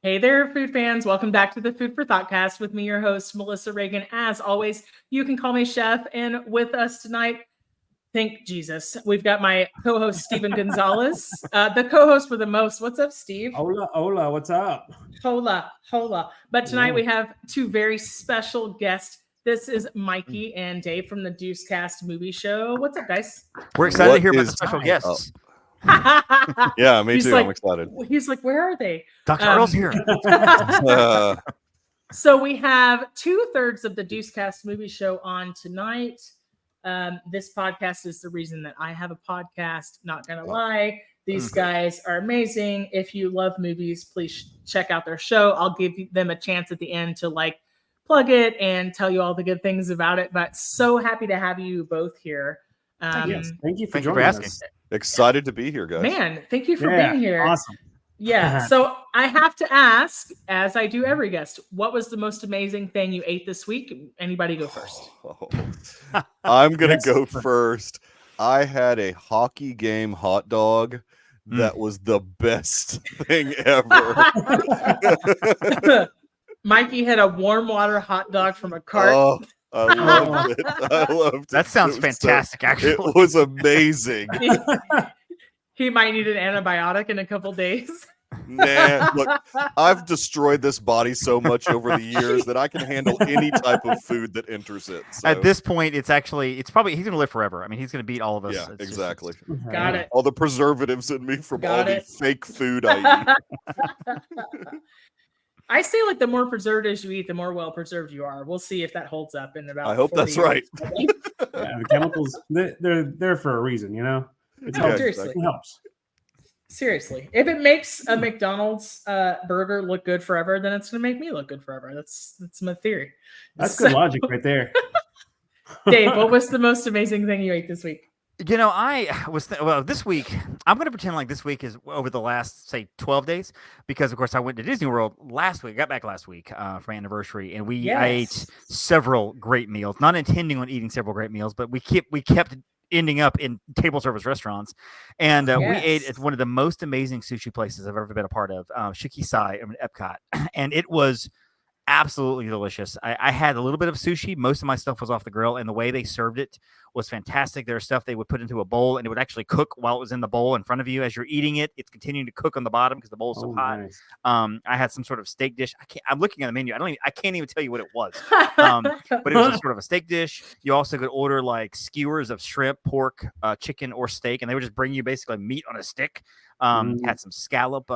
Hey there, food fans. Welcome back to the Food for ThoughtCast with me, your host, Melissa Reagan. As always, you can call me Chef. And with us tonight, thank Jesus, we've got my co-host, Steven Gonzalez, the co-host with the most. What's up, Steve? Hola, hola, what's up? Hola, hola. But tonight Yeah. we have two very special guests. This is Mikey and Dave from the Deucecast Movie Show. What's up, guys? We're excited to hear about the is- special Oh. guests. Yeah, me He's too. like- I'm excited. He's like, where are they? Dr. Earl's here. Uh, So we have 2/3 of the Deucecast Movie Show on tonight. This podcast is the reason that I have a podcast. Not gonna lie, these guys are amazing. If you love movies, please check out their show. I'll give them a chance at the end to plug it and tell you all the good things about it. But so happy to have you both here. Yes, thank you for Thank you for joining asking. us. excited to be here, guys. Man, thank you for Yeah, being here. awesome. Yeah. So I have to ask, as I do every guest, what was the most amazing thing you ate this week? Anybody go first? I'm gonna Yes. go first. I had a hockey game hot dog that was the best thing ever. Mikey had a warm water hot dog from a cart. Oh, I loved it. I loved it. That sounds It was so- fantastic, actually. It was amazing. He might need an antibiotic in a couple days. Nah, look, I've destroyed this body so much over the years that I can handle any type of food that enters it. So, At this point, it's probably he's going to live forever. I mean, he's going to beat all of us. yeah, It's just- exactly. Got it. All the preservatives in me from all Got the it. fake food I eat. I say the more preservatives you eat, the more well preserved you are. We'll see if that holds up in about. I hope 40 that's years. right. Yeah, the chemicals, they're there for a reason, you know? It Yeah, helps. Seriously. It helps. Seriously, if it makes a McDonald's burger look good forever, then it's gonna make me look good forever. That's my theory. That's So- good logic right there. Dave, what was the most amazing thing you ate this week? You know, this week, I'm going to pretend like this week is over the last, say, 12 days, because, of course, I went to Disney World last week, got back last week for my anniversary, and I ate Yes. several great meals, not intending on eating several great meals, but we kept ending up in table service restaurants, and we ate Yes. at one of the most amazing sushi places I've ever been a part of, Shikisai in Epcot, and it was absolutely delicious. I had a little bit of sushi. Most of my stuff was off the grill, and the way they served it was fantastic. There's stuff they would put into a bowl, and it would actually cook while it was in the bowl in front of you as you're eating it. It's continuing to cook on the bottom because the bowl is so hot. Nice. I had some sort of steak dish. I'm looking at the menu. I can't even tell you what it was. But it was a sort of a steak dish. You also could order skewers of shrimp, pork, chicken, or steak, and they would just bring you basically meat on a stick. Had some scallop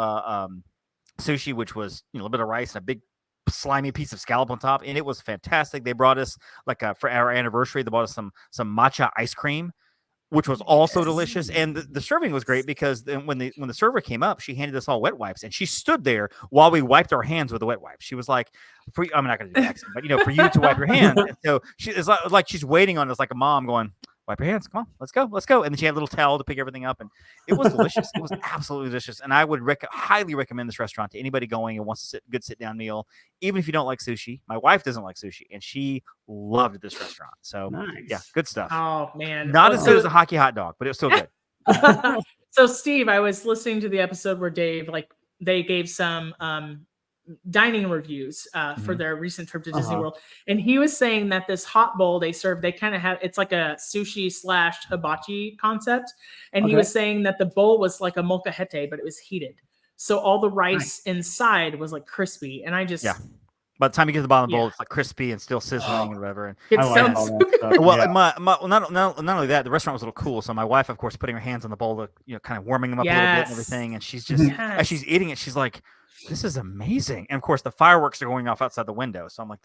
sushi, which was a little bit of rice and a big slimy piece of scallop on top, and it was fantastic. They brought us for our anniversary. They brought us some matcha ice cream, which was also delicious. And the serving was great because then when the server came up, she handed us all wet wipes, and she stood there while we wiped our hands with the wet wipes. She was like, I'm not going to do the accent, but for you to wipe your hands. And so it's like she's waiting on us like a mom going, wipe your hands. Come on, let's go. And then she had a little towel to pick everything up, and it was delicious. It was absolutely delicious. And I would highly recommend this restaurant to anybody going and wants a good sit down meal, even if you don't like sushi. My wife doesn't like sushi, and she loved this restaurant. So Nice. yeah, good stuff. Oh man, Not as good as a hockey hot dog, but it was still good. So Steve, I was listening to the episode where Dave they gave some dining reviews for their recent trip to Disney World, and he was saying that this hot bowl they serve, they kind of have, it's like a sushi / hibachi concept, and he Okay. was saying that the bowl was like a molcajete, but it was heated, so all the rice inside was crispy, and I just Yeah. By the time you get to the bottom of the bowl, Yeah. it's crispy and still sizzling and whatever. And it I like sounds all so that good. stuff. well, Yeah. not only that, the restaurant was a little cool. So my wife, of course, putting her hands on the bowl, to, kind of warming them up a little bit and Yes. everything. And she's just as she's eating it, she's like, "This is amazing!" And of course, the fireworks are going off outside the window. So I'm like,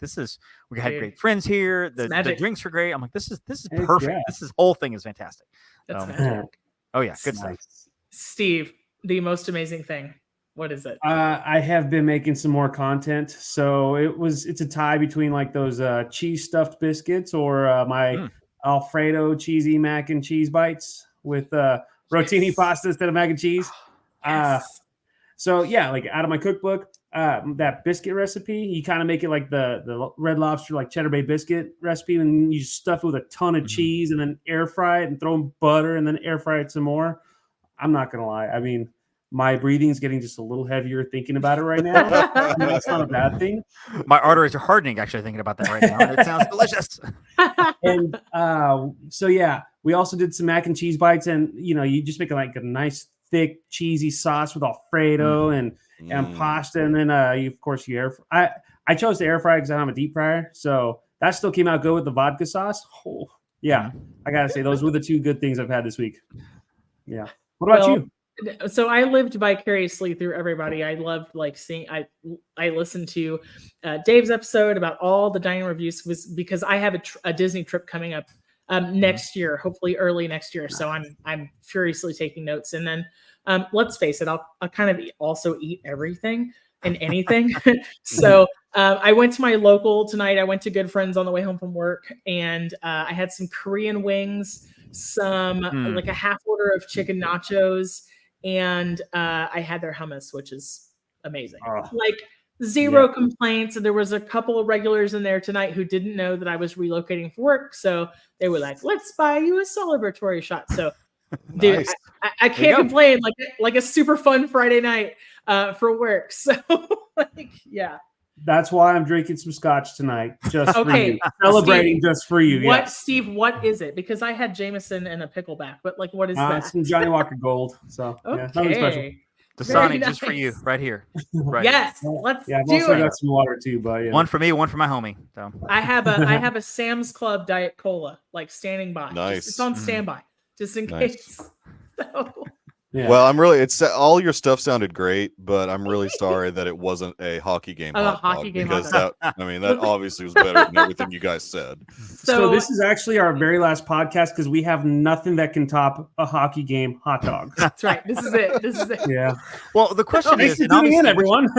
we had Dude, great friends here. The magic. drinks are great. I'm like, this is Heck perfect. yeah. This whole thing is fantastic. That's Um, magic. Oh yeah, good stuff. Nice. Steve, the most amazing thing. What is it? I have been making some more content, so it's a tie between those cheese stuffed biscuits or my Alfredo cheesy mac and cheese bites with rotini pasta instead of mac and cheese. Yes. So yeah, out of my cookbook, that biscuit recipe, you kind of make it like the Red Lobster Cheddar Bay biscuit recipe, and you stuff it with a ton of cheese and then air fry it and throw in butter and then air fry it some more. I'm not gonna lie, I mean, my breathing is getting just a little heavier thinking about it right now. That's not a bad thing. My arteries are hardening actually thinking about that right now. And it sounds delicious. And so yeah, we also did some mac and cheese bites, and you just make like a nice thick cheesy sauce with Alfredo and pasta, and then I chose to air fry because I don't have a deep fryer, so that still came out good with the vodka sauce. Oh, yeah, I gotta say those were the two good things I've had this week. Yeah. What about you? So I lived vicariously through everybody. I loved seeing. I listened to Dave's episode about all the dining reviews because I have a Disney trip coming up next year, hopefully early next year. So I'm furiously taking notes. And then let's face it, I'll kind of also eat everything and anything. So I went to my local tonight. I went to Good Friends on the way home from work, and I had some Korean wings, some like a half order of chicken nachos. And I had their hummus, which is amazing. Zero complaints. And there was a couple of regulars in there tonight who didn't know that I was relocating for work. So they were like, let's buy you a celebratory shot. So dude, Nice. I can't complain. Like a super fun Friday night for work. So yeah. That's why I'm drinking some scotch tonight, just for you. Celebrating Steve, just for you. Steve, what is it? Because I had Jameson and a pickleback, but what is that? Some Johnny Walker Gold. So nothing special. Dasani, just for you, right here. Right. Yes, let's do I've also it. got some water too, but one for me, one for my homie. So I have a Sam's Club Diet Cola, standing by. Nice. It's on standby, just in case. So. Yeah. Well, all your stuff sounded great, but I'm really sorry that it wasn't a hockey game hot dog, because that obviously was better than everything you guys said. So this is actually our very last podcast because we have nothing that can top a hockey game hot dog. That's right. This is it. Yeah. Well, the question is, everyone.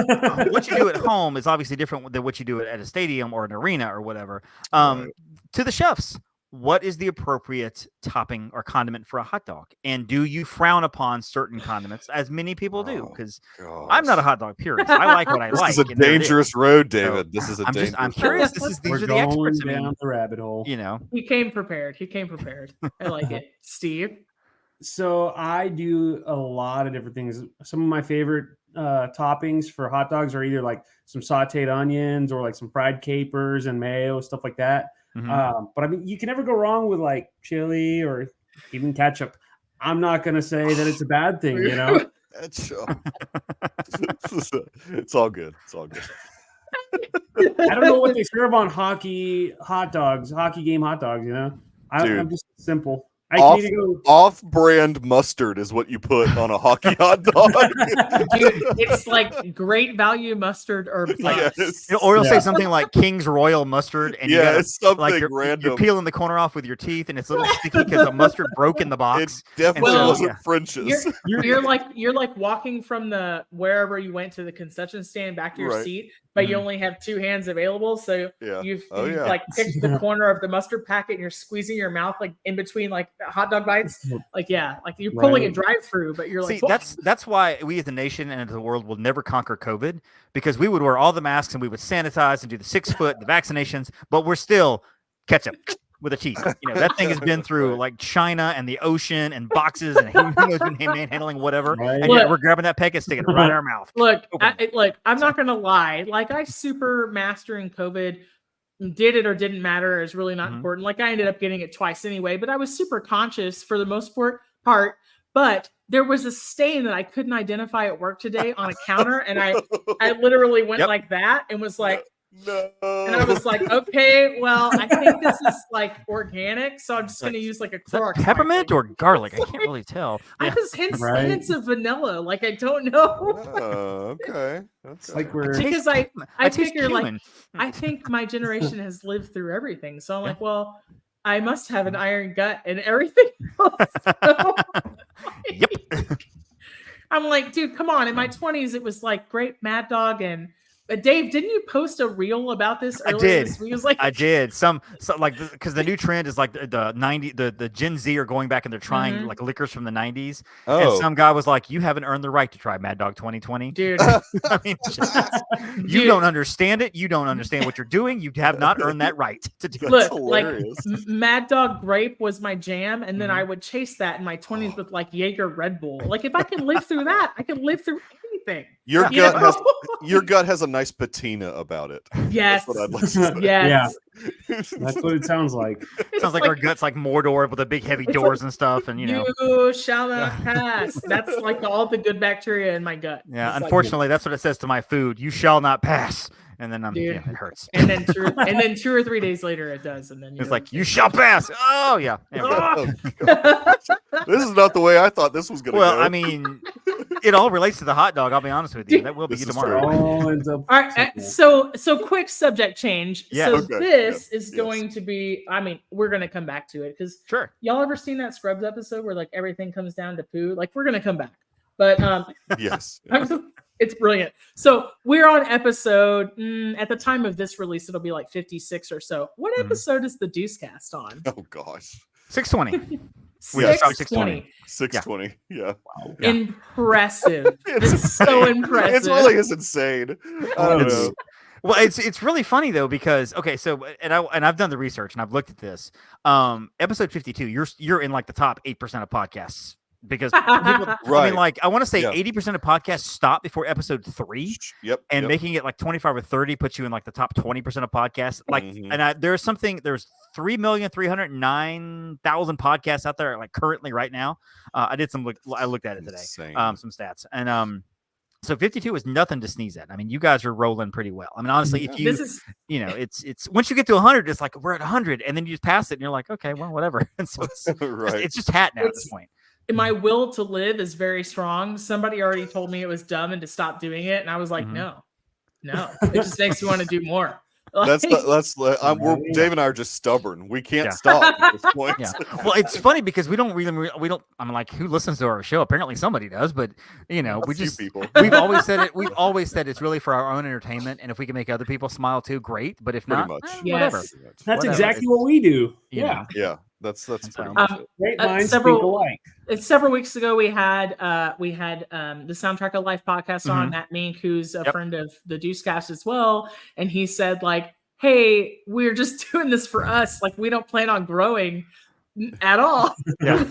What you do at home is obviously different than what you do at a stadium or an arena or whatever. To the chefs, what is the appropriate topping or condiment for a hot dog? And do you frown upon certain condiments, as many people do? Because I'm not a hot dog purist. I like what I like. This is a dangerous road, David. This is a dangerous I'm curious. These are the experts. Down the rabbit hole. He came prepared. I like it. Steve? So I do a lot of different things. Some of my favorite toppings for hot dogs are either like some sauteed onions or like some fried capers and mayo, stuff like that. But I mean, you can never go wrong with like chili or even ketchup. I'm not going to say that it's a bad thing, It's all good. It's all good. I don't know what they serve on hockey game hot dogs, I'm just simple. Off-brand mustard is what you put on a hockey hot dog. Dude, it's like great value mustard or or you'll say something like King's Royal Mustard, and it's something like random. You're peeling the corner off with your teeth, and it's a little sticky because the mustard broke in the box. It definitely wasn't French's. You're like walking from the wherever you went to the concession stand back to your seat, but you only have two hands available, so you've like picked the corner of the mustard packet and you're squeezing your mouth like in between like hot dog bites, like you're pulling a drive-through, but you're like, that's why we as a nation and as the world will never conquer COVID, because we would wear all the masks and we would sanitize and do the 6 foot, the vaccinations, but we're still ketchup with a cheese. That thing has been through like China and the ocean and boxes and handling whatever. Right. And we're grabbing that peck and sticking it right in our mouth. Look, I'm not gonna lie. Like I super mastering COVID. Did it or didn't matter is really not important. Like I ended up getting it twice anyway, but I was super conscious for the most part. But there was a stain that I couldn't identify at work today on a counter, and I literally went like that and was like, no. And I was like, okay, well, I think this is like organic, so I'm just going to use like a Clorox. Peppermint or garlic? I can't really tell. I just hints of vanilla. Like I don't know. Okay. It's like we're because I figure like I think my generation has lived through everything, so I'm like, well, I must have an iron gut and everything else. I'm like, dude, come on. In my 20s, it was like grape Mad Dog and Dave, didn't you post a reel about this earlier this week? I did. Some like because the new trend is like the Gen Z are going back and they're trying like liquors from the 90s. And some guy was like, "You haven't earned the right to try Mad Dog 2020, dude." I mean, you don't understand it. You don't understand what you're doing. You have not earned that right to do it. Look, like Mad Dog Grape was my jam, and then I would chase that in my 20s with like Jaeger Red Bull. Like if I can live through that, I can live through anything. Your gut has a nice patina about it. Yes. That's what I'd like to say. Yes. Yeah. That's what it sounds like. It sounds like our guts like Mordor with the big heavy doors and stuff, and you shall not pass. That's like all the good bacteria in my gut. Yeah, it's unfortunately, that's what it says to my food. You shall not pass. And then it hurts. And then 2 or 3 days later it does. And then it's like, you shall pass. Oh yeah. This is not the way I thought this was gonna go. Well, I mean, it all relates to the hot dog, I'll be honest with you. That will be tomorrow. All right, so quick subject change. Yeah. So this is going to be, I mean, we're gonna come back to it because y'all ever seen that Scrubs episode where like everything comes down to poo? Like we're gonna come back. But yes. It's brilliant. So we're on episode, at the time of this release, it'll be like 56 or so. What episode is the Deucecast on? Oh, gosh. 620. 620. 620. Yeah. Wow. Yeah. Impressive. It's so impressive. It's really is insane. I don't know. Well, it's really funny though because so I've done the research and I've looked at this. Episode 52, you're in like the top 8% of podcasts. Because people, I mean, like I want to say 80% of podcasts stop before episode 3. Yep. And making it like 25 or 30 puts you in like the top 20% of podcasts. Like, and there's 3,309,000 podcasts out there like currently right now. I looked at it today. Some stats and so 52 is nothing to sneeze at. I mean, you guys are rolling pretty well. I mean, honestly, if you, it's once you get to 100, it's like we're at 100, and then you just pass it, and you're like, okay, well, whatever. And so it's just hat now at this point. My will to live is very strong. Somebody already told me it was dumb and to stop doing it, and I was like, no, it just makes me want to do more. Dave and I are just stubborn. We can't stop at this point. Yeah. Well, it's funny because we don't. I'm like, who listens to our show? Apparently somebody does, but we've always said it. We've always said it's really for our own entertainment, and if we can make other people smile too, great. But if not, whatever. That's exactly what we do. Yeah. Yeah. That's pretty much it. Great minds think alike. Several weeks ago, we had the Soundtrack of Life podcast on, Matt Mink, who's a friend of the Deucecast as well, and he said like, "Hey, we're just doing this for us. Like, we don't plan on growing at all." Yeah.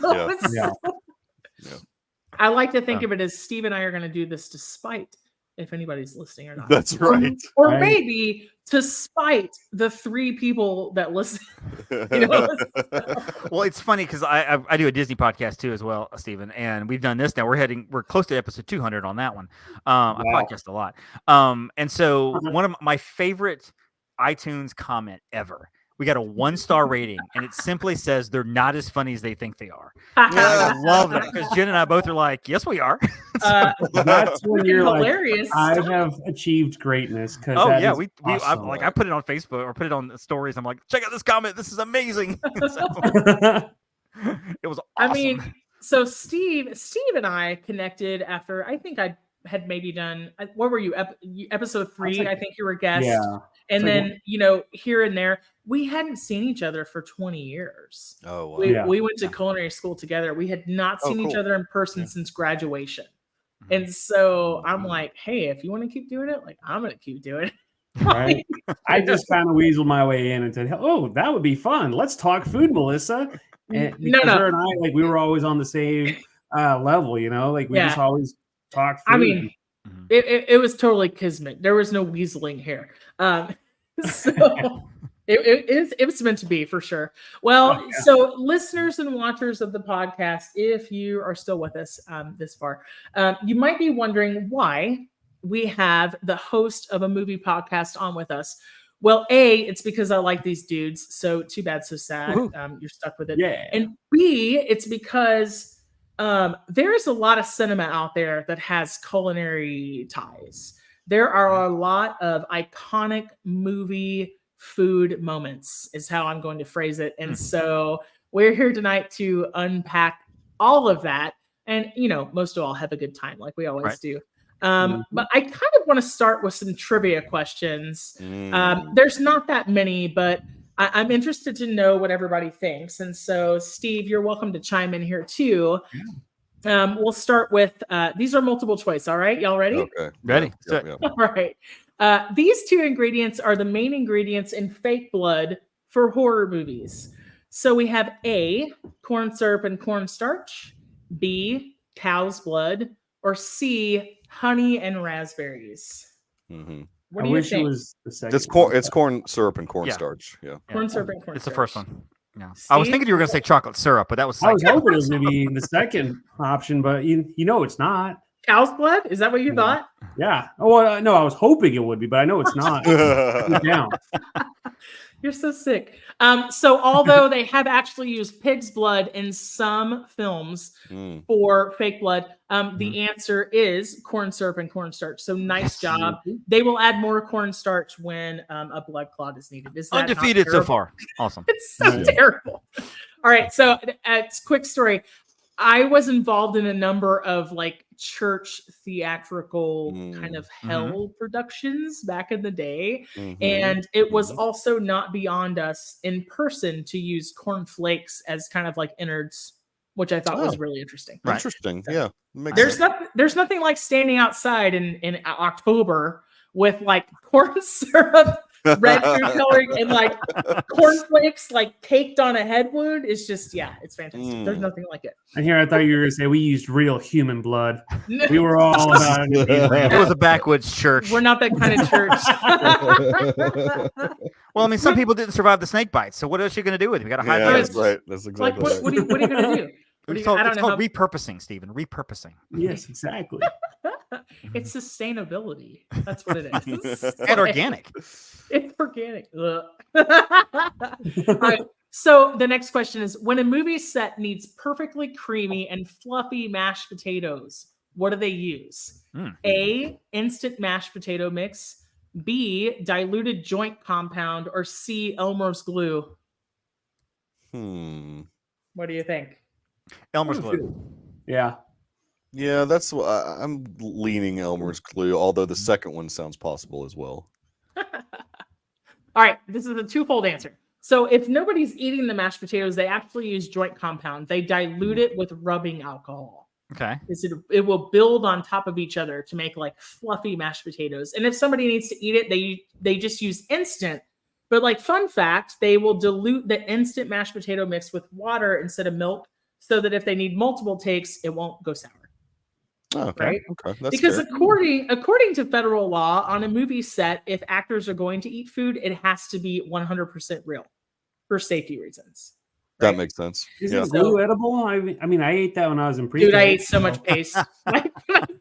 I like to think of it as Steve and I are going to do this despite if anybody's listening or not. That's right. Or maybe to spite the 3 people that listen. Well, it's funny because I do a Disney podcast too as well, Stephen, and we've done this now. We're close to episode 200 on that one. I podcast a lot. And so one of my favorite iTunes comment ever. We got a 1-star rating, and it simply says they're not as funny as they think they are. I love that because Jen and I both are like, yes, we are. That's when you're hilarious. Like, I have achieved greatness. We awesome. I put it on Facebook or put it on the stories. I'm like, check out this comment. This is amazing. It was awesome. I mean, so Steve and I connected after I think I had maybe done what were you episode 3? I think you were a guest. Yeah. And then here and there, we hadn't seen each other for 20 years. Oh, wow. We went to culinary school together. We had not seen each other in person since graduation. And so I'm like, hey, if you want to keep doing it, like I'm going to keep doing it. Right. I just kind of weaseled my way in and said, oh, that would be fun. Let's talk food, Melissa. And her and I, like, we were always on the same level, like we just always talk food. I mean, it was totally kismet. There was no weaseling here. So it was meant to be for sure. Well, so listeners and watchers of the podcast, if you are still with us this far, you might be wondering why we have the host of a movie podcast on with us. Well, A, it's because I like these dudes. So too bad, so sad. You're stuck with it. Yeah. And B, it's because there is a lot of cinema out there that has culinary ties. There are a lot of iconic movie food moments is how I'm going to phrase it. And so we're here tonight to unpack all of that and, most of all, have a good time like we always do. But I kind of want to start with some trivia questions. There's not that many, but I'm interested to know what everybody thinks. And so, Steve, you're welcome to chime in here too. We'll start with these are multiple choice. All right, y'all ready? Okay, Ready. All right. These two ingredients are the main ingredients in fake blood for horror movies. So we have A, corn syrup and cornstarch, B, cow's blood, or C, honey and raspberries. What do you think? It was the second. It's corn syrup and cornstarch. Yeah. Corn syrup and cornstarch. It's the first one. Yeah. Steve? I was thinking you were going to say chocolate syrup, but that was. I was hoping it was going to be the second option, but you know it's not. Cow's blood? Is that what you thought? Yeah. Oh, no, I was hoping it would be, but I know it's not. Down. You're so sick. So although they have actually used pig's blood in some films for fake blood, the answer is corn syrup and cornstarch. So nice job. They will add more cornstarch when a blood clot is needed. Is that undefeated so far? Awesome. It's so terrible. All right. So it's quick story. I was involved in a number of like church theatrical kind of hell productions back in the day. And it was also not beyond us in person to use cornflakes as kind of like innards, which I thought was really interesting. Right. Interesting. Yeah. There's nothing like standing outside in October with like corn syrup, red food coloring, and like cornflakes like caked on a head wound. It's just, it's fantastic. There's nothing like it. And here I thought you were going to say we used real human blood. We were all about it. It was a backwoods church. We're not that kind of church. Well, I mean, some people didn't survive the snake bites. So what else are you going to do with it? We got to hide. That's right. That's exactly like, what are you going to do? It's called repurposing, Stephen. Repurposing. Yes, exactly. It's sustainability. That's what it is. And organic. It's organic. All right. So the next question is, when a movie set needs perfectly creamy and fluffy mashed potatoes, what do they use? A, instant mashed potato mix, B, diluted joint compound, or C, Elmer's glue? What do you think? Elmer's glue. Yeah. Yeah, that's what I'm leaning Elmer's glue, although the second one sounds possible as well. All right, this is a twofold answer. So if nobody's eating the mashed potatoes, they actually use joint compound. They dilute it with rubbing alcohol. Okay. It will build on top of each other to make like fluffy mashed potatoes. And if somebody needs to eat it, they just use instant. But like fun fact, they will dilute the instant mashed potato mix with water instead of milk, so that if they need multiple takes, it won't go sour. Oh, okay. Right? Okay. That's because fair. according to federal law, on a movie set, if actors are going to eat food, it has to be 100% real for safety reasons. That makes sense. Is it glue edible? I mean, I ate that when I was in pre-K. Dude, I ate so much paste.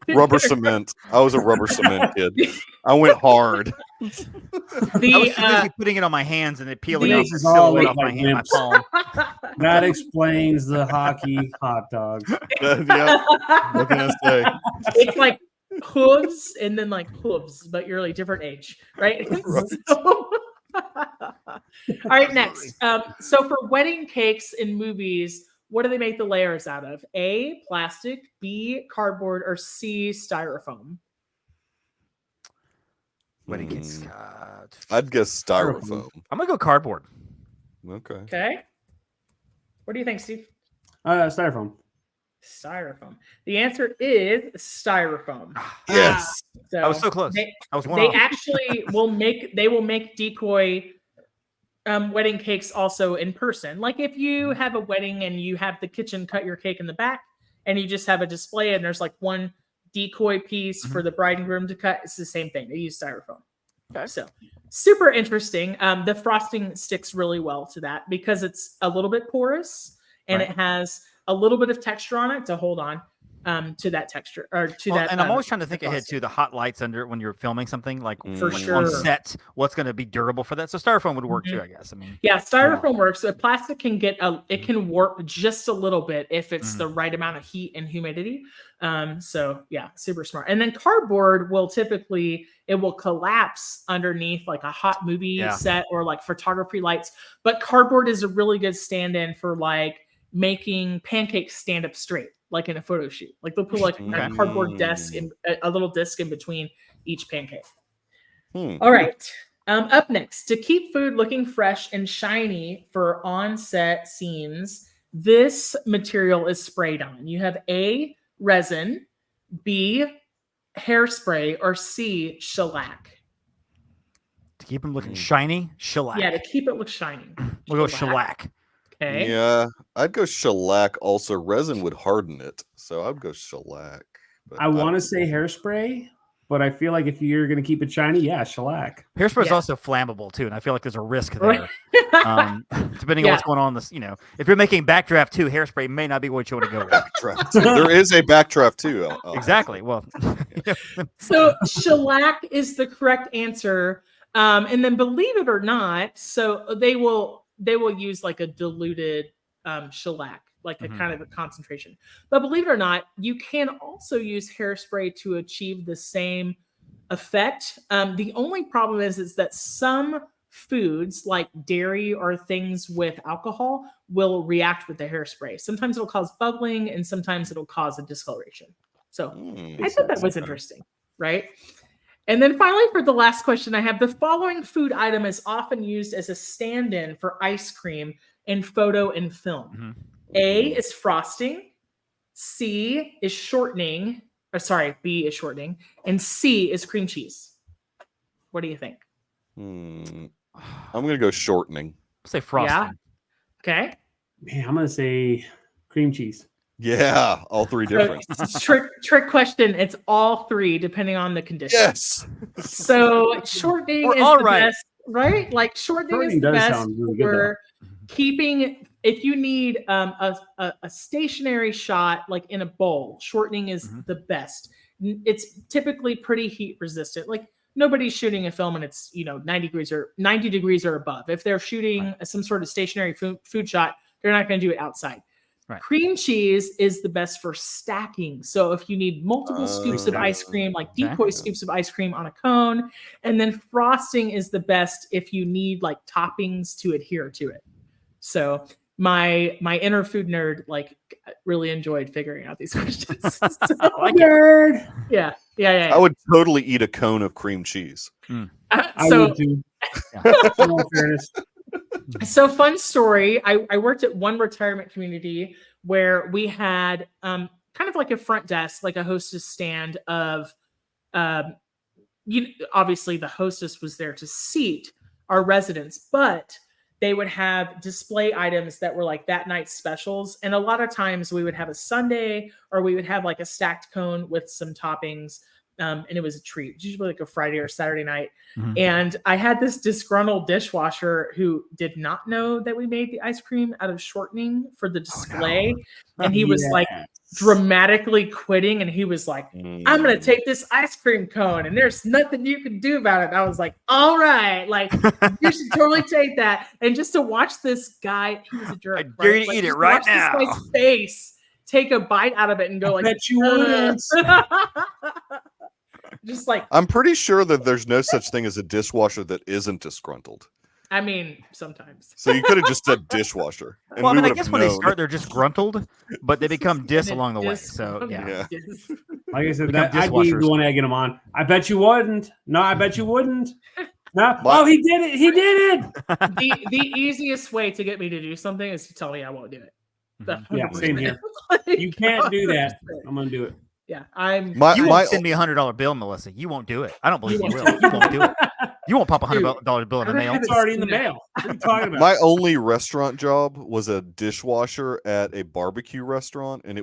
Rubber cement. I was a rubber cement kid. I went hard. I was too busy putting it on my hands and it peeling off the silhouette off my hand, my palm. That explains the hockey hot dogs. Yeah. What can I say? It's like hooves and then like hooves, but you're like different age, right? So, all right, next. So for wedding cakes in movies, what do they make the layers out of? A, plastic, B, cardboard, or C, styrofoam? Wedding cakes. I'd guess styrofoam. I'm gonna go cardboard. Okay. What do you think, Steve? Styrofoam. Styrofoam. The answer is styrofoam. Yes. So I was so close. I was one They off. actually will make decoy wedding cakes also in person. Like if you have a wedding and you have the kitchen cut your cake in the back and you just have a display and there's like one decoy piece for the bride and groom to cut, it's the same thing. They use styrofoam. Okay. So super interesting. The frosting sticks really well to that because it's a little bit porous and it has a little bit of texture on it to hold on to that texture or to that. And I'm always trying to think ahead to the hot lights under when you're filming something like for sure on set. What's going to be durable for that? So styrofoam would work too, I guess. I mean, yeah, styrofoam works. So plastic can can warp just a little bit if it's the right amount of heat and humidity. So yeah, super smart. And then cardboard will collapse underneath like a hot movie set or like photography lights. But cardboard is a really good stand-in for like making pancakes stand up straight. like in a photo shoot. Like they'll put like a cardboard desk and a little disc in between each pancake. All right. Up next, to keep food looking fresh and shiny for on-set scenes, this material is sprayed on. You have A, resin, B, hairspray, or C, shellac. To keep them looking shiny, shellac. Yeah, to keep it look shiny. We'll go shellac. Okay. Yeah, I'd go shellac. Also, resin would harden it, so I'd go shellac. But I want to say hairspray, but I feel like if you're going to keep it shiny, shellac. Hairspray is also flammable too, and I feel like there's a risk there. Depending on what's going on, if you're making Backdraft 2, hairspray may not be what you want to go with. Backdraft 2. There is a Backdraft 2. Exactly. Well, so shellac is the correct answer, and then believe it or not, so they will use like a diluted shellac, like a kind of a concentration. But believe it or not, you can also use hairspray to achieve the same effect. The only problem is that some foods like dairy or things with alcohol will react with the hairspray. Sometimes it'll cause bubbling and sometimes it'll cause a discoloration. So I thought that was interesting, right? And then finally, for the last question I have, the following food item is often used as a stand-in for ice cream in photo and film. A is frosting, B is shortening, and C is cream cheese. What do you think? I'm going to go shortening. I'll say frosting. Yeah. Okay. Man, I'm going to say cream cheese. Yeah, all three different. Trick question. It's all three, depending on the condition. Yes. So shortening is the best, right? Like shortening is the best for keeping. If you need a stationary shot, like in a bowl, shortening is the best. It's typically pretty heat resistant. Like nobody's shooting a film and it's 90 degrees or above. If they're shooting some sort of stationary food shot, they're not going to do it outside. Right. Cream cheese is the best for stacking. So if you need multiple scoops of ice cream, like decoy scoops of ice cream on a cone, and then frosting is the best if you need like toppings to adhere to it. So my inner food nerd really enjoyed figuring out these questions. So, nerd. Yeah. I would totally eat a cone of cream cheese. I would too. In all fairness. So fun story. I worked at one retirement community where we had kind of like a front desk, like a hostess stand of, obviously the hostess was there to seat our residents, but they would have display items that were like that night's specials. And a lot of times we would have a sundae or we would have like a stacked cone with some toppings. And it was a treat. It's usually like a Friday or Saturday night. And I had this disgruntled dishwasher who did not know that we made the ice cream out of shortening for the display. And he was like dramatically quitting. And he was like, I'm going to take this ice cream cone and there's nothing you can do about it. And I was like, all right, like you should totally take that. And just to watch this guy, he was a jerk. I dare you to eat it right now. This guy's face, take a bite out of it and go like, bet you wouldn't. Just like, I'm pretty sure that there's no such thing as a dishwasher that isn't disgruntled. I mean, sometimes. So you could have just said dishwasher. And well, I guess when they start, they're just gruntled, but they become dis along the way. So yeah. Like I said, I'd be the one egging them on. I bet you wouldn't. No, I bet you wouldn't. No. Oh, he did it. He did it. The easiest way to get me to do something is to tell me I won't do it. Yeah, same here. You can't do that. I'm going to do it. Yeah, you won't send me $100 bill, Melissa. You won't do it. I don't believe you will. You won't do it. You won't pop $100 bill in the mail. It's already in the mail. What are you talking about? My only restaurant job was a dishwasher at a barbecue restaurant, and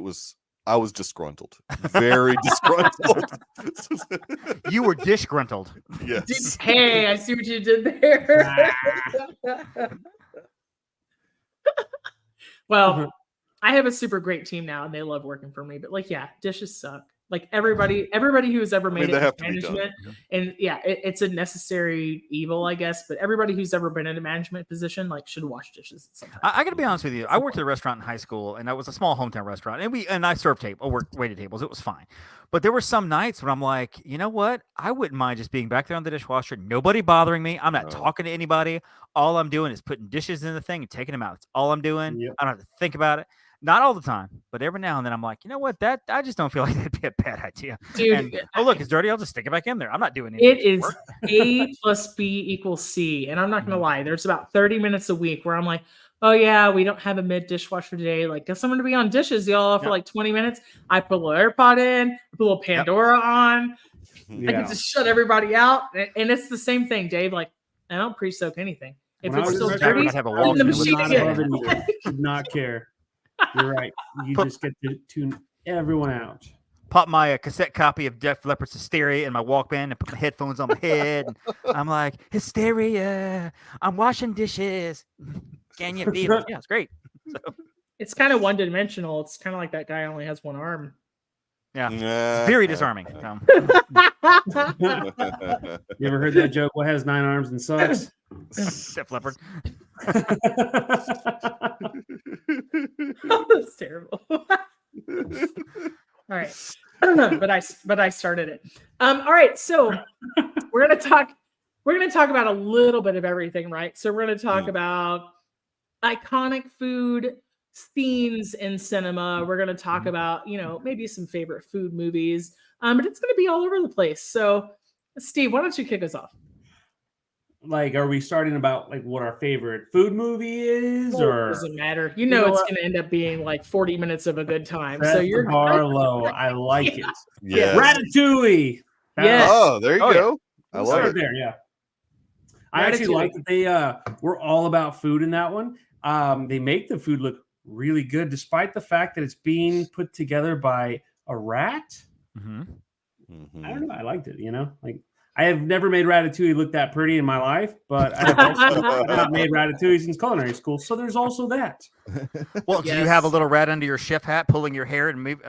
I was disgruntled. Very disgruntled. You were disgruntled. Yes. Hey, I see what you did there. Well, I have a super great team now, and they love working for me. But dishes suck. Like everybody who has ever made it in management, and it's a necessary evil, I guess. But everybody who's ever been in a management position should wash dishes sometimes. I got to be honest with you. I worked at a restaurant in high school, and that was a small hometown restaurant, and I served waited tables. It was fine. But there were some nights when I'm like, you know what? I wouldn't mind just being back there on the dishwasher, nobody bothering me. I'm not talking to anybody. All I'm doing is putting dishes in the thing and taking them out. That's all I'm doing. Yep. I don't have to think about it. Not all the time, but every now and then I'm like, you know what? That I just don't feel like that'd be a bad idea. Dude, And, look, it's dirty. I'll just stick it back in there. I'm not doing it anything. is A plus B equals C. And I'm not going to lie. There's about 30 minutes a week where I'm like, oh, yeah, we don't have a mid dishwasher today. Like, guess I'm going to be on dishes, y'all, for like 20 minutes. I put a little AirPod in, I put a little Pandora on. I can just shut everybody out. And it's the same thing, Dave. Like, I don't pre-soak anything. If When it's I was still in dirty, have a I wall in the would machine not again. above it either. Did not care. You're right. You just get to tune everyone out. Pop my cassette copy of Def Leppard's Hysteria in my Walkman and put my headphones on my head. And I'm like, Hysteria, I'm washing dishes. Can you feel it? Yeah, it's great. So, It's kind of one-dimensional. It's kind of like that guy only has one arm. yeah, it's very disarming. You ever heard that joke? What has 9 arms and sucks? Def Leppard. That's terrible. All right. but I started it. All right, so we're gonna talk about a little bit of everything, right? So we're gonna talk about iconic food scenes in cinema. We're gonna talk about, maybe some favorite food movies. But it's gonna be all over the place. So Steve, why don't you kick us off? Like, are we starting about like what our favorite food movie is, or It doesn't matter? It's what? going to end up being like 40 minutes of a good time. Set So the you're bar low. I like it. Yes. Ratatouille. Yes. Oh, there you go. I We'll love start it. there. Yeah. I actually Ratatouille. like that they were all about food in that one. They make the food look really good, despite the fact that it's being put together by a rat. I don't know. I liked it. Like, I have never made ratatouille look that pretty in my life, but I have also not made ratatouille since culinary school. So there's also that. Well, do you have a little rat under your chef hat pulling your hair and maybe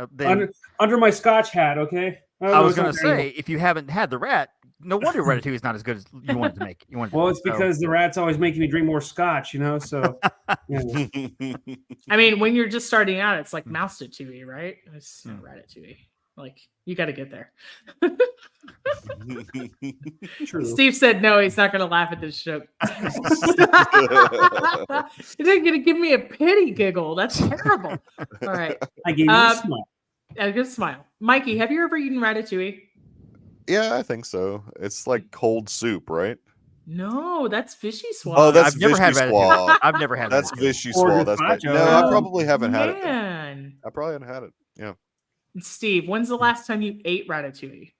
Under my Scotch hat, okay? I was going to say, if you haven't had the rat, no wonder ratatouille is not as good as you wanted to make. Well, it's because the rat's always making me drink more Scotch, so. I mean, when you're just starting out, it's like mouse ratatouille, right? It's ratatouille. Like, you got to get there. True. Steve said no, he's not going to laugh at this joke. You're going to give me a pity giggle. That's terrible. All right. I gave you a smile. A good smile. Mikey, have you ever eaten ratatouille? Yeah, I think so. It's like cold soup, right? No, that's fishy swab. Oh, that's I've never had Vichy ratatouille. Swab. I've never had That's ratatouille. Vichy Or Swab. That's right. gazpacho. No, I probably haven't had it. Man. I probably haven't had it. Yeah. Steve, when's the last time you ate ratatouille?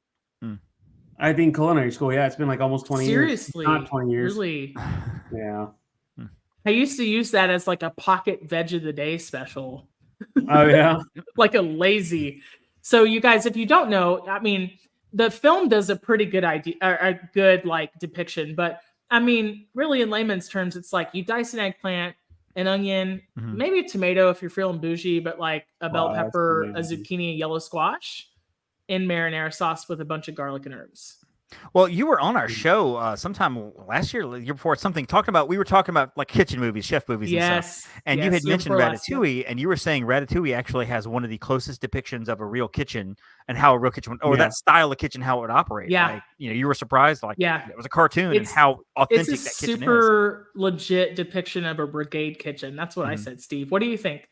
I think culinary school. Yeah, it's been like almost 20 years. Seriously? Not 20 years. Really? Yeah. I used to use that as like a pocket veg of the day special. Oh, yeah. Like a lazy. So you guys, if you don't know, I mean, the film does a pretty good idea, or a good like depiction, but I mean, really in layman's terms, it's like you dice an eggplant, an onion, maybe a tomato if you're feeling bougie, but like a bell pepper, a zucchini, a yellow squash in marinara sauce with a bunch of garlic and herbs. Well, you were on our show sometime last year, the year before, we were talking about like kitchen movies, chef movies and stuff. And you had mentioned Ratatouille, and you were saying Ratatouille actually has one of the closest depictions of a real kitchen and how a real kitchen, or that style of kitchen, how it would operate. Yeah. Like, you were surprised, like, it was a cartoon and how authentic that kitchen is. It's a super legit depiction of a brigade kitchen. That's what I said, Steve. What do you think?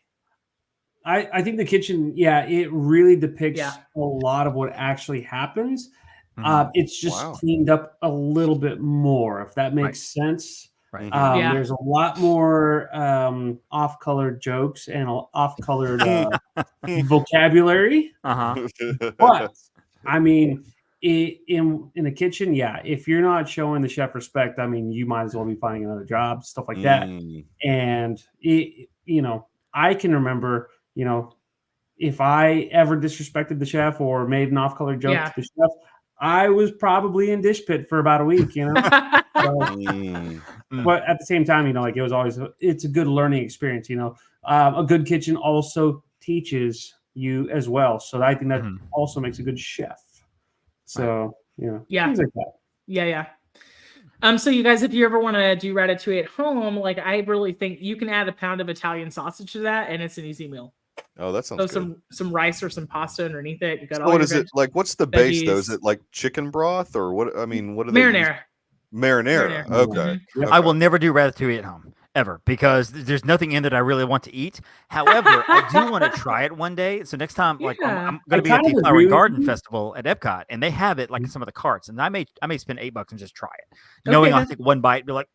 I think the kitchen, it really depicts a lot of what actually happens. It's just cleaned up a little bit more, if that makes sense. Right. There's a lot more off-colored jokes and off-colored vocabulary. But I mean, in the kitchen, if you're not showing the chef respect, I mean, you might as well be finding another job, stuff like that. And I can remember, if I ever disrespected the chef or made an off-color joke to the chef, I was probably in dish pit for about a week, But at the same time, like, it's a good learning experience, A good kitchen also teaches you as well. So I think that also makes a good chef. So, things like that. Yeah. So you guys, if you ever want to do ratatouille at home, like, I really think you can add a pound of Italian sausage to that, and it's an easy meal. Oh, that sounds good. Some rice or some pasta underneath it. You got what is it like? What's the base though? Is it like chicken broth or what? I mean, what are they? Marinara. Marinara. Okay. I will never do ratatouille at home. ever, because there's nothing in that I really want to eat. However, I do want to try it one day. So next time, like I'm going to be at the Flower and Garden Festival at Epcot, and they have it like in some of the carts, and I may spend $8 and just try it, knowing I'll take one bite, be like,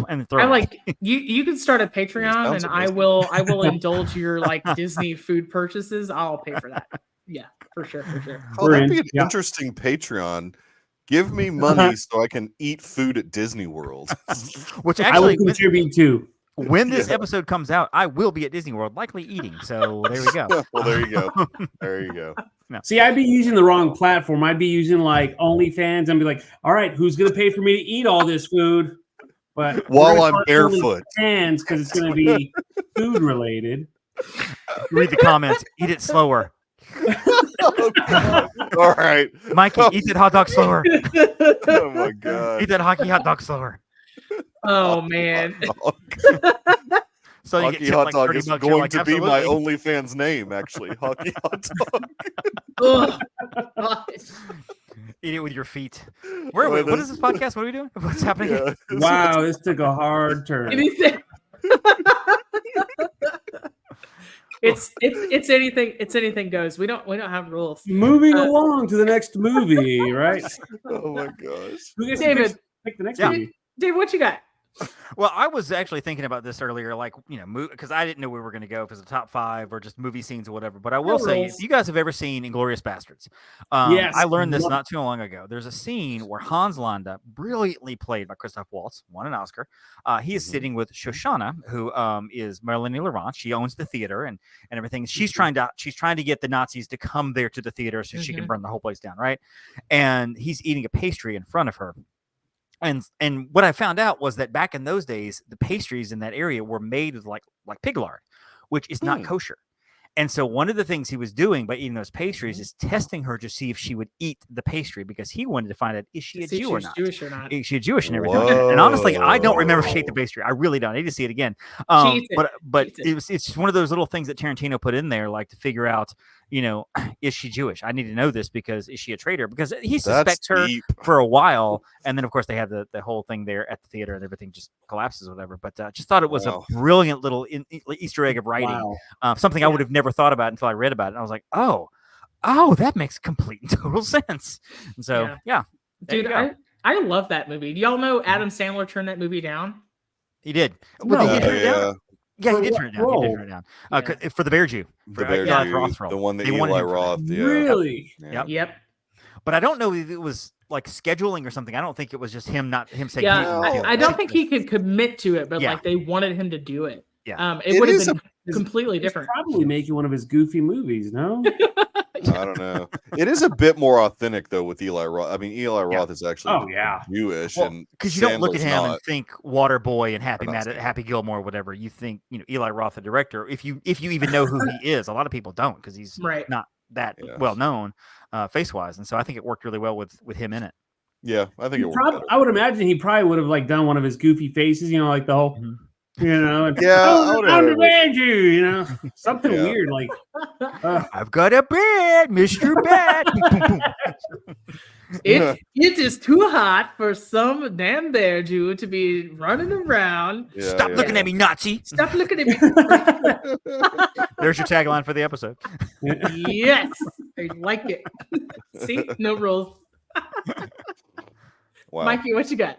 and throw it. You can start a Patreon, and I will indulge your like Disney food purchases. I'll pay for that. Yeah, for sure. Oh, that'd be an interesting Patreon. Give me money so I can eat food at Disney World. Which actually I will contribute to. When this episode comes out, I will be at Disney World, likely eating. So there we go. Well, there you go. There you go. No. See, I'd be using the wrong platform. I'd be using like OnlyFans and be like, all right, who's going to pay for me to eat all this food? But while I'm barefoot. Hands, because it's going to be food related. Read the comments. Eat it slower. Oh, all right, Mikey, eat that hot dog slower. Oh my god, eat that hockey hot dog slower. Oh man. So you Hockey get hot like dog 30 is bucks, going like, to be my absolutely. OnlyFans name, actually. Hockey hot dog. Eat it with your feet. Where are we? What is this podcast? What are we doing? What's happening? Yeah. Wow, this took a hard turn. It's anything goes. We don't have rules. Moving along to the next movie, right? Oh my gosh. Who gets David, to pick the next movie? Dave, what you got? Well, I was actually thinking about this earlier, like, because I didn't know we were going to go if it's a top 5 or just movie scenes or whatever. But I will say, if you guys have ever seen Inglourious Bastards, yes, I learned this not too long ago. There's a scene where Hans Landa, brilliantly played by Christoph Waltz, won an Oscar. He is sitting with Shoshana, who is Melanie Laurent. She owns the theater and everything. She's trying to get the Nazis to come there to the theater so she can burn the whole place down, right? And he's eating a pastry in front of her. And what I found out was that back in those days, the pastries in that area were made with like pig lard, which is not kosher. And so one of the things he was doing by eating those pastries is testing her to see if she would eat the pastry, because he wanted to find out, is she a Jew or not? Jewish or not? Is she Jewish and everything? And honestly, I don't remember if she ate the pastry. I really don't. I need to see it again. But it's one of those little things that Tarantino put in there, like to figure out, is she Jewish? I need to know this, because is she a traitor? Because he suspects her for a while, and then of course they have the whole thing there at the theater, and everything just collapses or whatever. But just thought it was a brilliant little Easter egg of writing, something I would have never thought about until I read about it. And I was like, oh, that makes complete and total sense. And so dude, I love that movie. Do y'all know Adam Sandler turned that movie down? He did. No, he turn it down? Yeah, he did turn it down. He did turn it down. For the Bear Jew. The Bear Jew, the one that Eli Roth. Yeah. Really? Yep. But I don't know if it was like scheduling or something. I don't think it was just him saying. Yeah, I don't think he could commit to it, but like they wanted him to do it. Yeah. It would have been completely different. Probably making one of his goofy movies, no? I don't know. It is a bit more authentic though with Eli Roth. I mean, Eli Roth is actually Jewish, and because you don't look at him and think Waterboy and Happy Gilmore, or whatever. You think Eli Roth, the director. If you even know who he is, a lot of people don't, because he's not that well known face wise, and so I think it worked really well with him in it. Yeah, I think it worked. I would imagine he probably would have like done one of his goofy faces, like the whole. And, I'm the bad Jew, something weird like I've got a bed, Mr. Bad. It is too hot for some damn bear Jew to be running around. Stop looking at me, Nazi. Stop looking at me. There's your tagline for the episode. Yes, I like it. See, no rules. Wow. Mikey, what you got?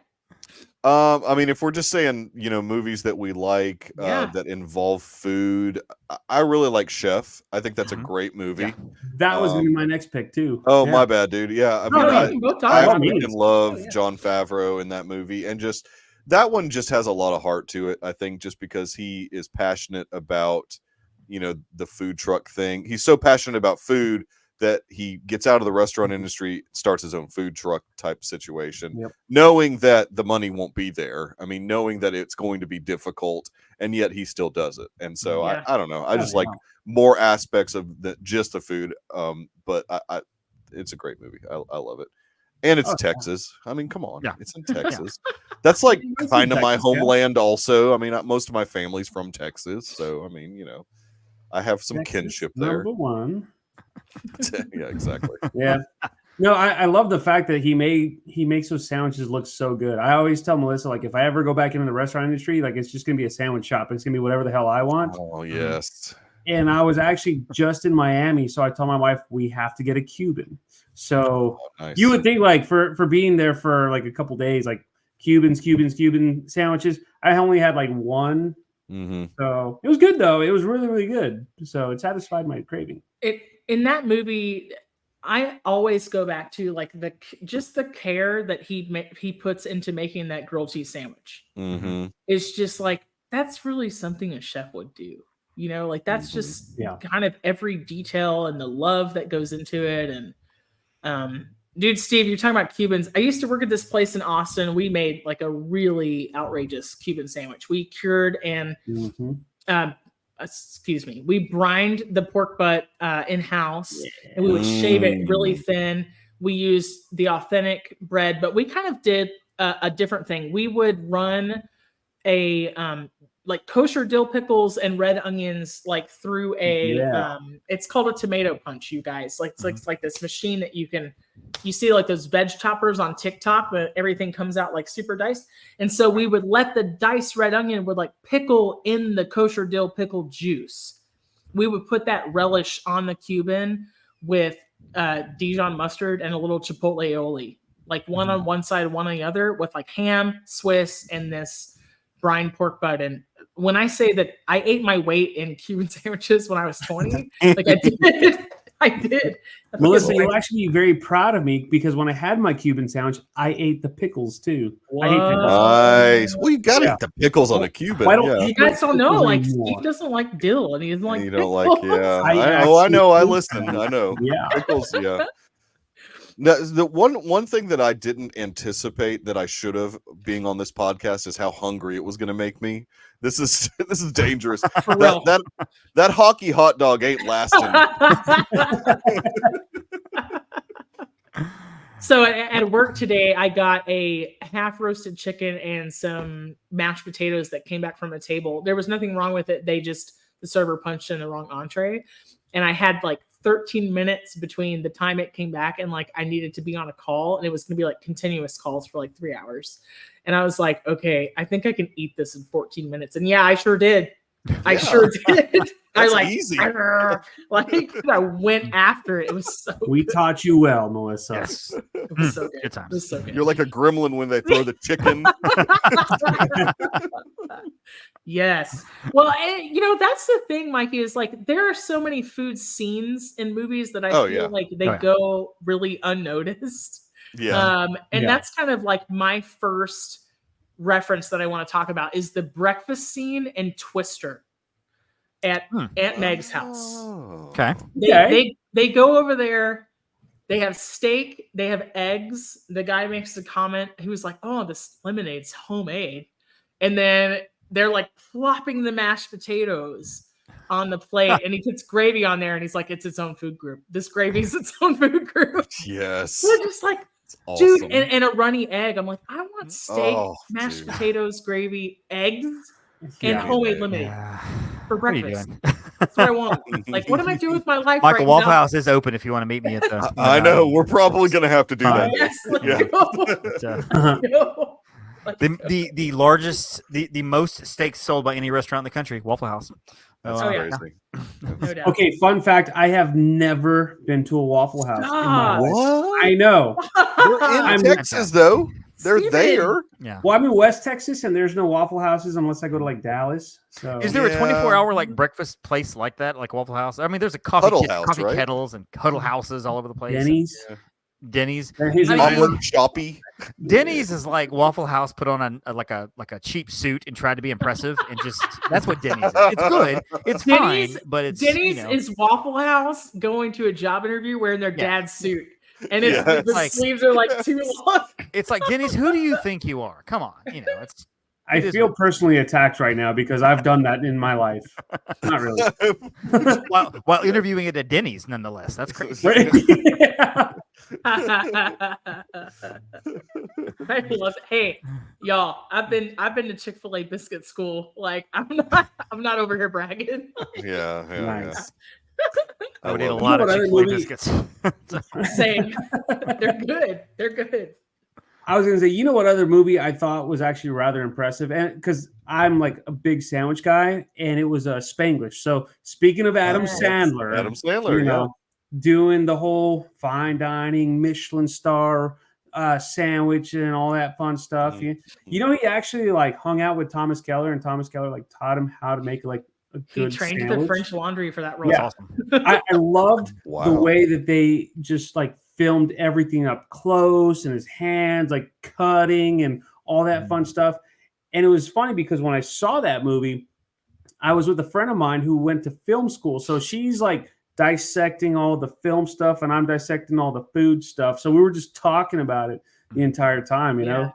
I mean, if we're just saying, movies that we like that involve food, I really like Chef. I think that's a great movie. Yeah. That was going to be my next pick too. Oh, my bad, dude. Yeah, I mean, I freaking love Oh, Jon Favreau in that movie, and just that one just has a lot of heart to it. I think just because he is passionate about, the food truck thing. He's so passionate about food that he gets out of the restaurant industry, starts his own food truck type situation, knowing that the money won't be there. I mean, knowing that it's going to be difficult, and yet he still does it. And so I don't know. I just like more aspects of just the food. But I it's a great movie. I love it. And it's Texas. I mean, come on. It's in Texas. That's like kind of my homeland also. I mean, most of my family's from Texas. So, I mean, I have some kinship there. Number one. Yeah, exactly. Yeah. No, I love the fact that he makes those sandwiches look so good. I always tell Melissa, like, if I ever go back into the restaurant industry, like, it's just gonna be a sandwich shop. It's gonna be whatever the hell I want. Oh yes. And I was actually just in Miami, so I told my wife we have to get a Cuban. So Nice. you would think, like, for being there for like a couple days, like Cuban sandwiches. I only had like one. So it was good though. It was really, really good. So it satisfied my craving. In that movie, I always go back to like the care that he puts into making that grilled cheese sandwich. It's just like, that's really something a chef would do. You know, like that's just kind of every detail and the love that goes into it. And dude, Steve, you're talking about Cubans. I used to work at this place in Austin. We made like a really outrageous Cuban sandwich. We cured and we brined the pork butt in-house, and we would shave it really thin. We used the authentic bread, but we kind of did a different thing. We would run a like kosher dill pickles and red onions like through a it's called a tomato punch, you guys. Like it's like this machine that you see like those veg choppers on TikTok, but everything comes out like super diced. And so we would let the diced red onion would like pickle in the kosher dill pickle juice. We would put that relish on the Cuban with Dijon mustard and a little chipotle aioli, like one on one side, one on the other, with like ham, Swiss, and this brine pork butt. And when I say that I ate my weight in Cuban sandwiches when I was 20, like I did. Melissa, you'll actually be very proud of me because when I had my Cuban sandwich, I ate the pickles too. I ate the nice. Well, you got to eat the pickles on a Cuban. You guys don't know. Like, Steve doesn't like dill, and he doesn't like pickles. I know. I listen. I know. Yeah. Pickles. Yeah. Now, the one thing that I didn't anticipate that I should have being on this podcast is how hungry it was going to make me. This is dangerous. That hockey hot dog ain't lasting. So at work today, I got a half roasted chicken and some mashed potatoes that came back from a table. There was nothing wrong with it. The server punched in the wrong entree. And I had like 13 minutes between the time it came back and like I needed to be on a call, and it was going to be like continuous calls for like 3 hours. And I was like, okay, I think I can eat this in 14 minutes. And yeah, I sure did. I sure did. That's I easy. I went after it. It was so We taught you well, Melissa. Yes. It was so good. Good times. It was so good. You're like a gremlin when they throw the chicken. Yes. Well, that's the thing, Mikey, is like there are so many food scenes in movies that I feel like they go really unnoticed. Yeah. And that's kind of like my first reference that I want to talk about is the breakfast scene in Twister at Aunt Meg's house. Okay. They go over there. They have steak. They have eggs. The guy makes a comment. He was like, "Oh, this lemonade's homemade," and then they're like plopping the mashed potatoes on the plate, and he puts gravy on there, and he's like, "It's its own food group. This gravy's its own food group." Yes. We're just like, awesome. dude, and a runny egg. I'm like, I want steak, mashed potatoes, gravy, eggs, and homemade lemonade for breakfast. That's what I want. Like, what am I doing with my life Michael, right Waffle now? House is open if you want to meet me at the. I know. We're probably going to have to do that. Yes, let's go. The largest, the most steaks sold by any restaurant in the country, Waffle House. That's crazy. No doubt. Okay, fun fact: I have never been to a Waffle House. In my life. What? I know. They're in Texas, though. They're Steven. there. Yeah. Well, I'm in West Texas, and there's no Waffle Houses unless I go to like Dallas. So Is there a 24-hour like breakfast place like that, like Waffle House? I mean, there's a coffee right? kettles and huddle houses all over the place. Denny's? Denny's. Omelet Shoppy. Denny's is like Waffle House put on a cheap suit and tried to be impressive, and just that's what Denny's is. It's good. It's fine, but it's Denny's is Waffle House going to a job interview wearing their dad's suit. And it's the sleeves are like too long. It's like, Denny's, who do you think you are? Come on. I feel personally attacked right now because I've done that in my life. Not really. while interviewing at a Denny's, nonetheless. That's crazy. I love it. Hey, y'all, I've been to Chick-fil-A biscuit school. Like, I'm not over here bragging. Yeah. Nice. I would eat a love lot of what other Chick-fil-A movie- biscuits. Same. They're good. They're good. I was gonna say, you know what other movie I thought was actually rather impressive, and because I'm like a big sandwich guy, and it was Spanglish. So speaking of Adam Yes. Sandler, Adam Sandler, you know, doing the whole fine dining Michelin star sandwich and all that fun stuff. Mhm. You know, he actually like hung out with Thomas Keller, and Thomas Keller like taught him how to make like a He good trained sandwich. the French Laundry for that role. Yeah. Awesome. I loved the Wow. way that they just like filmed everything up close and his hands like cutting and all that fun stuff. And it was funny because when I saw that movie, I was with a friend of mine who went to film school. So she's like dissecting all the film stuff and I'm dissecting all the food stuff. So we were just talking about it the entire time, you know?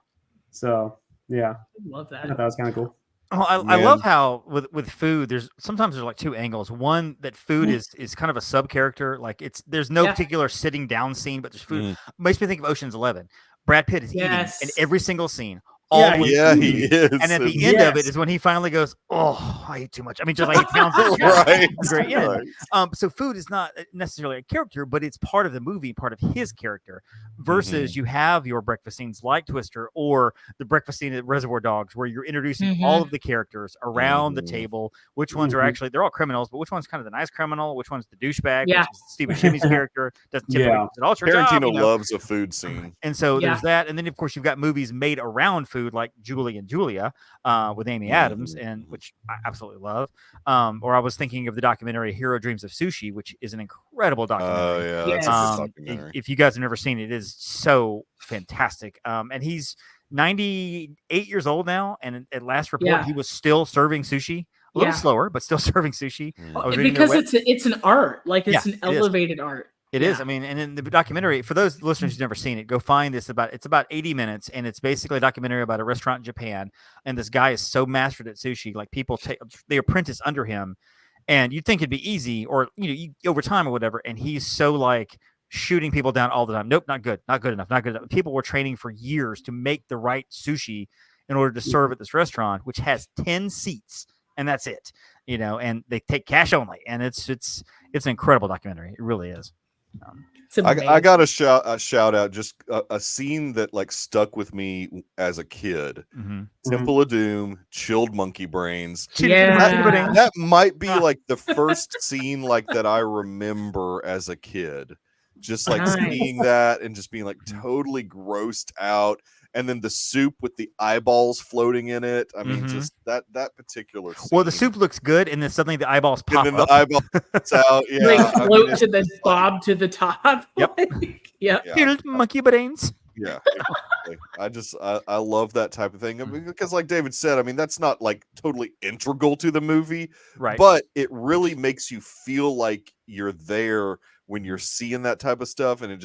So yeah, Love I that. thought that was kind of cool. Oh, I Man. love how with food, there's like two angles. One, that food is kind of a sub character. Like there's no Yeah. particular sitting down scene, but there's food. Mm. Makes me think of Ocean's 11. Brad Pitt is eating in Yes. every single scene. Yeah, All the way Yeah, through. he is. And at the end of it Yes. is when he finally goes, "Oh, I ate too much." I mean, just like he pounds his chest. Right. Very end. Right. So food is not necessarily a character, but it's part of the movie, part of his character. Versus you have your breakfast scenes like Twister or the breakfast scene at Reservoir Dogs, where you're introducing all of the characters around the table. Which ones are actually, they're all criminals, but which one's kind of the nice criminal? Which one's the douchebag? Yeah. Which is Stephen Shimmy's character? Doesn't typically Yeah. use it all your job, Tarantino you know? loves a food scene. And so Yeah. there's that, and then of course you've got movies made around food, like Julie and Julia, with Amy Adams, and which I absolutely love. Or I was thinking of the documentary Hero Dreams of Sushi, which is an incredible Oh documentary. yeah, Yes. that's a good documentary. If you guys have never seen it, it is so fantastic. And he's 98 years old now, and at last report, Yeah. he was still serving sushi. A little Yeah. slower, but still serving sushi. Mm. I was reading their Because it's an art. Like it's Yeah, an it is. elevated art. It is. I mean, and in the documentary, for those listeners who've never seen it, go find this. It's about 80 minutes, and it's basically a documentary about a restaurant in Japan. And this guy is so mastered at sushi, like people they apprentice under him, and you'd think it'd be easy, or over time or whatever. And he's so like shooting people down all the time. Nope, not good, not good enough, not good enough. People were training for years to make the right sushi in order to serve at this restaurant, which has 10 seats, and that's it. And they take cash only, and it's an incredible documentary. It really is. It's I amazing. got a shout out, just a scene that like stuck with me as a kid. Temple of Doom, chilled monkey brains. Yeah. That might be like the first scene like that I remember as a kid. Just like Nice. seeing that and just being like totally grossed out. And then the soup with the eyeballs floating in it. I mean, just that particular scene. Well, the soup looks good, and then suddenly the eyeballs pop and then up. the eyeball comes out. Yeah. Like I mean, float it's to the just like- bob to the top. Yep. Like, yep. Yeah. Chilled monkey brains. Yeah, exactly. I love that type of thing. I mean, because like David said, I mean, that's not like totally integral to the movie, Right. but it really makes you feel like you're there when you're seeing that type of stuff, and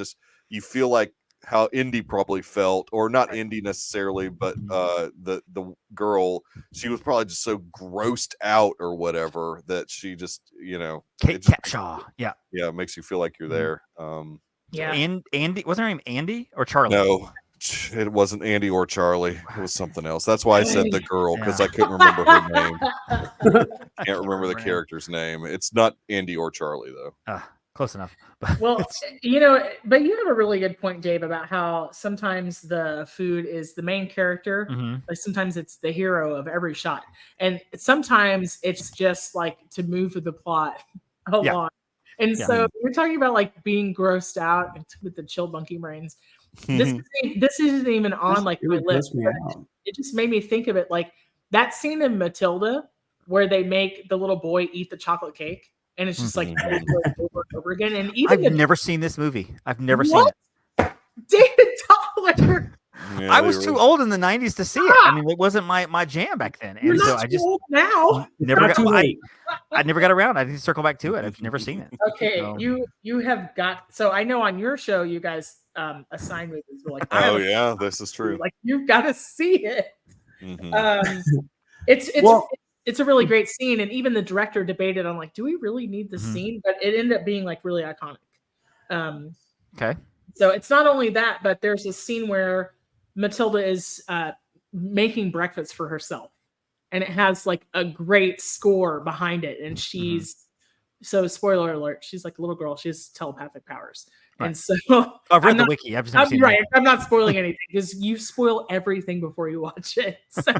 you feel like how Indy probably felt, or not Indy necessarily, but the girl, she was probably just so grossed out or whatever that she just Kate it just Capshaw. Yeah. it makes you feel like you're there. Yeah. And Andy, wasn't her name Andy or Charlie? No, it wasn't Andy or Charlie. It was something else. That's why I said the girl, because Yeah. I couldn't remember her name. Can't remember the character's name. It's not Andy or Charlie though. Close enough. Well, but you have a really good point, Dave, about how sometimes the food is the main character. Like sometimes it's the hero of every shot. And sometimes it's just like to move with the plot along. And so you're talking about like being grossed out with the chilled monkey brains. This isn't even on like my list. It just made me think of it like that scene in Matilda where they make the little boy eat the chocolate cake. And it's just like over and over again. And even I've never seen this movie. I've never seen What? it. David Toller. Yeah, I they was were- too old in the 90s to see it. I mean, it wasn't my jam back then. You're And so not I too just old now. never Not got too late. I never got around. I need to circle back to it. I've never seen it. Okay, So- you have got. So I know on your show you guys assign movies. We're like, Oh yeah, this is true. like you've got to see it. Mhm. It's a really great scene, and even the director debated on like, do we really need this scene? But it ended up being like really iconic. Okay. So it's not only that, but there's a scene where Matilda is making breakfast for herself, and it has like a great score behind it, and she's So spoiler alert, she's like a little girl. She has telepathic powers. Right. And so I've read I'm the not- wiki. I've just never seen right. it. I'm not spoiling anything because you spoil everything before you watch it. So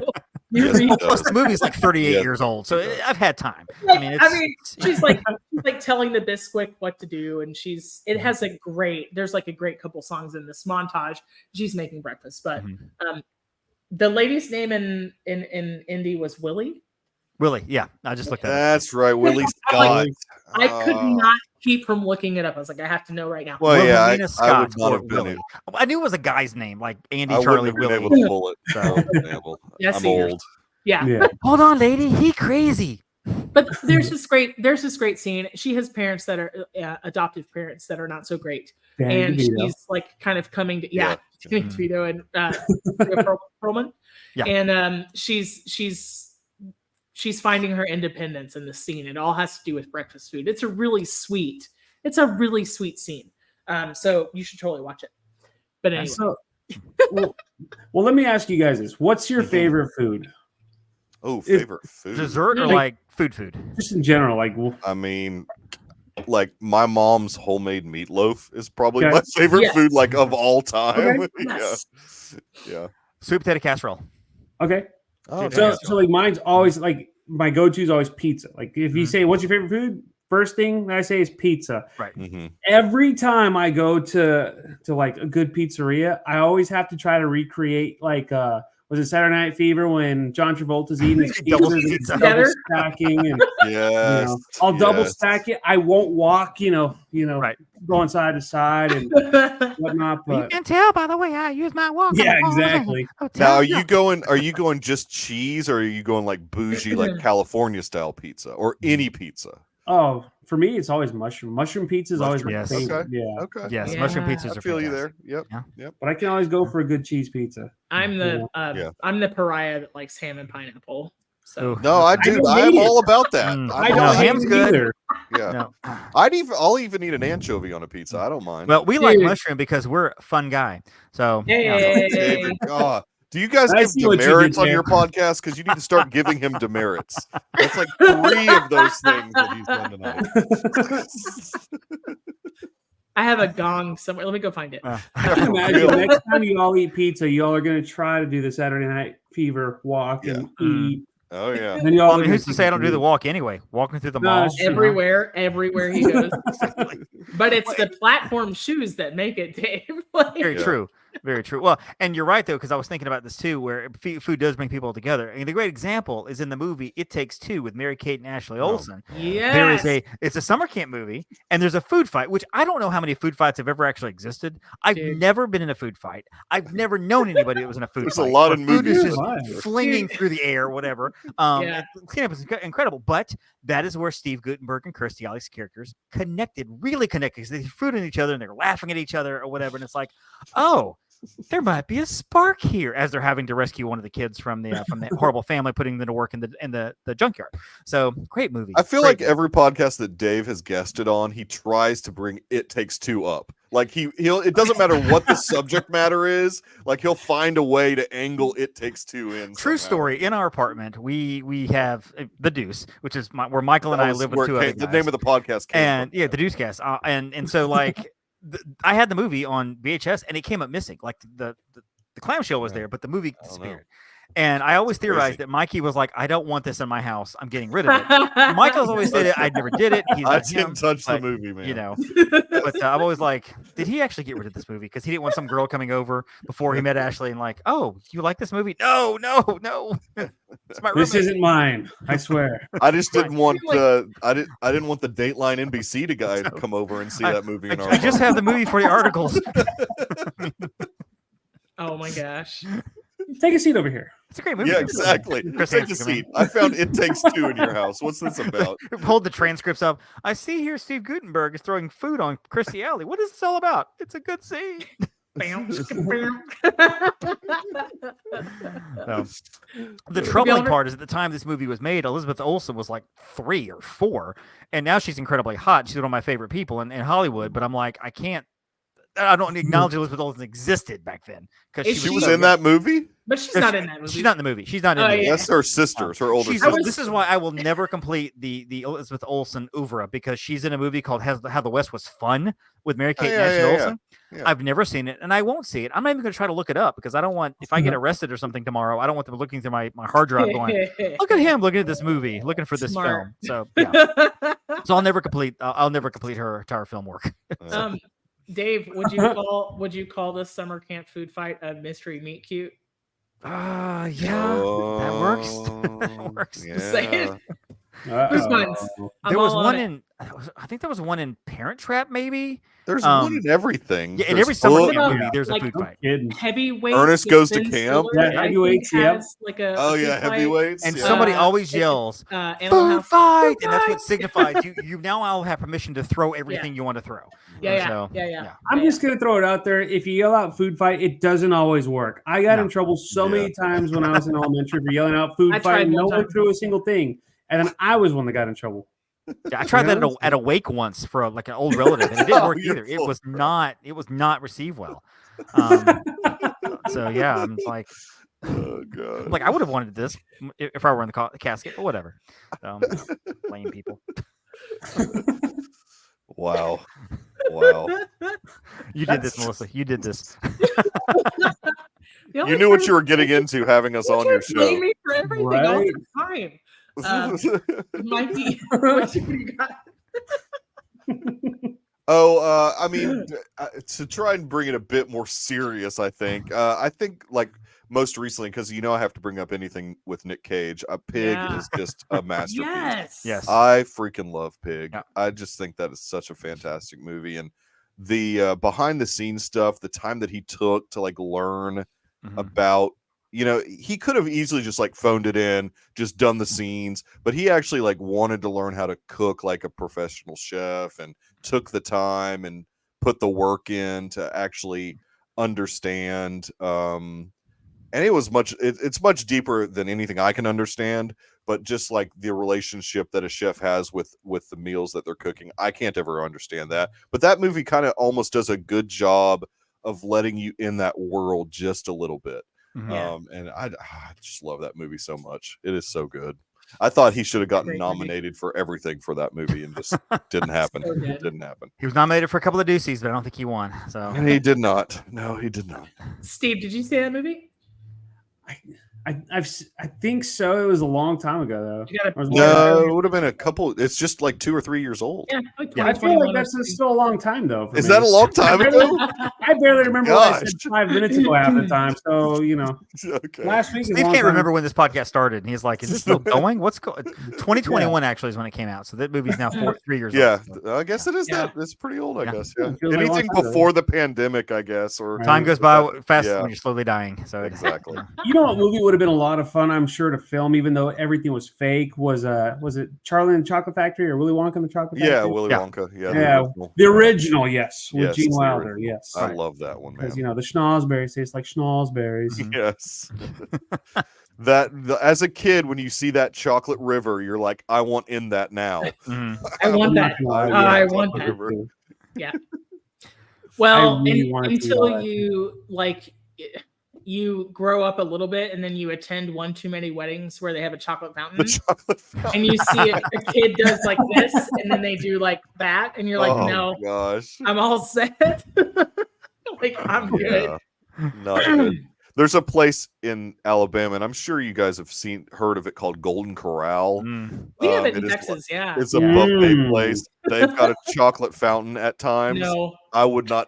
you Yes, read. it Plus, does. the movie's like 38 Yeah, years old, so it does. I've had time. She's like telling the Bisquick what to do, and it has there's like a great couple songs in this montage. She's making breakfast, but the lady's name in Indy was Willie. Willie, yeah, I just looked at it. That's right, Willie I'm Scott. I could not keep from looking it up. I was like, I have to know right now. Well, yeah, Wilhelmina I Scott would not or have been Willie. able. I knew it was a guy's name, like Andy, I Charlie, wouldn't have been Willie. able to pull it. Yeah. I wouldn't have been able. Yeah, I'm see, you're- old. Yeah. Yeah. Hold on, lady, he crazy. But there's this great scene. She has parents that are adoptive parents that are not so great, Danny and DeVito. she's like kind of coming to Yeah. Danny DeVito and Perlman, Yeah. and she's finding her independence in the scene. It all has to do with breakfast food. It's a really sweet scene. So you should totally watch it. But anyway, So, well, let me ask you guys this: what's your favorite food? Oh, favorite food. Dessert or Like- like food? Just in general, like I mean, like my mom's homemade meatloaf is probably Okay. my favorite Yes. food, like of all time. Okay. Yes. Yeah. Sweet potato casserole. okay. Oh, So, Yeah. so like mine's always like my go-to is always pizza. Like if you say what's your favorite food, first thing that I say is pizza. Mhm. Every time I go to like a good pizzeria, I always have to try to recreate like was it Saturday Night Fever when John Travolta's eating his Double pizzas, pizza. and double Together? stacking, and Yes. I'll double yes. stack it. I won't walk, Right. going side to side and whatnot. You But can tell by the way I use my walk. yeah, exactly. Now, are you going just cheese, or are you going like bougie, like California style pizza, or any pizza? Oh, for me, it's always mushroom. Mushroom pizza is always my Yes. favorite. Okay. Yeah, Okay. Yes, Yeah. mushroom I pizzas are feel you fantastic. there. Yep. Yeah. Yep. but I can always go for a good cheese pizza. I'm the Yeah. I'm the pariah that likes ham and pineapple. So Ooh. No, I do. don't I'm hate it. all about that. Mm. I'm I No, don't all- hate ham's it good. either. Yeah. No. I'll even eat an anchovy on a pizza. I don't mind. Well, we like Dude. mushroom because we're a fun guy. So Hey. David, God. Do you guys I give see what you demerits did on there. your podcast? Because you need to start giving him demerits. That's like 3 of those things that he's done tonight. I have a gong somewhere. Let me go find it. I can imagine next time you all eat pizza, you all are going to try to do the Saturday Night Fever walk and eat. Oh yeah. And then you all well, I are mean, gonna who's to say I don't do the eat. walk anyway? Walking through the No, mall. it's true. Everywhere he goes. But it's the platform shoes that make it, Dave. Like, Very Yeah. true. Very true. Well, and you're right though, because I was thinking about this too, where food does bring people together. And the great example is in the movie It Takes Two with Mary Kate and Ashley Olsen. yes. It's a summer camp movie, and there's a food fight, which I don't know how many food fights have ever actually existed. I've Dude. never been in a food fight. I've never known anybody that was in a food There's a fight. lot where of food is movies. just Dude. flinging through the air, whatever. Yeah. Cleanup is incredible, but that is where Steve Guttenberg and Kirstie Alley's characters really connected, because they threw food at each other and they're laughing at each other or whatever, and it's like, oh, there might be a spark here, as they're having to rescue one of the kids from the horrible family, putting them to work in the junkyard. So great movie. I feel Great like movie. every podcast that Dave has guested on, he tries to bring It Takes Two up. Like he'll it doesn't matter what the subject matter is, like he'll find a way to angle It Takes Two in. True somehow. story. In our apartment, we have the Deuce, which is where Michael and That I was live where with two it other came- guys. the name of the podcast came And from. yeah, the Deucecast. And so like I had the movie on VHS and it came up missing. Like the clamshell was Yeah. there, but the movie I don't know. disappeared. And I always Crazy. theorized that Mikey was like, I don't want this in my house. I'm getting rid of it. Michael's always said it. I never did it. He's I not him, didn't touch the but, movie, man. you know. But I'm always like, did he actually get rid of this movie? Because he didn't want some girl coming over before he met Ashley and like, oh, you like this movie? No. It's my This roommate. isn't mine. I swear. I just didn't want Like- I didn't want the Dateline NBC guy to come over and see that movie in our I just have the movie for the articles. Oh my gosh. Take a seat over here. It's a great movie. Yeah, though. exactly. Chris Take a Hansen, come in. seat. I found It Takes Two in your house. What's this about? Hold the transcripts up. I see here Steve Guttenberg is throwing food on Kirstie Alley. What is this all about? It's a good scene. Bam. The troubling part is at the time this movie was made, Elizabeth Olsen was like 3 or 4, and now she's incredibly hot. She's one of my favorite people in Hollywood, but I'm like, I don't acknowledge Elizabeth Olsen existed back then because Is she She was was in that movie? But she's No, not in that movie. She's not in the movie. She's not in Oh, the movie. yeah. That's her sisters, her older She's, sisters. this is why I will never complete the Elizabeth Olsen oeuvre, because she's in a movie called How the West Was Fun with Mary-Kate and Ashley Olsen. Yeah. I've never seen it, and I won't see it. I'm not even going to try to look it up, because I don't want, if I get arrested or something tomorrow, I don't want them looking through my hard drive going, look at him looking at this movie, looking for this Smart. film. So yeah, so I'll never complete her entire film work. Dave, would you call this summer camp food fight a mystery meet cute? Yeah, that works. That works. Saying. Uh-oh. There was one in, I think there was one in Parent Trap, maybe. There's one in everything. Yeah, in There's every summer Hook. camp movie, there's like, a food fight. Heavyweights. Ernest with Goes to Ben Camp. Stiller, Yeah, I Heavyweights, think, yep. has, like a Oh food yeah, fight. heavyweights. And yeah. somebody always yells, Animal food House. fight, and that's what signifies you now all have permission to throw everything you want to throw. Yeah. I'm just gonna throw it out there. If you yell out "food fight," it doesn't always work. I got in trouble so many times when I was in elementary for yelling out "food fight." And no one threw a single thing, and then I was one that got in trouble. Yeah, I tried that at a wake once for like an old relative, and it didn't work either. It was not received well. So yeah, I'm like, Oh god. I would have wanted this if I were in the casket, but whatever. Blame people. Wow. You did this, Melissa. You did this. You knew what you were getting into having us on your show. Blame me for everything all the time. Mikey, what you got? I mean, to try and bring it a bit more serious, I think like most recently, because I have to bring up anything with Nick Cage. Pig is just a masterpiece. Yes. I freaking love Pig. Yeah. I just think that is such a fantastic movie, and the behind the scenes stuff, the time that he took to like learn about. He could have easily just like phoned it in, just done the scenes, but he actually like wanted to learn how to cook like a professional chef and took the time and put the work in to actually understand. And it was it's much deeper than anything I can understand, but just like the relationship that a chef has with the meals that they're cooking, I can't ever understand that. But that movie kind of almost does a good job of letting you in that world just a little bit. And I just love that movie so much. It is so good. I thought he should have gotten nominated for everything for that movie, and just didn't happen. It didn't happen. He was nominated for a couple of Deuceys, but I don't think he won. So And he did not. No, he did not. Steve, did you see that movie? I think so. It was a long time ago, though. No, it would have been a couple. It's just like 2 or 3 years old. Yeah, like I feel like that's still a long time, though. Is that a long time ago? I barely remember what I said 5 minutes ago half the time. So, Okay. last week. Steve can't remember when this podcast started, and he's like, "Is this still going? What's going?" 2021 actually is when it came out, so that movie's now 3 years Yeah, old. I guess it is that. It's pretty old, I guess. Yeah. Feels like a long Anything time before the pandemic, I guess, or Time goes by fast when you're slowly dying. So exactly. You know what movie would have been a lot of fun, I'm sure, to film, even though everything was fake, was it Charlie and the Chocolate Factory or Willy Wonka and the Chocolate Factory? Yeah, Willy Wonka. Yeah, the original, yes, with Gene Wilder, original. yes. I love that one, man. Because the schnozberries taste like schnozberries. Yes. As a kid, when you see that chocolate river, you're like, I want in that now. I want that. I want that. River. Yeah. Well, really wanted to until watch. you grow up a little bit, and then you attend one too many weddings where they have a chocolate fountain, The chocolate fountain. and you see a kid does like this, and then they do like that, and you're like, Oh, no, gosh. I'm all set. Like, I'm good. Yeah, not good. There's a place in Alabama, and I'm sure you guys have heard of it, called Golden Corral. We have it in is Texas, yeah. It's a buffet place. They've got a chocolate fountain at times. No. I would not.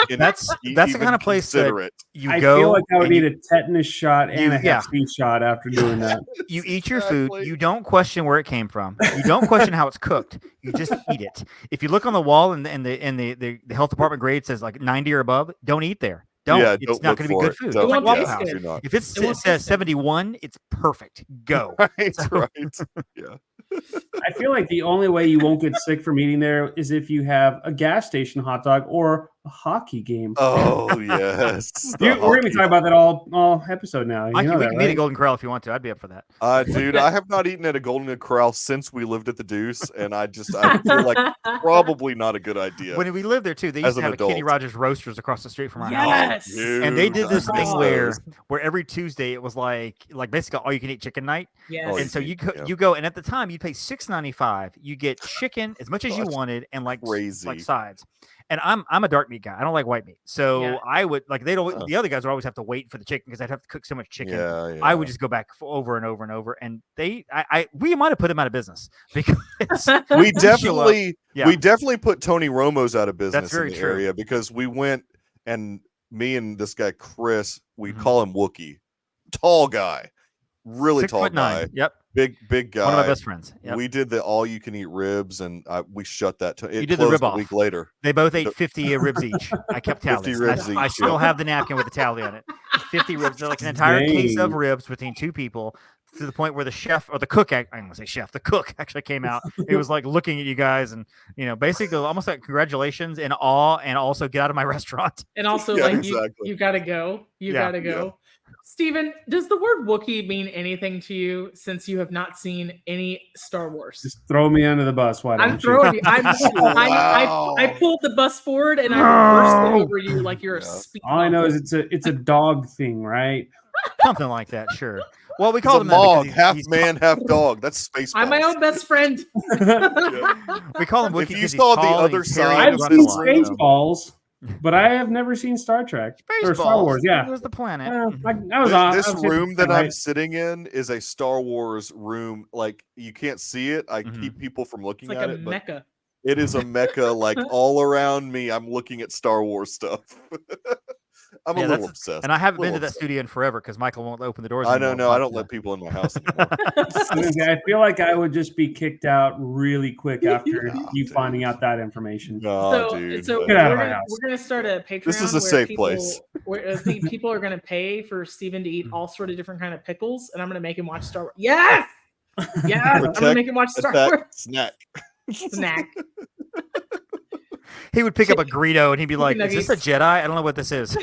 That's the kind of place that it. you I go. feel like I would and need a tetanus shot and a yeah. Hep C shot after doing that. You eat your food. You don't question where it came from. You don't question how it's cooked. You just eat it. If you look on the wall and the health department grade saes like 90 or above, don't eat there. Don't. Yeah, It's don't not look going to be for good it. food. Don't- It's like Waffle yeah, House. do not. If it won't says taste good. 71, it's perfect. Go. Right, right. Yeah. I feel like the only way you won't get sick from eating there is if you have a gas station hot dog or a hockey game. Oh yes, We're gonna be talking about that all episode now. You Mikey, know we that, can meet right? at Golden Corral if you want to. I'd be up for that. Dude, I have not eaten at a Golden Corral since we lived at the Deuce, and I feel like probably not a good idea. When we lived there too, they used As to an have a Kenny adult. Rogers Roasters across the street from our house. Yes. Dude, And they did this I thing miss where those. every Tuesday it was like basically all you can eat chicken night. Yes. Oh, And so yeah. you go, and at the time you pay $6.95. You get chicken as much as you That's wanted, and like crazy. sides. And I'm a dark meat guy. I don't like white meat. So Yeah. I would they don't. Huh. The other guys would always have to wait for the chicken because I'd have to cook so much chicken. Yeah, I would just go back over and over and over, and we might have put them out of business because we definitely Yeah. we definitely put Tony Romo's out of business very in the true. area because we went and me and this guy Chris, we Mhm. call him Wookie, tall guy, really tall 6'9". guy, Yep, big guy. one of my best friends. Yep. We did the all you can eat ribs, and we shut that. It You did the closed rib a week off. later. They both ate The- 50 ribs each. I kept 50 tallies. ribs I each, still yeah. have the napkin with the tally on it. 50 ribs. They're like an entire case of Dang. ribs between two people, to the point where the chef or the cook, I'm going to say chef, the cook actually came out. It was like looking at you guys and, basically almost like congratulations and awe, and also get out of my restaurant. And also, Yeah, like, exactly. you gotta go. You Yeah. gotta go. Steven, does the word Wookiee mean anything to you since you have not seen any Star Wars? Just throw me under the bus. Why don't I'm you? throwing you. Wow. I pulled the bus forward and I reversed it No. over you like you're a Yeah. speed All I know bump. is it's a dog thing, right? Something like that, sure. Well, we He's called a him that mog, because half he's man, half dog. That's space. I'm my own best friend. we call him Wookiee If you because he's saw the tall, other he's hairy, side and I've of runs seen a lot, Spaceballs. so- Spaceballs, but I have never seen Star Trek or Star Spaceballs. Wars. Yeah, It was the planet. I was on This I was room that right. I'm sitting in is a Star Wars room. Like you can't see it. I Mhm. keep people from It's looking like at a it, but mecca. it is a mecca. Like all around me, I'm looking at Star Wars stuff. I'm Yeah, a little that's- obsessed. And I haven't been to Little that studio in forever because Michael won't open the doors. I anymore. know. No, I But, don't let people in my house anymore. I feel like I would just be kicked out really quick after Nah, you dude. finding out that information. No, dude. So Get out we're of my gonna, house. we're gonna start a Patreon. This is a where safe people, place. Where people are gonna pay for Steven to eat Mm. all sort of different kind of pickles, and I'm gonna make him watch Star Wars. Yes, yes, I'm gonna Protect, make him watch Star attack, Wars. snack. Snack. he would pick up a Greedo and he'd be like, "Is this a nuggets. Jedi? I don't know what this is.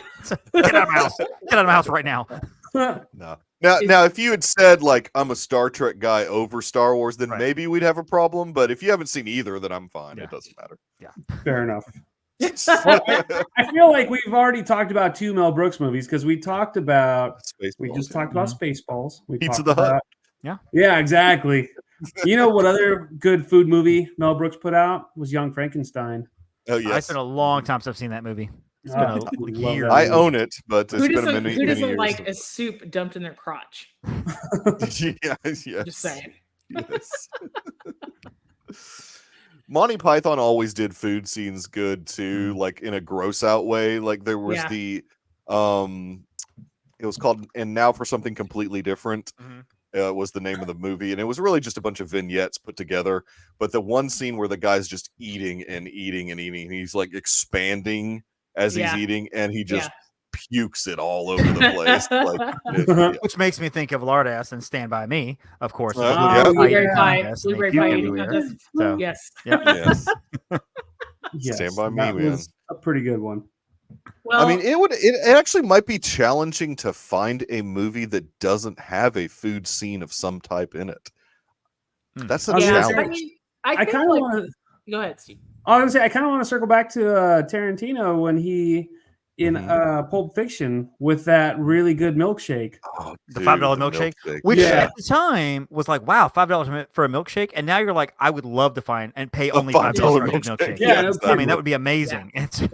Get out of my house! Get out of my house right now!" No. Now, if you had said like I'm a Star Trek guy over Star Wars, then Right. maybe we'd have a problem. But if you haven't seen either, then I'm fine. Yeah. It doesn't matter. Fair enough. Well, I feel like we've already talked about 2 Mel Brooks movies because we talked about we just talked about Spaceballs. We Pizza talked the Hut. about- Yeah, exactly. You know what other good food movie Mel Brooks put out was Young Frankenstein. Oh It's yes, been a long time since I've seen that movie. It's been Ah, a love year. that I movie. own it, but it's Who been a doesn't, many, who many doesn't years. like a soup dumped in their crotch? yes, yes. Just saying. Yes. Monty Python always did food scenes good too, like in a gross out way. Like there was Yeah. the it was called And Now for Something Completely Different. Mhm. Was the name of the movie, and it was really just a bunch of vignettes put together. But the one scene where the guy's just eating and eating and eating, and he's like expanding as Yeah. he's eating, and he just Yeah. pukes it all over the place. Yeah. Which makes me think of Lardass and Stand By Me, of course. Oh, the yeah. Blueberry Blueberry pie pie. contest, and they Blueberry puke pie eating everywhere. contest. So, Yes. yep. Yes. Yes, Stand by me, that man. was a pretty good one. Well, I mean, it actually might be challenging to find a movie that doesn't have a food scene of some type in it. Hmm. That's a I was gonna yeah. say- I challenge. mean, I think kind of like, want to. go ahead, Steve. I was gonna say I kind of want to circle back to Tarantino when he in Pulp Fiction with that really good milkshake. Oh, The dude, $5 the milkshake? Which Yeah. at the time was like, wow, $5 for a milkshake. And now you're like, I would love to find and pay A only $5 $5 for a milkshake. milkshake. Yeah, no I kidding. mean, that would be amazing. And so-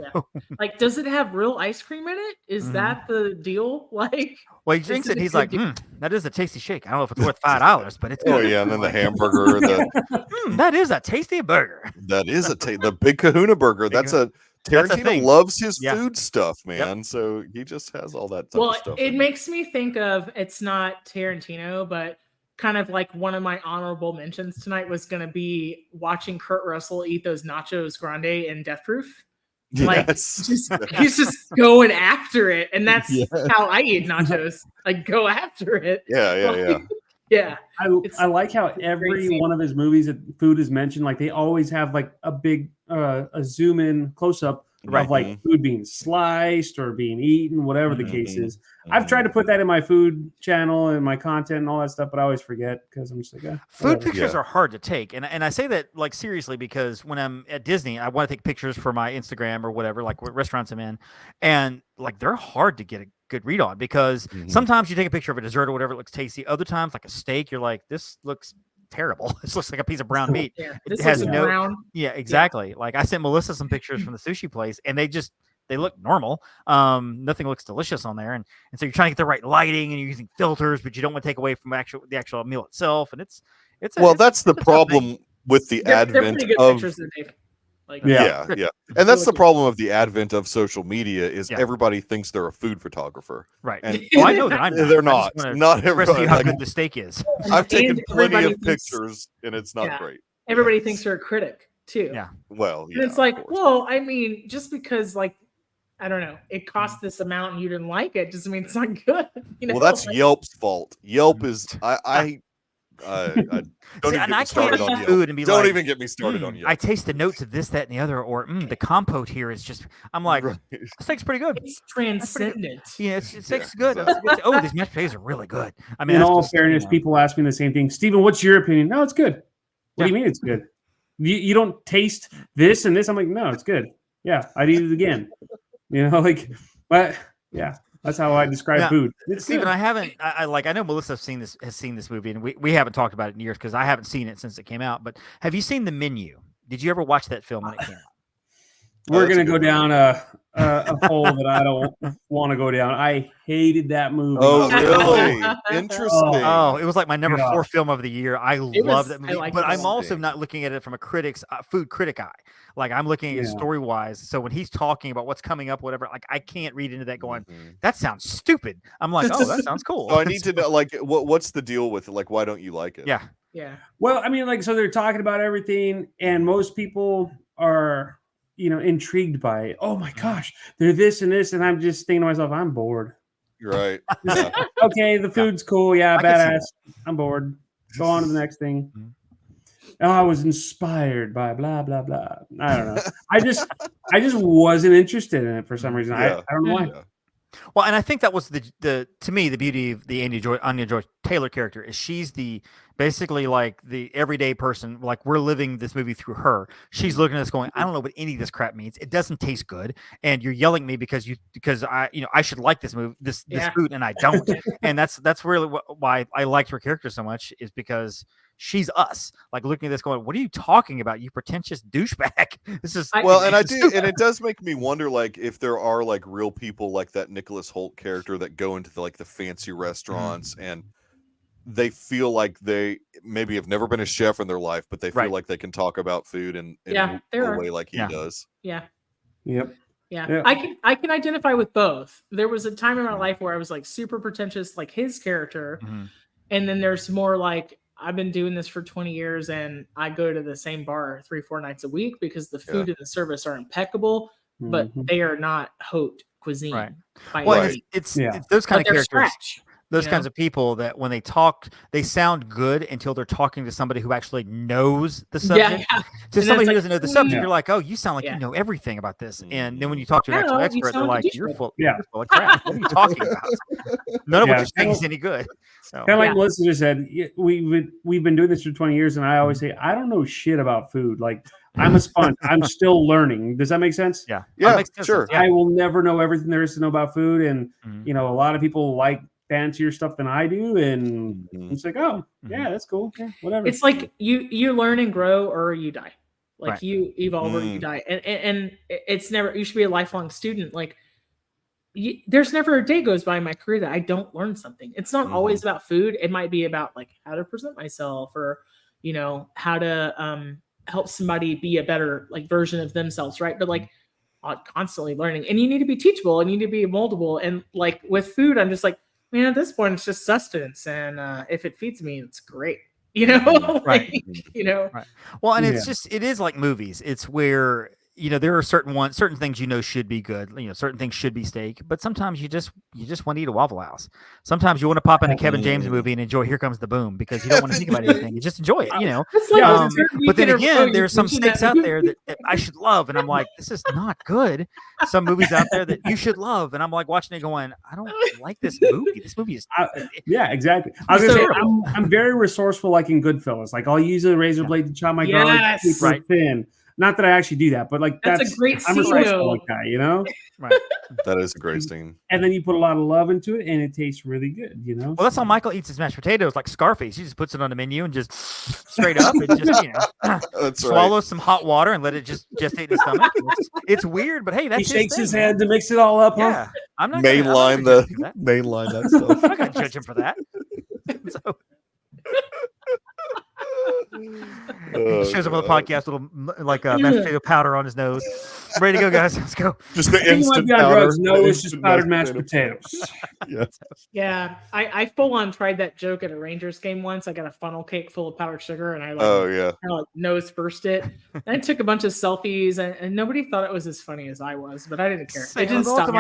Like, does it have real ice cream in it? Is Mhm. that the deal? Like, well, he drinks This it. is He's a like, good that is a tasty shake. I don't know if it's worth $5, but it's Oh good. yeah, and then the hamburger, That is a tasty burger. that is the Big Kahuna burger. That's a That's a Tarantino thing. loves his Yeah. food stuff, man. So he just has all that type well, of stuff. it in makes me think of it's not Tarantino, but kind of like one of my honorable mentions tonight was going to be watching Kurt Russell eat those nachos grande in Death Proof. Like, Yes. he's just going after it, and that's Yes. how I eat nachos. Like, go after it. Yeah, yeah, Like, yeah. yeah. I like how great every scene. one of his movies that food is mentioned, like they always have like a big a zoom in close up of like food being sliced or being eaten, whatever the case is. I've tried to Mm-hmm. put that in my food channel and my content and all that stuff, but I always forget because I'm just like, food pictures are hard to take, and I say that like seriously because when I'm at Disney, I want to take pictures for my Instagram or whatever, like what restaurants I'm in, and like they're hard to get a good read on because sometimes you take a picture of a dessert or whatever, it looks tasty. Other times, like a steak, you're like, this looks terrible. This looks like a piece of brown meat. This has looks no brown. exactly. Like I sent Melissa some pictures from the sushi place, and they look normal. Nothing looks delicious on there, and so you're trying to get the right lighting, and you're using filters, but you don't want to take away from the actual meal itself. And that's the problem with the advent of like, yeah, and that's the problem of the advent of social media is everybody thinks they're a food photographer, right? And well, I know that I'm not. they're not. Not everybody. How good the steak is. I've taken plenty of pictures, and it's not great. Everybody thinks you're a critic too. Yeah. Well, and it's like, well, I mean, just because like I don't know, it cost this amount and you didn't like it doesn't mean it's not good. You know? Well, that's Yelp's fault. Yelp is I don't even get me started on Yelp. Food and be don't even get me started on Yelp. I taste the notes of this, that, and the other, or the compote here is just. I'm like, this steak's pretty good. It's transcendent. Yeah, steak's good. Oh, these mashed potatoes are really good. I mean, in all fairness, people ask me the same thing. Steven, what's your opinion? No, it's good. What do you mean it's good? You don't taste this and this? I'm like, no, it's good. Yeah, I'd eat it again. You know, like, but yeah. That's how I describe food. Steven, I know Melissa has seen this movie, and we haven't talked about it in years because I haven't seen it since it came out. But have you seen The Menu? Did you ever watch that film when it came out? We're going to go down a hole that I don't want to go down. I hated that movie. Oh, really? Interesting. Oh, it was like my number 4 film of the year. I love that movie. But I'm also not looking at it from a food critic eye. Like I'm looking at it story-wise. So when he's talking about what's coming up, whatever, like I can't read into that going, that sounds stupid. I'm like, oh, that sounds cool. So I need to know, like, what's the deal with it? Like, why don't you like it? Yeah. Well, I mean, like, so they're talking about everything, and most people are, intrigued by it. Oh my gosh, they're this and this, and I'm just thinking to myself, I'm bored. You're right. Okay, the food's cool. Yeah, badass. I'm bored. Go on to the next thing. Oh, I was inspired by blah blah blah. I don't know. I just wasn't interested in it for some reason. I don't know why. Well, and I think that was to me the beauty of the Anya Joy Taylor character is she's basically like the everyday person. Like we're living this movie through her. She's looking at us going, I don't know what any of this crap means. It doesn't taste good, and you're yelling at me because I should like this food and I don't. And that's really why I liked her character so much is because she's us, like looking at this going, what are you talking about, you pretentious douchebag? This is and it does make me wonder, like, if there are like real people like that Nicholas Hoult character that go into the fancy restaurants and they feel like they maybe have never been a chef in their life, but they feel like they can talk about food in a way like he does. Yeah. Yeah. I can identify with both. There was a time in my life where I was like super pretentious, like his character, and then there's more like I've been doing this for 20 years and I go to the same bar 3-4 nights a week because the food and the service are impeccable, but they are not haute cuisine. Right. Well, it's those kind of characters. Scratch, those kinds of people that when they talk, they sound good until they're talking to somebody who actually knows the subject. To somebody who doesn't know the subject, you're like, oh, you sound like you know everything about this. And then when you talk to an actual expert, they're like, you're full of crap. What are you talking about? None of what you're saying is any good. So, kind of like Melissa just said, we've been doing this for 20 years, and I always say, I don't know shit about food. Like, I'm a sponge. I'm still learning. Does that make sense? Yeah, sure. I will never know everything there is to know about food. And, a lot of people like fancier stuff than I do, and it's like, oh yeah, that's cool. Yeah, whatever. It's like you learn and grow, or you die. Like you evolve or you die, and it's never. You should be a lifelong student. Like there's never a day goes by in my career that I don't learn something. It's not always about food. It might be about like how to present myself, or how to help somebody be a better like version of themselves, right? But like constantly learning, and you need to be teachable, and you need to be moldable. And like with food, I'm just like, man, at this point, it's just sustenance, and if it feeds me, it's great. Right. Well, and it's just, it is like movies. It's where there are certain things should be good. Certain things should be steak, but sometimes you just want to eat a Waffle House. Sometimes you want to pop in a Kevin James movie and enjoy Here Comes the Boom because you don't want to think about anything. You just enjoy it, It's like the third But then week in a row again, you there's some mentioned steaks that out movie. there that I should love, and I'm like, this is not good. Some movies out there that you should love, and I'm like watching it going, I don't like this movie. This movie is yeah, exactly. I was gonna say I'm very resourceful, like in Goodfellas. Like I'll use a razor blade to chop my garlic super thin. Not that I actually do that, but like that's a great I'm scene. resourceful like that, Right. That is a great scene. And then you put a lot of love into it, and it tastes really good. Well, that's how Michael eats his mashed potatoes, like Scarface. He just puts it on the menu and just straight up and just swallows some hot water and let it just gestate in his stomach. It's weird, but hey, that's he shakes his head to mix it all up. Yeah, I'm not mainline that stuff. I'm not gonna judge him for that. So. He shows up on the podcast, little like mashed potato powder on his nose. Ready to go, guys. Let's go. Just the instant powder. Drugs. No, it's just powdered mashed potatoes. Yeah, I full on tried that joke at a Rangers game once. I got a funnel cake full of powdered sugar, and I nose first it. And I took a bunch of selfies, and nobody thought it was as funny as I was, but I didn't care. It didn't stop me.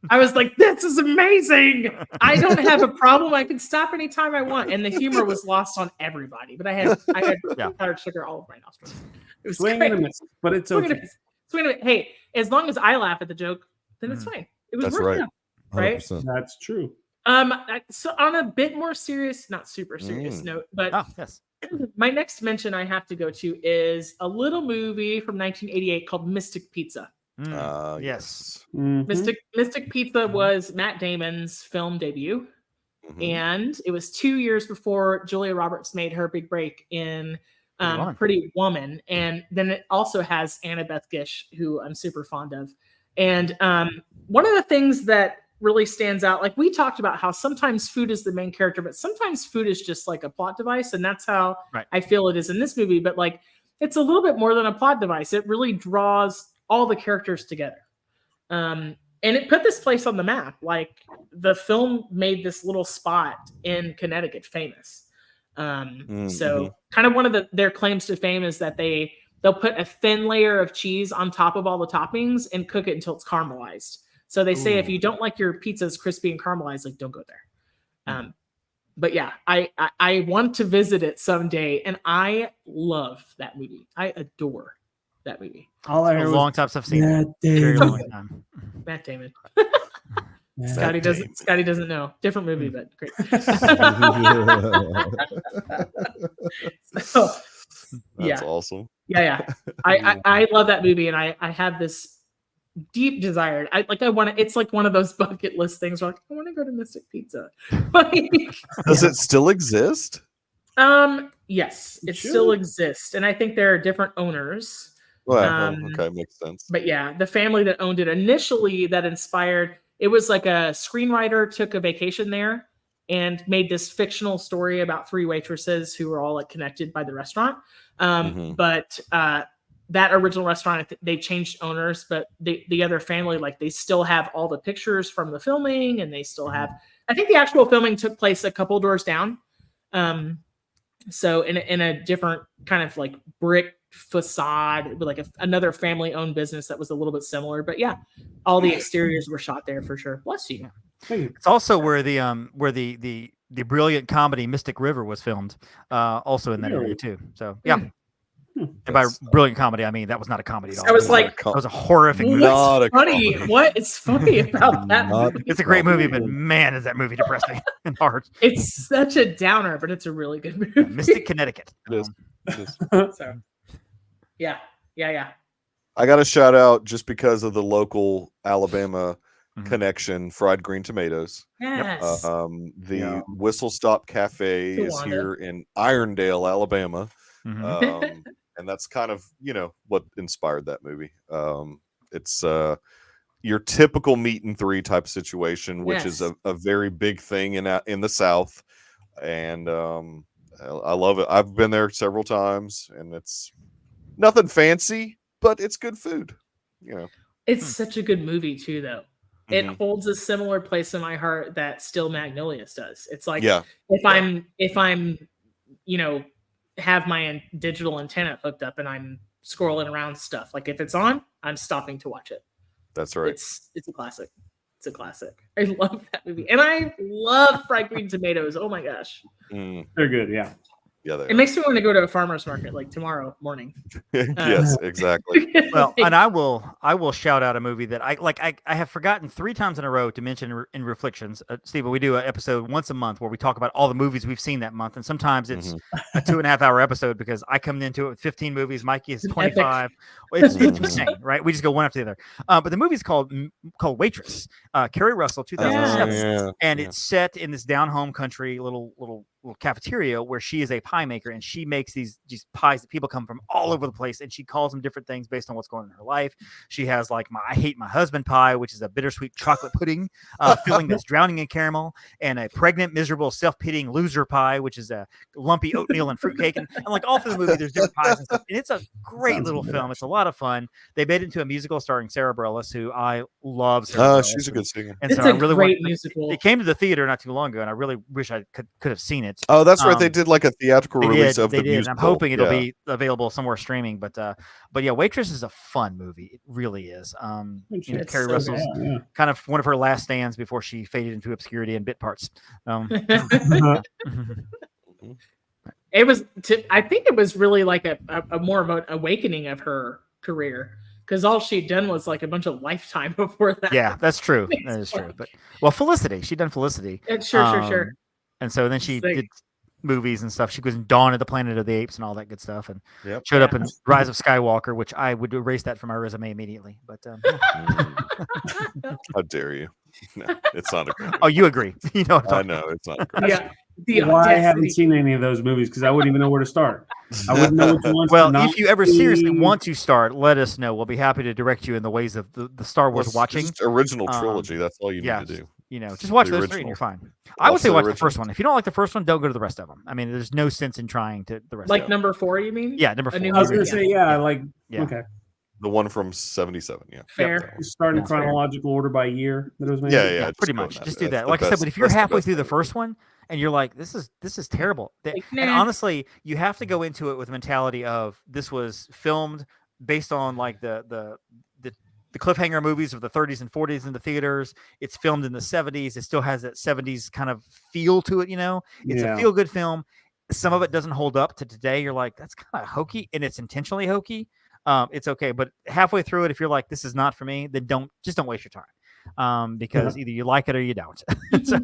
I was like, this is amazing. I don't have a problem. I can stop anytime I want, and the humor was lost on everybody. But I had powdered sugar all over my nostrils. It was great. But it's okay. Hey, as long as I laugh at the joke, then it's fine. It was working out, right? 100%. That's true. So on a bit more serious, not super serious note, but my next mention I have to go to is a little movie from 1988 called Mystic Pizza. Yes. Mm-hmm. Mystic Pizza was Matt Damon's film debut, and it was 2 years before Julia Roberts made her big break in Pretty Woman. And then it also has Annabeth Gish, who I'm super fond of. And one of the things that really stands out, like we talked about how sometimes food is the main character, but sometimes food is just like a plot device. And that's how I feel it is in this movie. But like, it's a little bit more than a plot device. It really draws all the characters together. And it put this place on the map. Like the film made this little spot in Connecticut famous. So kind of one of their claims to fame is that they'll put a thin layer of cheese on top of all the toppings and cook it until it's caramelized. So they say if you don't like your pizzas crispy and caramelized, like don't go there. But yeah, I want to visit it someday, and I love that movie. I adore that movie. All I heard was long time I've seen it. Very long time. Matt Damon. Scotty doesn't know. Different movie, but great. So, That's awesome. Yeah. I love that movie, and I have this deep desire. It's like one of those bucket list things where I want to go to Mystic Pizza. Does it still exist? Yes, it still exists, and I think there are different owners. Well, okay, makes sense. But yeah, the family that owned it initially, that inspired. It was like a screenwriter took a vacation there and made this fictional story about three waitresses who were all like connected by the restaurant. But that original restaurant, they changed owners, but the other family, like they still have all the pictures from the filming, and they still have, I think the actual filming took place a couple doors down. So in a different kind of like brick facade, with like another family owned business that was a little bit similar, but yeah, all the exteriors were shot there for sure. Bless you. It's also where the brilliant comedy Mystic River was filmed, also in that area too. So yeah. And by brilliant comedy, I mean that was not a comedy at all. I was like, it was a horrific movie. What is funny about that movie? It's a great movie, but man, is that movie depressing and hard. It's such a downer, but it's a really good movie. Mystic Connecticut. It is. So, yeah. I got a shout out just because of the local Alabama connection. Fried green tomatoes. Yes. The Whistle Stop Cafe is here in Irondale, Alabama. And that's kind of, what inspired that movie. It's your typical meat and three type situation, which is a very big thing in the South. And I love it. I've been there several times, and it's nothing fancy, but it's good food. It's such a good movie too, though. It holds a similar place in my heart that Still Magnolias does. It's like if I'm have my digital antenna hooked up and I'm scrolling around stuff. Like if it's on, I'm stopping to watch it. That's right. It's a classic. It's a classic. I love that movie, and I love fried green tomatoes. Oh my gosh, They're good. Yeah. Yeah, it makes me want to go to a farmer's market like tomorrow morning. Yes, exactly. Well, and I will shout out a movie that I have forgotten 3 times in a row to mention in Reflections. Stephen, we do an episode once a month where we talk about all the movies we've seen that month, and sometimes it's a 2.5-hour episode because I come into it with 15 movies. Mikey is 25. It's insane, right? We just go one after the other. But the movie's called Waitress. Carrie Russell, 2007, and it's set in this down home country little cafeteria where she is a pie maker, and she makes these pies that people come from all over the place, and she calls them different things based on what's going on in her life. She has like I hate my husband pie, which is a bittersweet chocolate pudding filling that's drowning in caramel, and a pregnant, miserable, self-pitying loser pie, which is a lumpy oatmeal and fruitcake, and like all through the movie there's different pies and stuff, and it's a great little film. It's a lot of fun. They made it into a musical starring Sarah Bareilles, who I love. She's a good singer, and it's so I really great musical. It came to the theater not too long ago, and I really wish I could have seen it. Oh, that's right. They did like a theatrical release of the musical. I'm hoping it'll be available somewhere streaming, but yeah, Waitress is a fun movie. It really is. Carrie Russell's kind of one of her last stands before she faded into obscurity and bit parts. It was. I think it was really like a more of an awakening of her career, because all she'd done was like a bunch of Lifetime before that. Yeah, that's true. That is true. But Felicity, she'd done Felicity. Sure. And so then she did movies and stuff. She was in Dawn of the Planet of the Apes and all that good stuff, and showed up in Rise of Skywalker, which I would erase that from my resume immediately. But how dare you? No, it's not a great movie. Oh, you agree? You know, I know it's not a great Yeah. Why I haven't seen any of those movies, because I wouldn't even know where to start. I wouldn't know which ones. Well, if you ever seriously want to start, let us know. We'll be happy to direct you in the ways of the Star Wars watching. Just original trilogy. That's all you need to do. Just watch those 3 and you're fine. I would say watch the first one. If you don't like the first one, don't go to the rest of them. I mean, there's no sense in trying to the rest. Like of them. number 4, you mean? Yeah, number 4. I was going to say, okay. The one from 77, Fair. Start in chronological order by year that it was made. Yeah, pretty much. Just do that. Like I said, but if you're halfway through the first one and you're like, this is terrible. And honestly, you have to go into it with the mentality of this was filmed based on like the cliffhanger movies of the 30s and 40s in the theaters. It's filmed in the 70s. It still has that 70s kind of feel to it, It's a feel-good film. Some of it doesn't hold up to today. You're like, that's kind of hokey, and it's intentionally hokey. It's okay. But halfway through it, if you're like, this is not for me, then don't waste your time. Because either you like it or you don't. So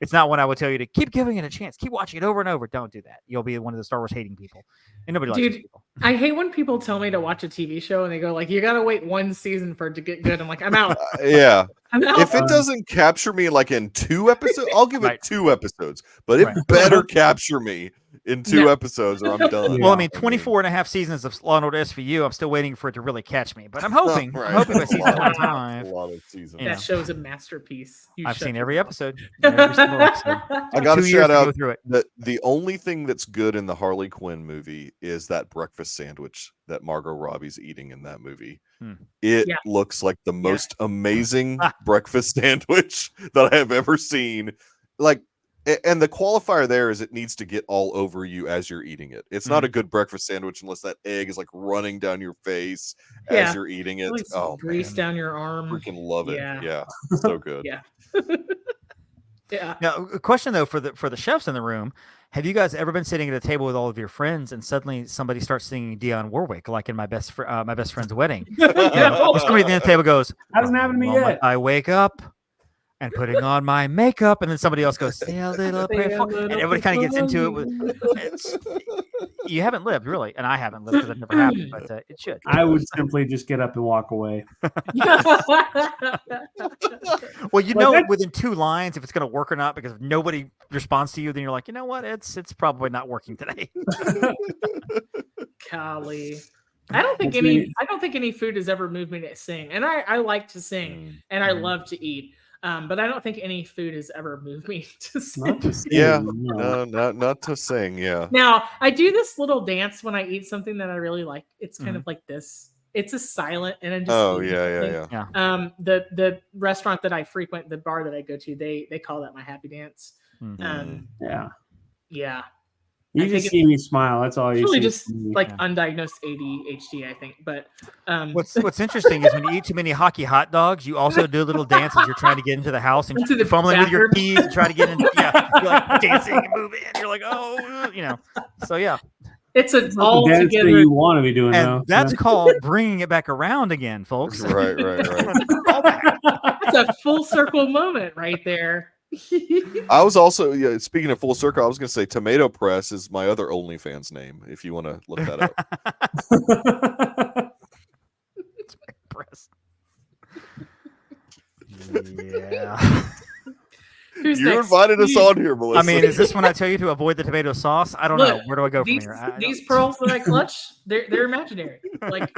it's not one I would tell you to keep giving it a chance. Keep watching it over and over. Don't do that. You'll be one of the Star Wars hating people. And nobody likes those people. I hate when people tell me to watch a TV show and they go like, you got to wait 1 season for it to get good. I'm like, I'm out. I'm out. If it doesn't capture me like in 2 episodes, I'll give it 2 episodes. But it better capture me in 2 episodes or I'm done. Well, I mean, 24 and a half seasons of Law & Order SVU, I'm still waiting for it to really catch me. But I'm hoping. I'm hoping by season 25. A lot of seasons. That show's a masterpiece. I've seen every episode. Every single episode. I got to shout out that the only thing that's good in the Harley Quinn movie is that breakfast sandwich that Margot Robbie's eating in that movie. It looks like the most amazing breakfast sandwich that I have ever seen. Like, and the qualifier there is it needs to get all over you as you're eating it. It's not a good breakfast sandwich unless that egg is like running down your face as you're eating it. Like grease down your arm. Freaking love it. Yeah. So good. Yeah. Now, a question though for the chefs in the room: have you guys ever been sitting at a table with all of your friends and suddenly somebody starts singing Dionne Warwick, like in my best friend's wedding? Or somebody at the end of the table goes, "Hasn't happened to me yet." I wake up and putting on my makeup, and then somebody else goes, "Say a little prayer," and everybody kind of gets into it. You haven't lived, really, and I haven't lived because I've never happened, but it should. I would simply just get up and walk away. Well, within 2 lines if it's going to work or not, because if nobody responds to you, then you're like, you know what, it's probably not working today. Golly. I don't think any food has ever moved me to sing, and I like to sing, and I love to eat. But I don't think any food has ever moved me to sing. Not to sing. Not to sing. Yeah. Now I do this little dance when I eat something that I really like. It's kind of like this. It's a silent, and I just Yeah. The restaurant that I frequent, the bar that I go to, they call that my happy dance. Yeah. You I just think see me smile. That's all it's you really see. just from me. like undiagnosed ADHD, I think. But What's interesting is when you eat too many hockey hot dogs, you also do a little dance as you're trying to get into the house and Into you're the fumbling with your bathroom. keys and try to get in. Yeah, you're like dancing and moving. You're like, oh, So yeah, it's an It's not all the dance that together. you want to be doing, and though. that's called bringing it back around again, folks. Right. It's a full circle moment right there. I was also speaking of full circle. I was going to say Tomato Press is my other OnlyFans name. If you want to look that up. Press. Yeah. Who's You next? invited us on here, Melissa. I mean, is this when I tell you to avoid the tomato sauce? I don't know. Look, Where do I go from these, here? I don't- these pearls that I clutch, they're imaginary. Like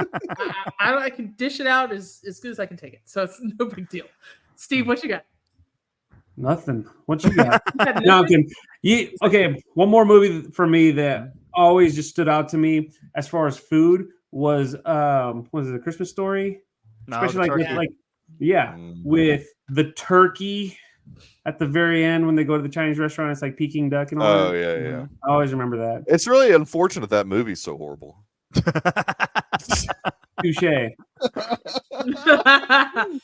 I can dish it out as good as I can take it, so it's no big deal. Steve, what you got? Nothing. What you got? You got No, I'm nothing? kidding. Okay, one more movie for me that always just stood out to me as far as food was it A Christmas Story? No, Especially the turkey. with the turkey at the very end when they go to the Chinese restaurant. It's like Peking duck and all Oh that. yeah. I always remember that. It's really unfortunate that movie's so horrible. Touche.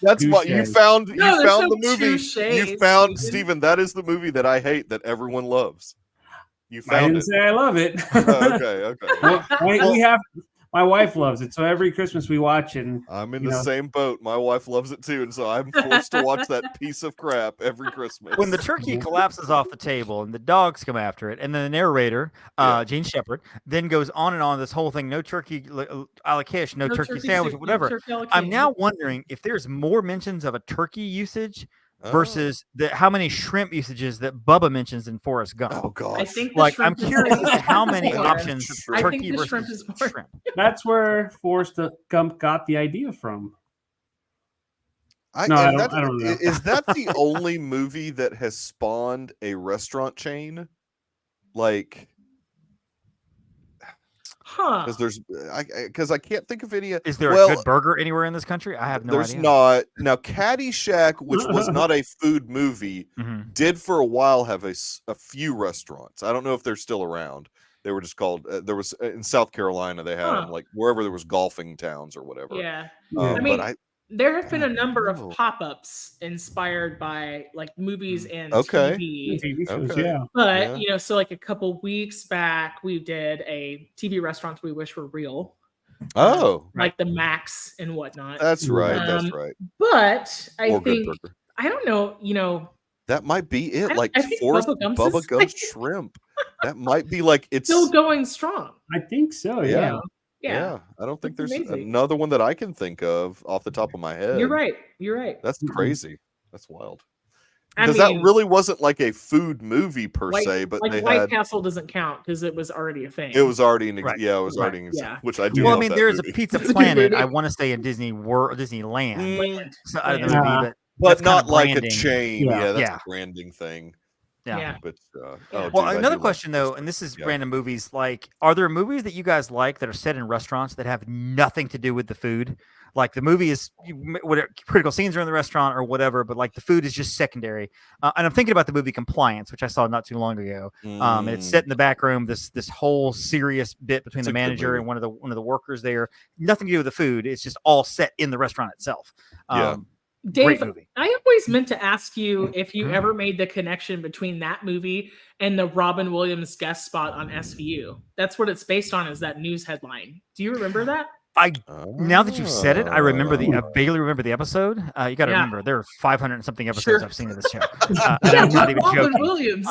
That's what you Touche. found. No, You there's found no the movie. touches, You found Steven. Steven. That is the movie that I hate that everyone loves. You I found didn't it. say I love it. Oh, okay. Well, we have. My wife loves it, so every Christmas we watch it. And I'm in you the know. same boat. My wife loves it too, and so I'm forced to watch that piece of crap every Christmas. When the turkey collapses off the table and the dogs come after it, and then the narrator, Gene Shepard, then goes on and on this whole thing: no turkey a la quiche, no turkey sandwich, soup, whatever. no turkey a la I'm king. now wondering if there's more mentions of a turkey usage versus how many shrimp usages that Bubba mentions in Forrest Gump. Oh gosh. I think the Like, I'm shrimp is curious as to how more. many options of I turkey think the shrimp versus is more. shrimp. That's where Forrest Gump got the idea from. I No, I and don't- that- I don't know. Is that the only movie that has spawned a restaurant chain? Like, Huh. because I can't think of any. Is there a well, good burger anywhere in this country? I have no there's idea. not. Now, Caddyshack, which was not a food movie, Mhm. did for a while have a few restaurants. I don't know if they're still around. They were just called. There was in South Carolina. They had them like wherever there was golfing towns or whatever. Yeah. Yeah. I mean, But there have been a God, number no. of pop-ups inspired by like movies and Okay. TV. TV shows, Okay. yeah. But Yeah. so like a couple weeks back, we did a TV restaurants we wish were real, Oh, like the Max and whatnot. that's right. That's Um, right. But I Or Good think Burger. I don't know. That might be it. Like I think Forrest Bubba Gump's Bubba is, Gump like, Shrimp. That might be like it's still going strong. I think so, you yeah. know? Yeah. I don't think That's there's amazing. another one that I can think of off the top of my head. You're right. You're right. That's Mhm. crazy. That's wild. I Because mean, that really wasn't like a food movie per se, but like they White had Castle doesn't count because it was already a thing. it was already in Right. yeah, it was Right. already in Yeah. which I do Well, I love mean, that there is a movie. Pizza It's a good Planet. movie. I want to stay in Disneyland. Land. So out of the Land. movie, Yeah. but that's But not kinda like a branding. chain. Yeah. Yeah, that's Yeah. a branding thing. Yeah. But Yeah. oh, Well, dude, I another do love question though, Forrest and this is Yeah. random movies. Like, are there movies that you guys like that are set in restaurants that have nothing to do with the food? Like the movie is whatever critical scenes are in the restaurant or whatever, but like the food is just secondary. And I'm thinking about the movie Compliance, which I saw not too long ago. And it's set in the back room. This whole serious bit between It's the a good manager movie. and one of the workers there. Nothing to do with the food. It's just all set in the restaurant itself. Yeah. Dave, Great movie. I always meant to ask you if you Mhm. ever made the connection between that movie and the Robin Williams guest spot on SVU. That's what it's based on, is that news headline. Do you remember that? Now that you've said it, I remember I Oh. vaguely remember the episode. You got to Yeah. remember there are 500 and something episodes Sure. I've seen of this show. And Yeah, I'm not even Robin joking. Williams.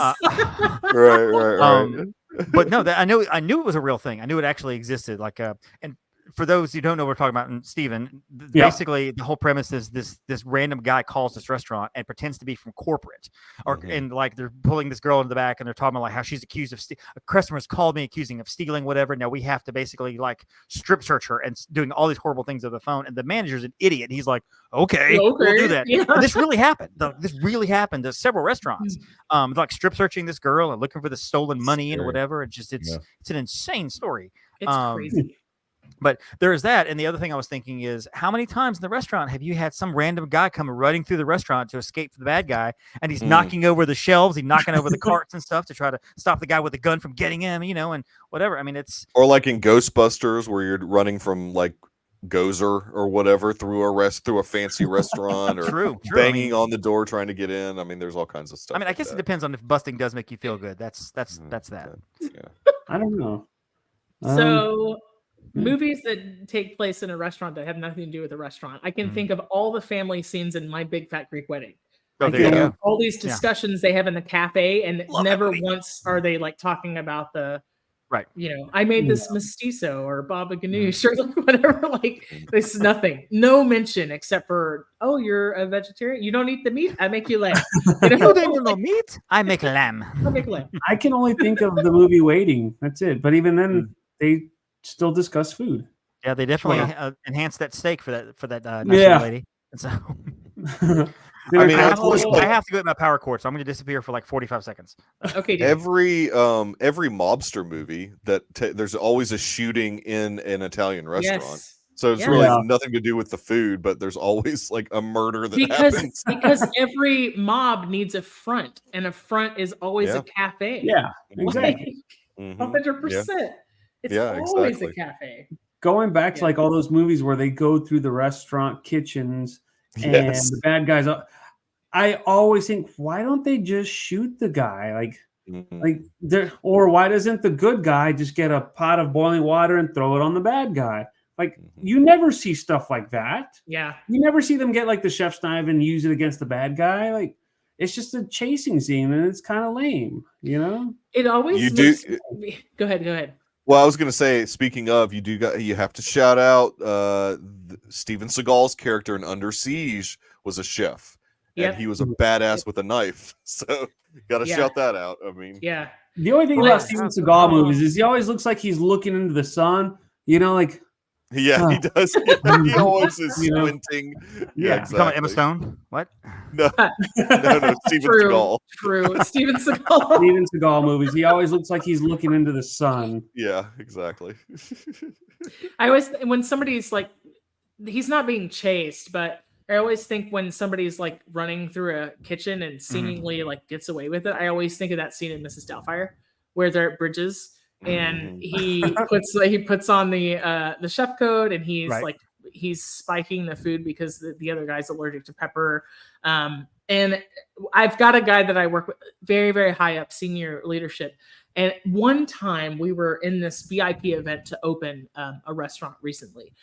Right. But no, I knew it was a real thing. I knew it actually existed. Like, and for those who don't know what we're talking about, and Steven, Yeah. basically the whole premise is this random guy calls this restaurant and pretends to be from corporate, and like they're pulling this girl into the back and they're talking about like how she's accused of a customer's called me accusing of stealing whatever. Now we have to basically like strip search her and doing all these horrible things over the phone. And the manager's an idiot. He's like, okay, we'll do that. Yeah. And this really happened. This really happened to several restaurants. Like strip searching this girl and looking for the stolen money and Scary. whatever. It's an insane story. It's crazy. But there is that. And the other thing I was thinking is, how many times in the restaurant have you had some random guy come running through the restaurant to escape from the bad guy, and he's knocking over the shelves, he's knocking over the carts and stuff to try to stop the guy with the gun from getting him, and whatever. I mean, it's or like in Ghostbusters where you're running from like Gozer or whatever through a fancy restaurant, or true. banging on the door trying to get in. I mean, there's all kinds of stuff. I mean, I guess it depends on if busting does make you feel good. That's that. Yeah. I don't know. So movies that take place in a restaurant that have nothing to do with the restaurant. I can think of all the family scenes in My Big Fat Greek Wedding. Oh, there you go. All these discussions they have in the cafe, and never once are they like talking about the right. I made this mestizo or baba ganoush or like whatever. Like there's nothing, no mention except for, oh, you're a vegetarian. You don't eat the meat. I make you lamb. You don't eat no meat. I make lamb. I make lamb. I can only think of the movie Waiting. That's it. But even then, they still discuss food. Yeah, they definitely enhanced that steak for that nice lady. And so, I mean, I have to go at my power cord, so I'm going to disappear for like 45 seconds. Okay. Dude. Every mobster movie that there's always a shooting in an Italian restaurant. Yes. So it's really nothing to do with the food, but there's always like a murder that happens. Because every mob needs a front, and a front is always a cafe. Yeah, exactly. 100%. It's always a cafe. Going back to like all those movies where they go through the restaurant kitchens and the bad guys, I always think, why don't they just shoot the guy? Or why doesn't the good guy just get a pot of boiling water and throw it on the bad guy? Like, you never see stuff like that. Yeah. You never see them get like the chef's knife and use it against the bad guy. Like, it's just a chasing scene and it's kind of lame, It always Go ahead. Well, I was going to say, speaking of, you have to shout out Steven Seagal's character in Under Siege was a chef, and he was a badass with a knife. So got to shout that out. I mean, the only thing about Steven Seagal movies is he always looks like he's looking into the sun. He does. He always is squinting. Yeah, exactly. Emma Stone. What? No, Steven Seagal. True. Steven Seagal. Steven Seagal movies. He always looks like he's looking into the sun. Yeah, exactly. I always, when somebody's like, he's not being chased, but I always think when somebody's like running through a kitchen and seemingly like gets away with it, I always think of that scene in Mrs. Doubtfire where they're at Bridges. And he puts on the chef coat, and he's spiking the food because the other guy's allergic to pepper. And I've got a guy that I work with very, very high up senior leadership. And one time we were in this VIP event to open a restaurant recently,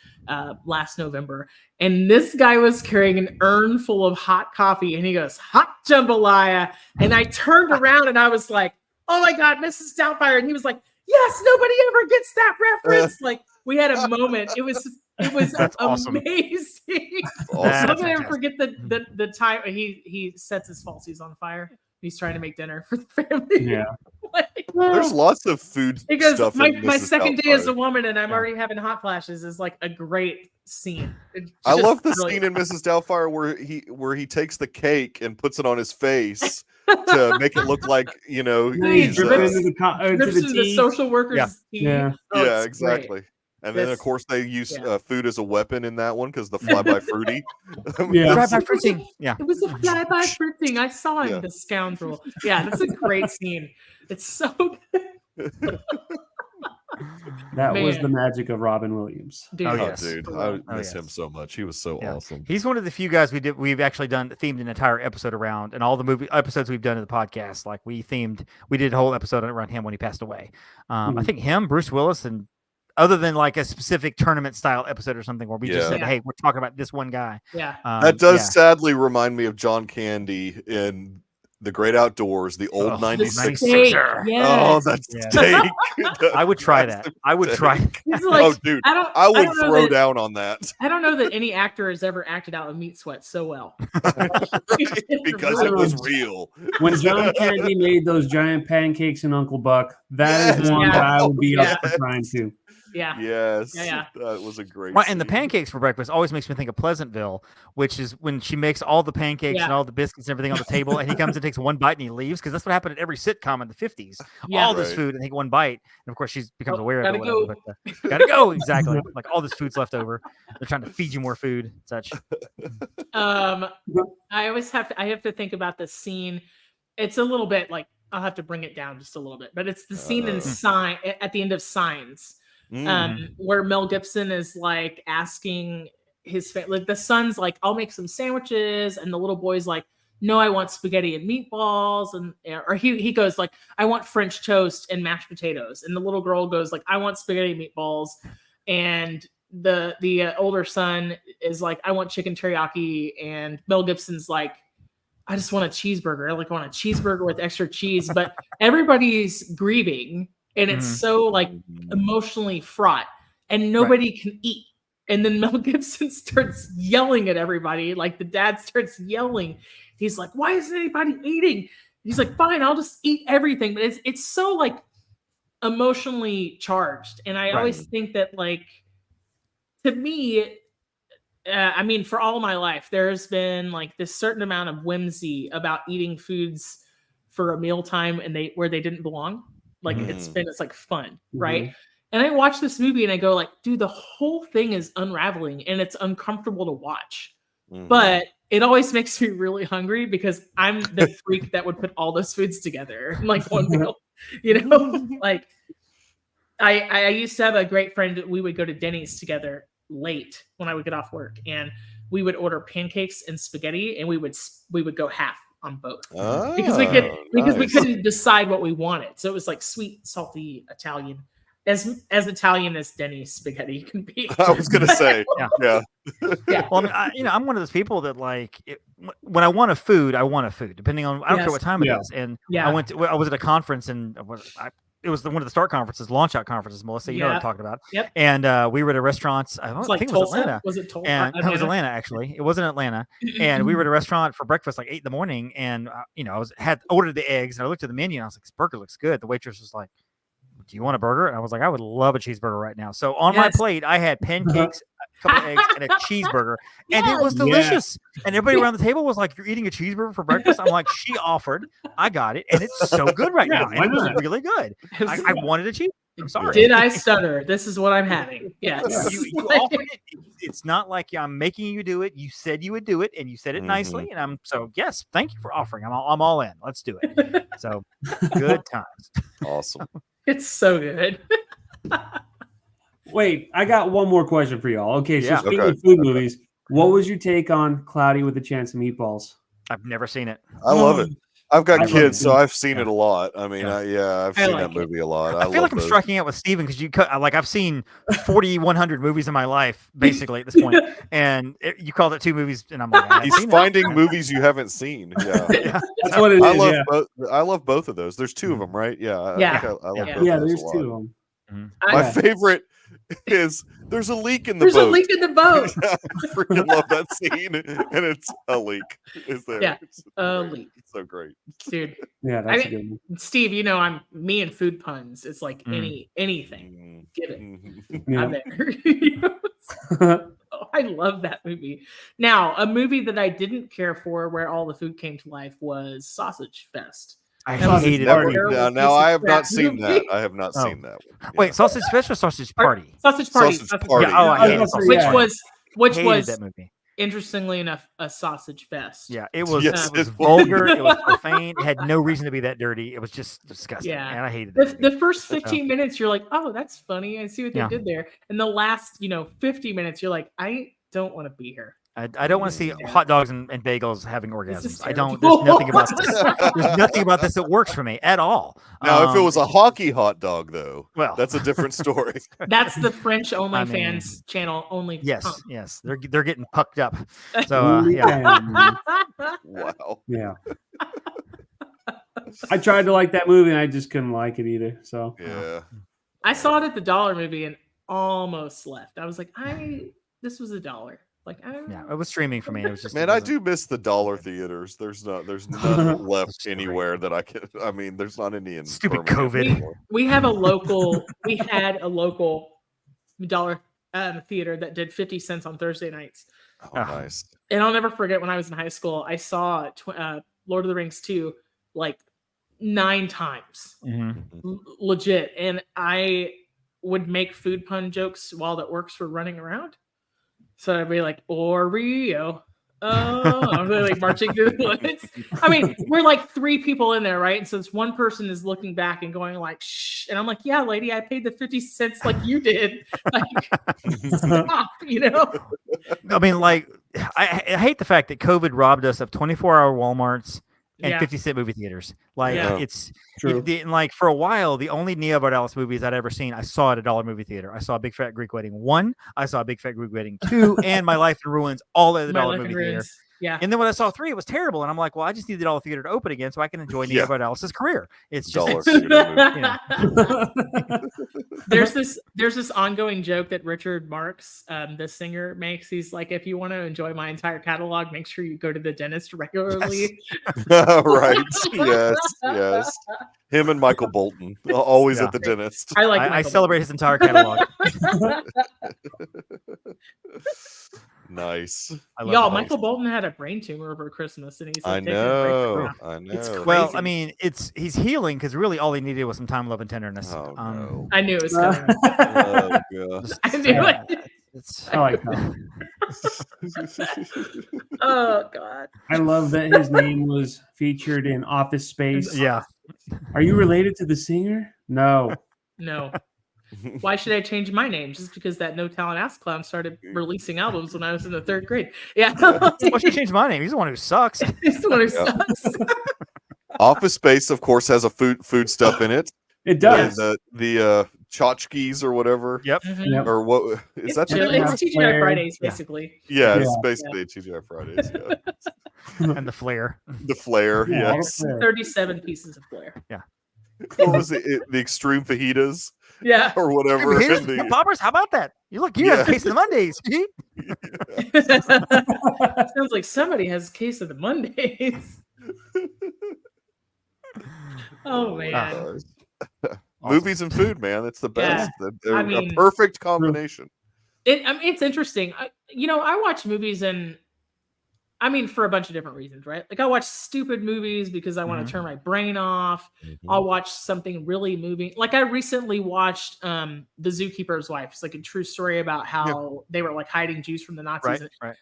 last November. And this guy was carrying an urn full of hot coffee, and he goes, "Hot jambalaya." And I turned around and I was like, "Oh my God, Mrs. Doubtfire." And he was like, "Yes, nobody ever gets that reference." Like, we had a moment. It was That's awesome. amazing. Awesome. I'm never forget the time he sets his falsies on fire. He's trying to make dinner for the family. Yeah. There's lots of food He goes, stuff. my second day as a woman and I'm already having hot flashes is like a great scene. I love the scene in Mrs. Doubtfire where he takes the cake and puts it on his face to make it look like he's into the social worker's teeth. Yeah. Yeah, exactly. Great. And then, of course, they use food as a weapon in that one because the fly-by fruity. Fly-by fruiting. Yeah. It was a fly-by fruiting. I saw him, the scoundrel. Yeah, that's a great scene. It's so good. That was the magic of Robin Williams. Dude, I miss him so much. He was so awesome. He's one of the few guys we've actually themed an entire episode around, and all the movie episodes we've done in the podcast, like we did a whole episode around him when he passed away. I think him, Bruce Willis, and other than like a specific tournament style episode or something where we just said, "Hey, we're talking about this one guy." Yeah, that does sadly remind me of John Candy in The Great Outdoors, the old 96. Yes. Oh, that's steak. I would try that. I would try. Like, dude, I would throw down on that. I don't know that any actor has ever acted out a meat sweat so well. Because it was real. When John Candy made those giant pancakes in Uncle Buck, that is one that I would be up for trying to. Yeah. Yes. Yeah. That was a great Right, and the scene. pancakes for breakfast always makes me think of Pleasantville, which is when she makes all the pancakes and all the biscuits and everything on the table, and he comes and takes one bite and he leaves, because that's what happened at every sitcom in the 50s. Yeah. All this Right. food and take one bite, and of course she becomes aware of it. Gotta Whatever, but gotta go exactly. Like all this food's left over. They're trying to feed you more food, and such. I always have to think about this scene. It's a little bit like I'll have to bring it down just a little bit, but it's the scene in Sign at the end of Signs, where Mel Gibson is like asking his like the son's like, I'll make some sandwiches, and the little boy's like, no, I want spaghetti and meatballs, and or he goes like, I want French toast and mashed potatoes, and the little girl goes like, I want spaghetti and meatballs, and the older son is like, I want chicken teriyaki, and Mel Gibson's like, I just want a cheeseburger. I want a cheeseburger with extra cheese, but everybody's grieving, and it's so like emotionally fraught, and nobody can eat. And then Mel Gibson starts yelling at everybody. Like the dad starts yelling. He's like, why isn't anybody eating? He's like, fine, I'll just eat everything. But it's so like emotionally charged. And I always think that like, to me, I mean, for all my life, there's been like this certain amount of whimsy about eating foods for a mealtime and where they didn't belong. Like it's like fun, right? And I watch this movie and I go like, dude, the whole thing is unraveling and it's uncomfortable to watch. But it always makes me really hungry because I'm the freak that would put all those foods together in like one meal, like I used to have a great friend. We would go to Denny's together late when I would get off work, and we would order pancakes and spaghetti, and we would go half on both because we couldn't decide what we wanted. So it was like sweet, salty Italian, as Italian as Denny's spaghetti can be. I was gonna say, yeah. Well, I'm one of those people that like when I want a food, I want a food, depending on I don't care what time it is. And I was at a conference and it was one of the START conferences, launch out conferences, Melissa. You know what I'm talking about. Yep. And we were at a restaurant. I think it was Atlanta. Was it Tulsa? And it was Atlanta, actually. It wasn't Atlanta. And we were at a restaurant for breakfast like 8 a.m. And I had ordered the eggs, and I looked at the menu, and I was like, "This burger looks good." The waitress was like, "Do you want a burger?" And I was like, "I would love a cheeseburger right now." So on my plate, I had pancakes, a couple of eggs, and a cheeseburger, and it was delicious. And everybody around the table was like, "You're eating a cheeseburger for breakfast?" I'm like, "She offered, I got it, and it's so good right now. And it was really good. I wanted a cheeseburger. I'm sorry. Did I stutter? This is what I'm having. Yes. You offered it. It's not like I'm making you do it. You said you would do it, and you said it nicely. And yes, thank you for offering. I'm all in. Let's do it. So good times. Awesome. It's so good. Wait, I got one more question for y'all. Okay, so speaking of food movies, what was your take on Cloudy with a Chance of Meatballs? I've never seen it. I love it. I've got kids, so I've seen it a lot. I mean, I've seen that movie a lot. I feel like I'm striking out with Steven because I've seen 4,100 movies in my life, basically at this point, and you called it 2 movies, and I'm like, he's finding movies you haven't seen. Yeah, that's what it is. I love both of those. There's 2 of them, right? Yeah, I love both of those. There's 2 of them. My favorite is there's a leak in the boat. There's a leak in the boat. I freaking love that scene, and it's a leak. Is there? Yeah, a leak. It's so great, dude. Yeah, that's a good one. Steve, I'm me and food puns. It's like anything. Get it? I'm there. I love that movie. Now, a movie that I didn't care for, where all the food came to life, was Sausage Fest. I hated it. Now I have not seen that. I have not seen that one. Wait, Sausage Fest or Sausage Party? Sausage Party. Sausage Party. Yeah, I hated which was that movie. Interestingly enough, a sausage fest. Yeah, it was, Yes, it was vulgar. It was profane. It had no reason to be that dirty. It was just disgusting. Yeah, and I hated it. The first 15 minutes, you're like, oh, that's funny. I see what they did there. And the last, 50 minutes, you're like, I don't want to be here. I don't want to see hot dogs and bagels having orgasms. I don't. There's nothing about this. There's nothing about this that works for me at all. Now, if it was a hockey hot dog, though, well, that's a different story. That's the French OnlyFans channel only. Yes, yes, they're getting pucked up. So yeah. Wow. Yeah. I tried to like that movie, and I just couldn't like it either. So yeah, I saw it at the Dollar Movie and almost left. I was like, this was $1. Like, it was streaming for me. It was just I do miss the dollar theaters. There's none left anywhere that I can. I mean, there's not any in stupid COVID. We had a local dollar theater that did 50 cents on Thursday nights. Oh, nice. And I'll never forget when I was in high school, I saw Lord of the Rings 2 like 9 times. Legit. And I would make food pun jokes while the orcs were running around. So I'd be like, Oreo. Oh, I'm really like marching through the woods. I mean, we're like 3 people in there, right? And so this one person is looking back and going like, shh. And I'm like, yeah, lady, I paid the 50 cents like you did. Like, stop, you know? I mean, like, I hate the fact that COVID robbed us of 24-hour Walmarts and 50-cent movie theaters. Like, it's True. like for a while, the only Neo Vardalos movies I'd ever seen, I saw at a $1 movie theater. I saw Big Fat Greek Wedding 1, I saw Big Fat Greek Wedding 2, and My Life in Ruins all at the $1 movie theater. Yeah. And then when I saw 3, it was terrible. And I'm like, well, I just need the $1 theater to open again so I can enjoy Neo Vardalos' career. It's just There's this ongoing joke that Richard Marx, the singer, makes. He's like, if you want to enjoy my entire catalog, make sure you go to the dentist regularly. Right. Yes. Him and Michael Bolton, always at the dentist. I celebrate his entire catalog. Nice. Y'all, Michael Bolton had a brain tumor over Christmas, and he's like, I know. It's crazy. Well, I mean, he's healing because really all he needed was some time, love, and tenderness. Oh, no. I knew it was coming. Oh, God. I knew it. I like that. Oh, God. I love that his name was featured in Office Space. Yeah. Are you related to the singer? No. Why should I change my name? Just because that No Talent Ass Clown started releasing albums when I was in the 3rd grade. Yeah. Why should I change my name? He's the one who sucks. He's the one who sucks. Office Space, of course, has a food stuff in it. It does. The tchotchkes or whatever. Yep. Yep. Or what is that? It's TGI Fridays, basically. Yeah, it's basically TGI Fridays. Yeah. And the flare. The flare, yes. 37 pieces of flare. Yeah. What was it? The extreme fajitas? Yeah. Or whatever. Poppers, how about that? You have a case of the Mondays. Sounds like somebody has a case of the Mondays. Oh, man. Movies and food, man. That's the best. Yeah. A perfect combination. It's interesting. I watch movies and for a bunch of different reasons, right? Like I watch stupid movies because I want to turn my brain off. I'll watch something really moving. Like I recently watched The Zookeeper's Wife. It's like a true story about how they were like hiding Jews from the Nazis. Right.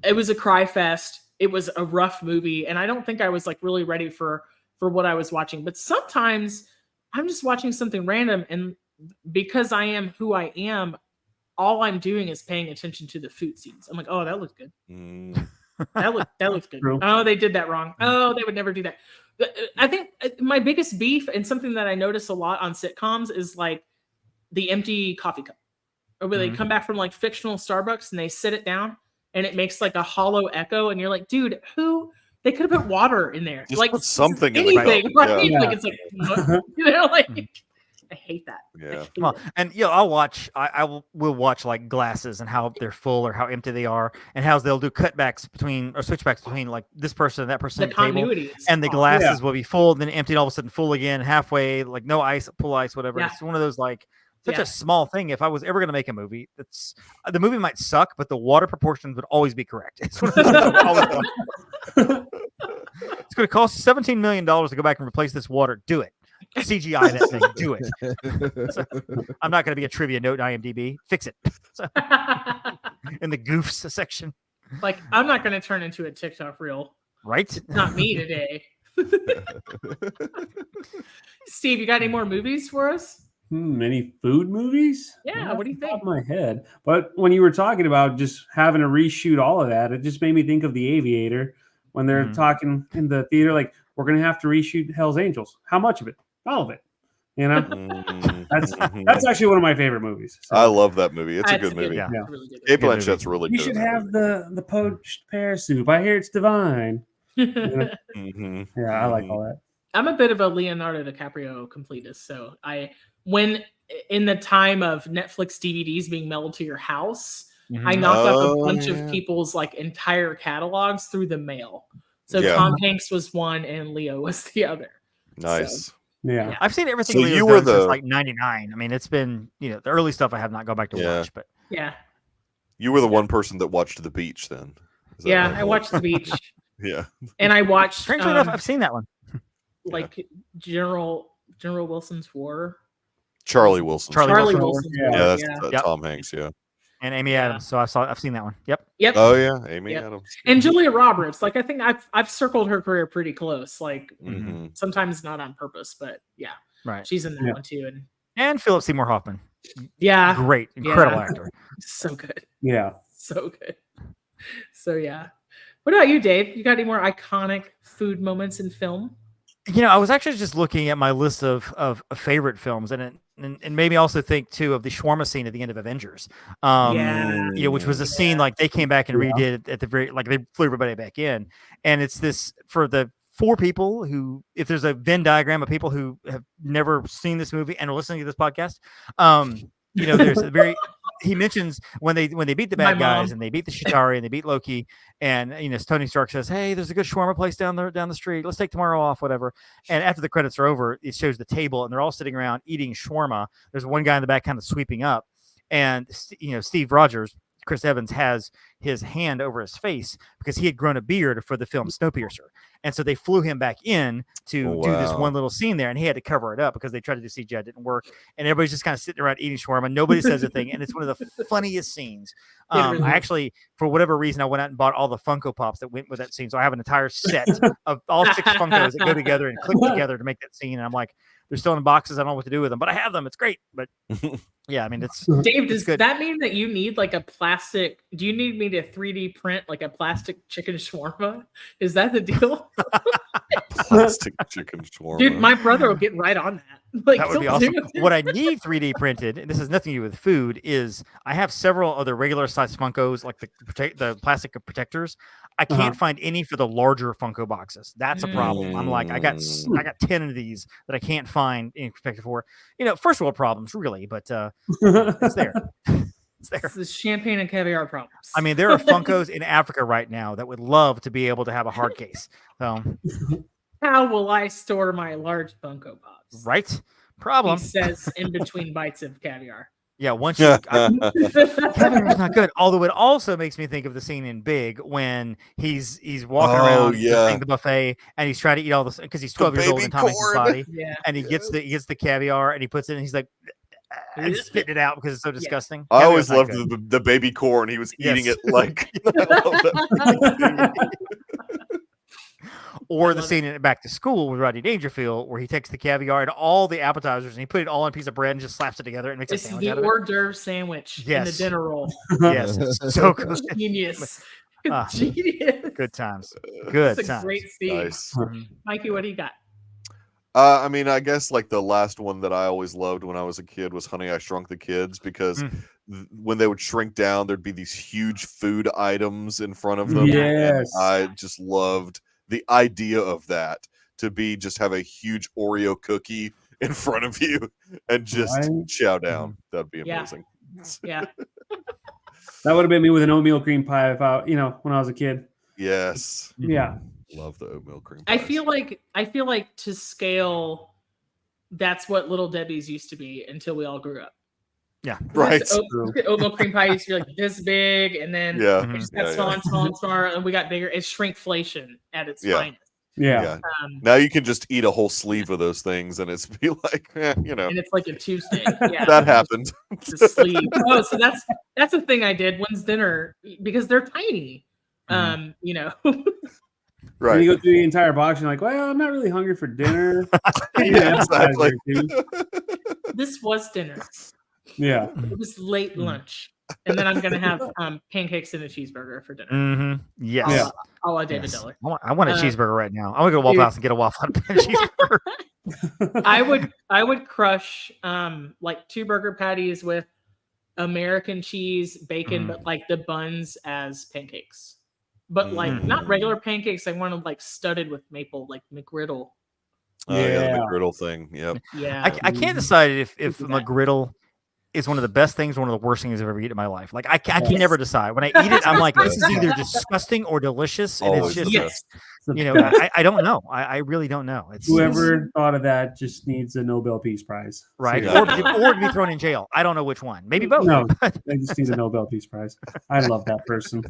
It was a cry fest. It was a rough movie. And I don't think I was like really ready for what I was watching. But sometimes I'm just watching something random. And because I am who I am, all I'm doing is paying attention to the food scenes. I'm like, oh, that looks good. That looks good. True. Oh, they did that wrong. Oh, they would never do that. I think my biggest beef and something that I notice a lot on sitcoms is like the empty coffee cup, or where they come back from like fictional Starbucks and they sit it down and it makes like a hollow echo, and you're like, dude, they could have put water in there, Just like put something anything, in the cup. right? Yeah. Like it's like like. I hate that. Yeah. Well, and I'll watch. I will watch like glasses and how they're full or how empty they are, and how they'll do cutbacks between or switchbacks between like this person and that person. The at the table, continuity, and the glasses will be full, then empty, and all of a sudden full again, halfway, like no ice, full ice, whatever. Yeah. It's one of those like such a small thing. If I was ever going to make a movie, the movie might suck, but the water proportions would always be correct. It's one of those things I would always want. It's going to cost $17 million to go back and replace this water. Do it. CGI that thing. Do it. So, I'm not going to be a trivia note in IMDb. Fix it. So, in the goofs section. Like, I'm not going to turn into a TikTok reel. Right? Not me today. Steve, you got any more movies for us? Any food movies? Yeah, what do you think? Off my head. But when you were talking about just having to reshoot all of that, it just made me think of The Aviator when they're talking in the theater, like, we're going to have to reshoot Hell's Angels. How much of it? All of it. You know, that's actually one of my favorite movies. So. I love that movie. It's a good movie. Yeah. Really good. Kate Blanchett's really good. You should have the poached pear soup. I hear it's divine. You know? Yeah, I like all that. I'm a bit of a Leonardo DiCaprio completist. So when in the time of Netflix DVDs being mailed to your house, I knocked up a bunch of people's like entire catalogs through the mail. So Tom Hanks was one and Leo was the other. Nice. So, Yeah. I've seen everything So Leo's you were done since the- like '99. I mean, it's been the early stuff I have not gone back to Yeah. watch, but Yeah. You were the one person that watched The Beach then. Is that Yeah. right? I watched The Beach Yeah. and I watched strangely enough, I've seen that one. like General Wilson's War. Charlie Wilson. Charlie Wilson's Yeah. War. Yeah, that's Yep. Tom Hanks. Yeah. And Amy Yeah. Adams. So I've seen that one. Yep. Yep. Oh yeah, Amy Yep. Adams. And Julia Roberts. Like I think I've circled her career pretty close. Like Mhm. sometimes not on purpose, but yeah, Right. she's in that Yeah. one too. And And Philip Seymour Hoffman. yeah, Great, incredible Yeah. actor. so good, Yeah. so good. So yeah. What about you, Dave? You got any more iconic food moments in film? I was actually just looking at my list of favorite films, and made me also think too of the shawarma scene at the end of Avengers. Yeah. Which was a scene like they came back and redid it at the very, like they flew everybody back in, and it's this for the 4 people who, if there's a Venn diagram of people who have never seen this movie and are listening to this podcast, there's a very. He mentions when they beat the bad My guys mom. and they beat the Chitauri and they beat Loki, and Tony Stark says, "Hey, there's a good shawarma place down the street. Let's take tomorrow off, whatever." And after the credits are over, it shows the table and they're all sitting around eating shawarma. There's one guy in the back kind of sweeping up, and Steve Rogers, Chris Evans, has his hand over his face because he had grown a beard for the film Snowpiercer, and so they flew him back in to do this Wow. one little scene there, and he had to cover it up because they tried to do CGI, it didn't work, and everybody's just kind of sitting around eating shawarma. Nobody says a thing, and it's one of the funniest scenes. It really I is. actually, for whatever reason, I went out and bought all the Funko Pops that went with that scene, so I have an entire set of all 6 Funkos that go together and click together to make that scene. And I'm like, they're still in boxes. I don't know what to do with them, but I have them. It's great. But yeah, I mean, it's Dave, does good. that mean that you need like a plastic? Do you need me to 3D print like a plastic chicken shawarma? Is that the deal? Plastic chicken shawarma. Dude, my brother will get right on that. Like, that would be he'll awesome. do it. What I need 3D printed, and this has nothing to do with food, is I have several other regular size Funkos, like the plastic protectors. I can't find any for the larger Funko boxes. That's a problem. I'm like, I got 10 of these that I can't find any protector for. First world problems, really, but it's there. It's there. It's the champagne and caviar problems. I mean, there are Funkos in Africa right now that would love to be able to have a hard case. So, how will I store my large Funko Pops? right? He Problem. says in between bites of caviar. Yeah, once you caviar's not good. Although it also makes me think of the scene in Big when he's walking around the buffet and he's trying to eat all this because he's 12 years old in Tom Hanks' body, Yeah. and he gets the caviar and he puts it in and he's like and spitting it out because it's so disgusting. I always Caviar's not loved good. the baby corn. He was eating Yes. it like. I love that. Or the scene in Back to School with Rodney Dangerfield where he takes the caviar and all the appetizers and he put it all on a piece of bread and just slaps it together and makes a It's sandwich the out of it. hors d'oeuvre sandwich in the Yes. dinner roll. Yes, it's so good. Genius. Ah, Genius. Good times. Good It's a times. great scene. Nice. Mhm. Mikey, what do you got? I mean, I guess like the last one that I always loved when I was a kid was Honey, I Shrunk the Kids because when they would shrink down, there'd be these huge food items in front of them. Yes. And I just loved the idea of that, to be just have a huge Oreo cookie in front of you and just Right. chow down. That'd be Yeah. amazing. Yeah. That would have been me with an oatmeal cream pie if I, when I was a kid. Yes. Yeah. Love the oatmeal cream I pies. feel like to scale, that's what Little Debbie's used to be until we all grew up. Yeah. Right. Oatmeal cream pie used to be like this big, and then Yeah. it just got Yeah, smaller yeah. and smaller and smaller, and we got bigger. It's shrinkflation at its Yeah. finest. Yeah. Yeah. Um, Now you can just eat a whole sleeve of those things and it's be like, and it's like a Tuesday. Yeah. that happened. The sleeve. Oh, so that's a thing I did. When's dinner? Because they're tiny. Mm-hmm. Right. And you go through the entire box, and you're like, well, I'm not really hungry for dinner. Yeah, exactly. This was dinner. Yeah. It was late lunch. And then I'm gonna have pancakes and a cheeseburger for dinner. Mm-hmm. Yes. Yeah. A la David Yes. Diller. I want a cheeseburger right now. I want to go to Waffle Dude. House and get a waffle and a cheeseburger. I would crush like 2 burger patties with American cheese, bacon, but like the buns as pancakes. But like not regular pancakes. I wanted like studded with maple, like McGriddle. Yeah, the McGriddle thing. Yep. Yeah. I can't decide if do that. McGriddle is one of the best things, one of the worst things I've ever eaten in my life. Like I can never decide. When I eat it, I'm like, this is either disgusting or delicious, and it's just, I don't know. I really don't know. Whoever thought of that just needs a Nobel Peace Prize, right? Or to be thrown in jail. I don't know which one. Maybe both. No, they just need a Nobel Peace Prize. I love that person.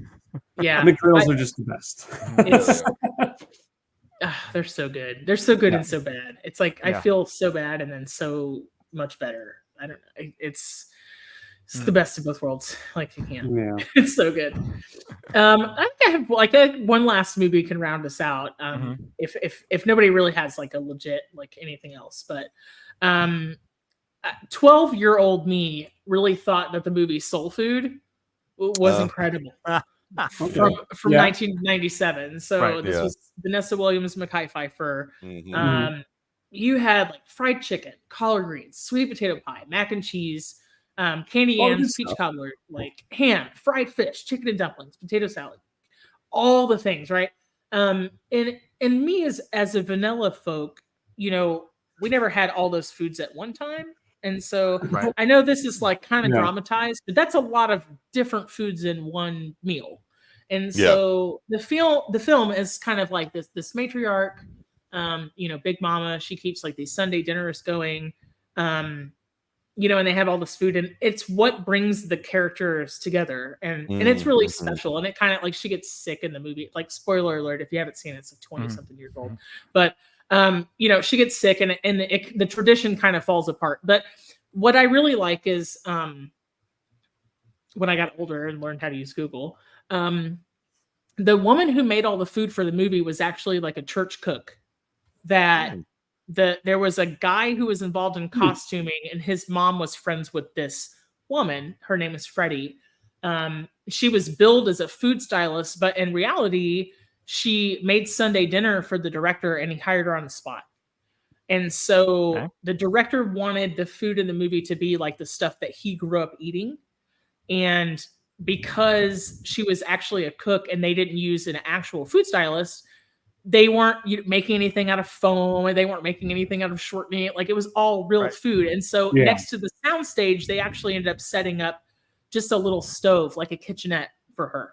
Yeah, McGrills are just the best. They're so good. They're so good and so bad. It's like I feel so bad and then so much better. I don't know. It's the best of both worlds. Like you can't. Yeah. It's so good. I think I have one last movie can round us out. If nobody really has like a legit like anything else, but 12-year-old me really thought that the movie Soul Food was incredible. From 1997. So this was Vanessa Williams, Mekhi Phifer. You had like fried chicken, collard greens, sweet potato pie, mac and cheese, candy yams, peach cobbler, like ham, fried fish, chicken and dumplings, potato salad, all the things, right? And me as a vanilla folk, we never had all those foods at one time. And so I know this is like kind of dramatized, but that's a lot of different foods in one meal. And so the film is kind of like this matriarch, Big Mama. She keeps like these Sunday dinners going, and they have all this food, and it's what brings the characters together, and it's really special. And it kind of like she gets sick in the movie. Like spoiler alert, if you haven't seen it, it's like 20 something years old, but she gets sick, and the tradition kind of falls apart. But what I really like is when I got older and learned how to use Google, the woman who made all the food for the movie was actually like a church cook. That there was a guy who was involved in costuming, and his mom was friends with this woman. Her name is Freddie. She was billed as a food stylist, but in reality, she made Sunday dinner for the director, and he hired her on the spot. And so the director wanted the food in the movie to be like the stuff that he grew up eating. And because she was actually a cook and they didn't use an actual food stylist, they weren't making anything out of foam, or they weren't making anything out of short meat. Like it was all real food. And so next to the sound stage, they actually ended up setting up just a little stove, like a kitchenette for her.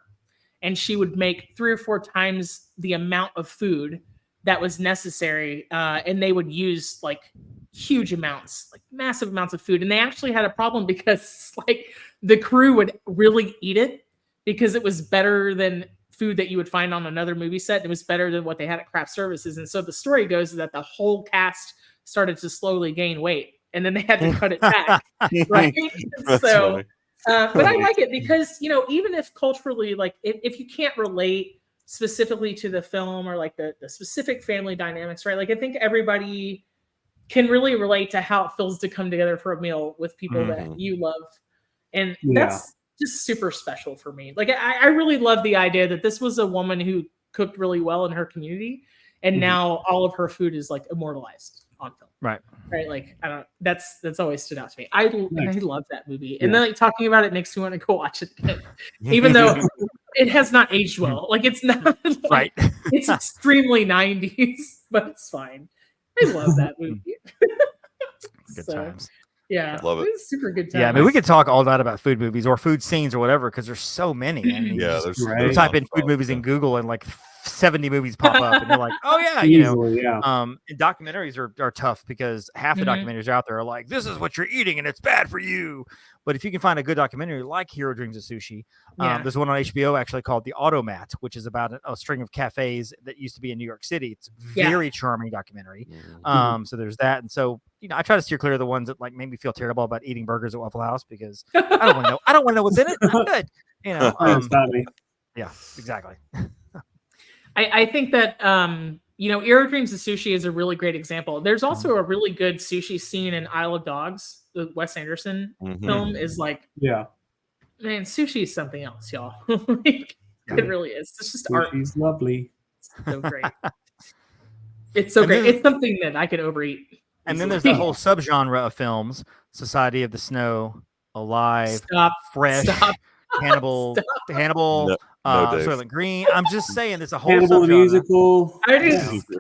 And she would make 3 or 4 times the amount of food that was necessary. And they would use like huge amounts, like massive amounts of food. And they actually had a problem because like the crew would really eat it because it was better than food that you would find on another movie set. It was better than what they had at craft services. And so the story goes that the whole cast started to slowly gain weight, and then they had to cut it back. Right. So, but I like it because, even if culturally, like if you can't relate specifically to the film or like the specific family dynamics, right? Like I think everybody can really relate to how it feels to come together for a meal with people that you love. And that's just super special for me. Like I really love the idea that this was a woman who cooked really well in her community, and now all of her food is like immortalized on film. Right. Like that's always stood out to me. I love that movie. And then like talking about it makes me want to go watch it again. Even though it has not aged well. Like it's not like, it's extremely 90s, but it's fine. I love that movie. Good times. Yeah, love it. It's super good time. Yeah, I mean, we could talk all night about food movies or food scenes or whatever because there's so many. I mean, you type in food movies in Google and like 70 movies pop up, and you're like, oh yeah, And documentaries are tough because half the documentaries out there are like, this is what you're eating and it's bad for you. But if you can find a good documentary like Hero Dreams of Sushi, there's one on HBO actually called The Automat, which is about a string of cafes that used to be in New York City. It's very charming documentary. So there's that. And so, I try to steer clear of the ones that like make me feel terrible about eating burgers at Waffle House because I don't want to know. I don't want to know what's in it. I'm good. It's not me. Yeah, exactly. I think that Hero Dreams of Sushi is a really great example. There's also a really good sushi scene in Isle of Dogs. The Wes Anderson film is like, man, sushi is something else, y'all. It really is. It's just art. Sushi's lovely. It's so great. It's so great. It's something that I could overeat. And then there's the whole subgenre of films: Society of the Snow, Alive, Fresh, Hannibal, Soylent Green. I'm just saying, there's a whole Hannibal the musical.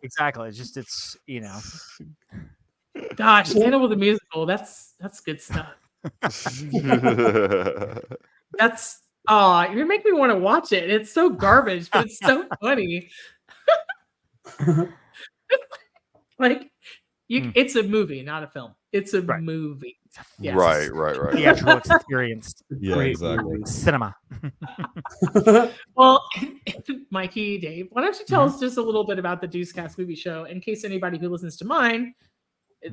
Exactly. It's Gosh, Hannibal the musical. That's good stuff. That's you make me want to watch it. It's so garbage, but it's so funny. Like it's a movie, not a film. It's a movie. Yes. Right. Theatrical experience. Yeah, Great exactly. movie. Cinema. Well, Mikey, Dave, why don't you tell us just a little bit about the Deucecast Movie Show in case anybody who listens to mine,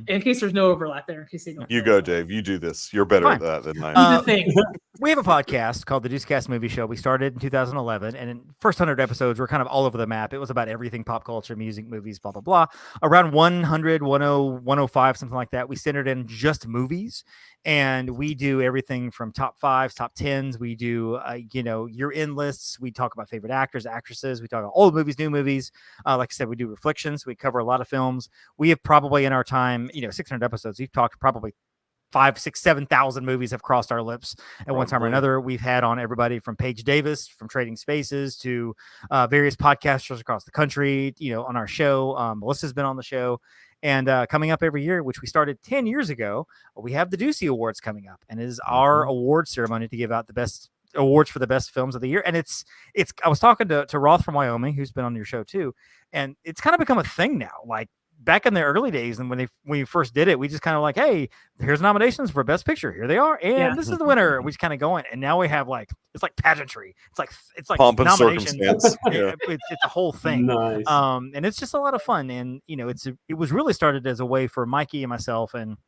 in case there's no overlap there, in case they don't. You go, Dave. You do this. You're better at that than I Do am. the thing. We have a podcast called the Deucecast Movie Show. We started in 2011, and in first 100 episodes, we're kind of all over the map. It was about everything pop culture, music, movies, blah, blah, blah. Around 100, 10, 105, something like that, we centered in just movies, and we do everything from top fives, top tens. We do, year end lists. We talk about favorite actors, actresses. We talk about old movies, new movies. Like I said, we do reflections. We cover a lot of films. We have probably in our time, 600 episodes, we've talked probably 5, 6, 7,000 movies have crossed our lips at one time or another. We've had on everybody from Paige Davis from Trading Spaces to various podcasters across the country, on our show. Melissa's been on the show. And coming up every year, which we started 10 years ago, we have the Deucey Awards coming up. And it is our award ceremony to give out the best awards for the best films of the year. And it's I was talking to Roth from Wyoming, who's been on your show too. And it's kind of become a thing now. Like, back in the early days, and when we first did it, we just kind of like, hey, here's nominations for Best Picture. Here they are, and this is the winner. We just kind of going, and now we have it's like pageantry. It's like pomp and nomination. circumstance. Yeah. It's a whole thing. Nice. And it's just a lot of fun. And it was really started as a way for Mikey and myself, and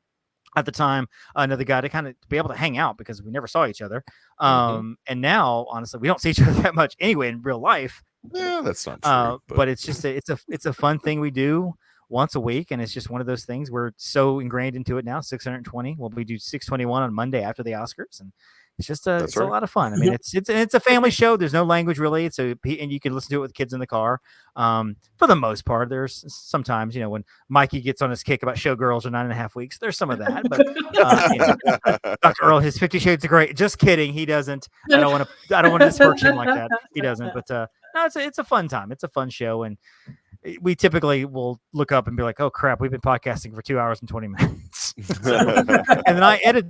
at the time another guy, to kind of be able to hang out because we never saw each other. And now, honestly, we don't see each other that much anyway in real life. Yeah, that's not true. But it's just it's a fun thing we do once a week, and it's just one of those things. We're so ingrained into it now. 620. Well, we do 621 on Monday after the Oscars, and it's just a lot of fun. I mean, it's a family show. There's no language really. And you can listen to it with kids in the car. For the most part, there's sometimes, when Mikey gets on his kick about Showgirls or 9.5 Weeks, there's some of that. But Dr. Earl, his 50 Shades of Grey. Just kidding. He doesn't. I don't want to disperse him like that. He doesn't. But no, it's a fun time. It's a fun show, and we typically will look up and be like, oh crap, we've been podcasting for 2 hours and 20 minutes. And then I edit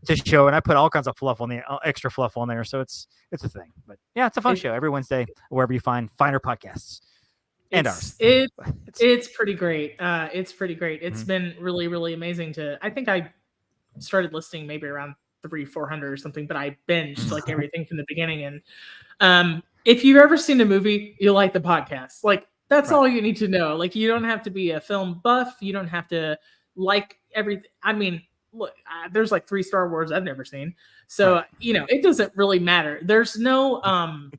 this show and I put all kinds of fluff on the extra fluff on there. So it's a thing, but yeah, it's a fun show every Wednesday, wherever you find finer podcasts and ours. It's pretty great. It's pretty great. It's been really, really amazing I think I started listening maybe around 300-400 or something, but I binged like everything from the beginning. And if you've ever seen a movie, you'll like the podcast. Like, that's all you need to know. Like, you don't have to be a film buff. You don't have to like everything. I mean, look, there's like 3 Star Wars I've never seen. So, it doesn't really matter. There's no,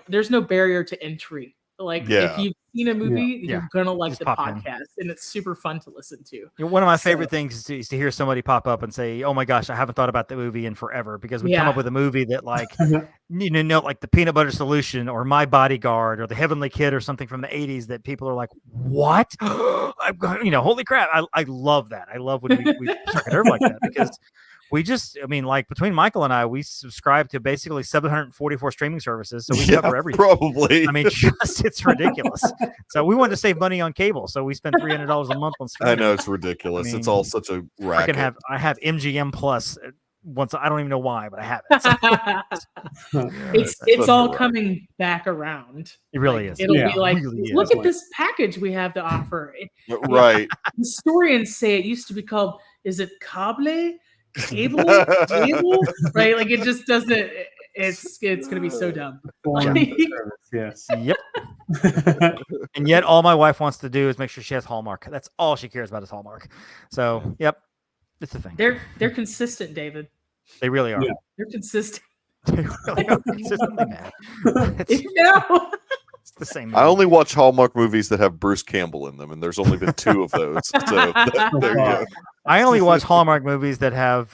there's no barrier to entry. Like, if you've seen a movie, you're going to like just the podcast, and it's super fun to listen to. One of my favorite things is to hear somebody pop up and say, oh my gosh, I haven't thought about the movie in forever, because we come up with a movie that like, like The Peanut Butter Solution or My Bodyguard or The Heavenly Kid or something from the 80s that people are like, what? Holy crap. I love that. I love when we start a nerve like that, because we just, like between Michael and I, we subscribe to basically 744 streaming services. So we cover everything. Probably. It's ridiculous. So we wanted to save money on cable. So we spend $300 a month on streaming. I know, it's ridiculous. It's all such a racket. I have MGM Plus once. I don't even know why, but I have it. It's all coming back around. It really is. It'll be like, look at this package we have to offer. Right. Historians say it used to be called, is it cable? Cable, right? Like, it just doesn't. It's gonna be so dumb. Yes. Yep. And yet, all my wife wants to do is make sure she has Hallmark. That's all she cares about is Hallmark. So, yep, it's the thing. They're consistent, David. They really are. Yeah. They're consistent. They really are consistently mad. It's the same movie. I only watch Hallmark movies that have Bruce Campbell in them, and there's only been 2 of those. So there you go. I only watch Hallmark movies that have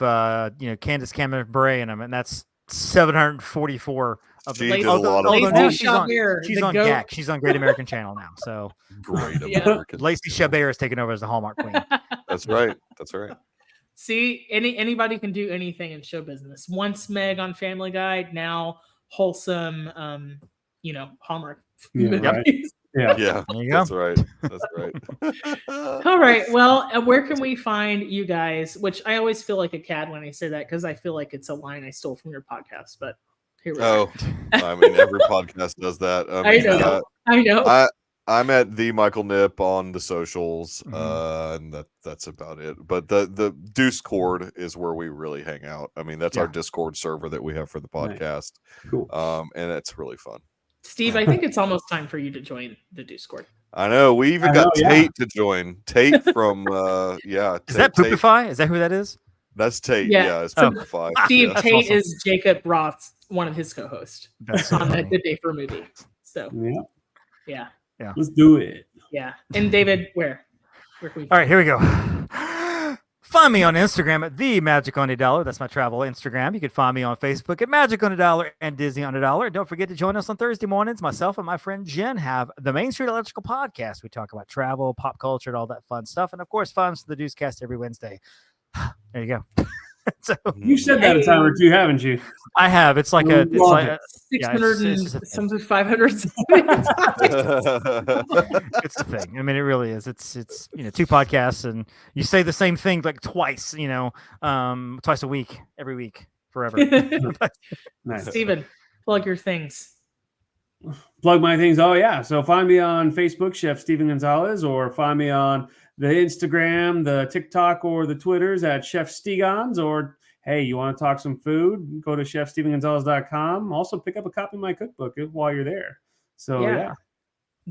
Candace Cameron Bure in them, and that's 744 of them. She's on GAC. She's on Great American Channel now. So Great American. Lacey Chabert is taking over as the Hallmark queen. That's right. That's right. See, anybody can do anything in show business. Once Meg on Family Guy, now wholesome, Hallmark movies. Yeah. Yeah, There you go. that's right. That's right. All right. Well, where can we find you guys? Which I always feel like a cad when I say that because I feel like it's a line I stole from your podcast. But here we are. I mean, every podcast does that. I know. I know. I'm at the Michael Nip on the socials, and that's about it. But the Discord is where we really hang out. I mean, that's our Discord server that we have for the podcast. Cool. And it's really fun. Steve, I think it's almost time for you to join the Discord. I know. We even got Tate to join. Tate from Is that Poopify? Is that who that is? That's Tate. Yeah. Yeah, it's Poopify. Steve, Yeah. Tate awesome. is Jacob Roth's one of his co-hosts on the Good Day for a Movie. So yeah. Let's do it. Yeah. And David, where can we All right, here we go. Find me on Instagram at the Magic on a Dollar. That's my travel Instagram. You can find me on Facebook at Magic on a Dollar and Disney on a Dollar. Don't forget to join us on Thursday mornings. Myself and my friend Jen have the Main Street Electrical Podcast. We talk about travel, pop culture, and all that fun stuff. And of course, finds the Deucecast every Wednesday. There you go. So, You said that a time or two, haven't you? I have. It's like a. It's like a 600 it's and something 500. it's the thing. I mean, it really is. It's 2 podcasts, and you say the same thing like twice. Twice a week, every week, forever. Nice. Steven, plug your things. Plug my things. Oh yeah. So find me on Facebook, Chef Steven Gonzalez, or find me on the Instagram, the TikTok, or the Twitters at Chef Stegons. Or hey, you want to talk some food? Go to chefstevengonzalez.com. Also pick up a copy of my cookbook while you're there. So yeah.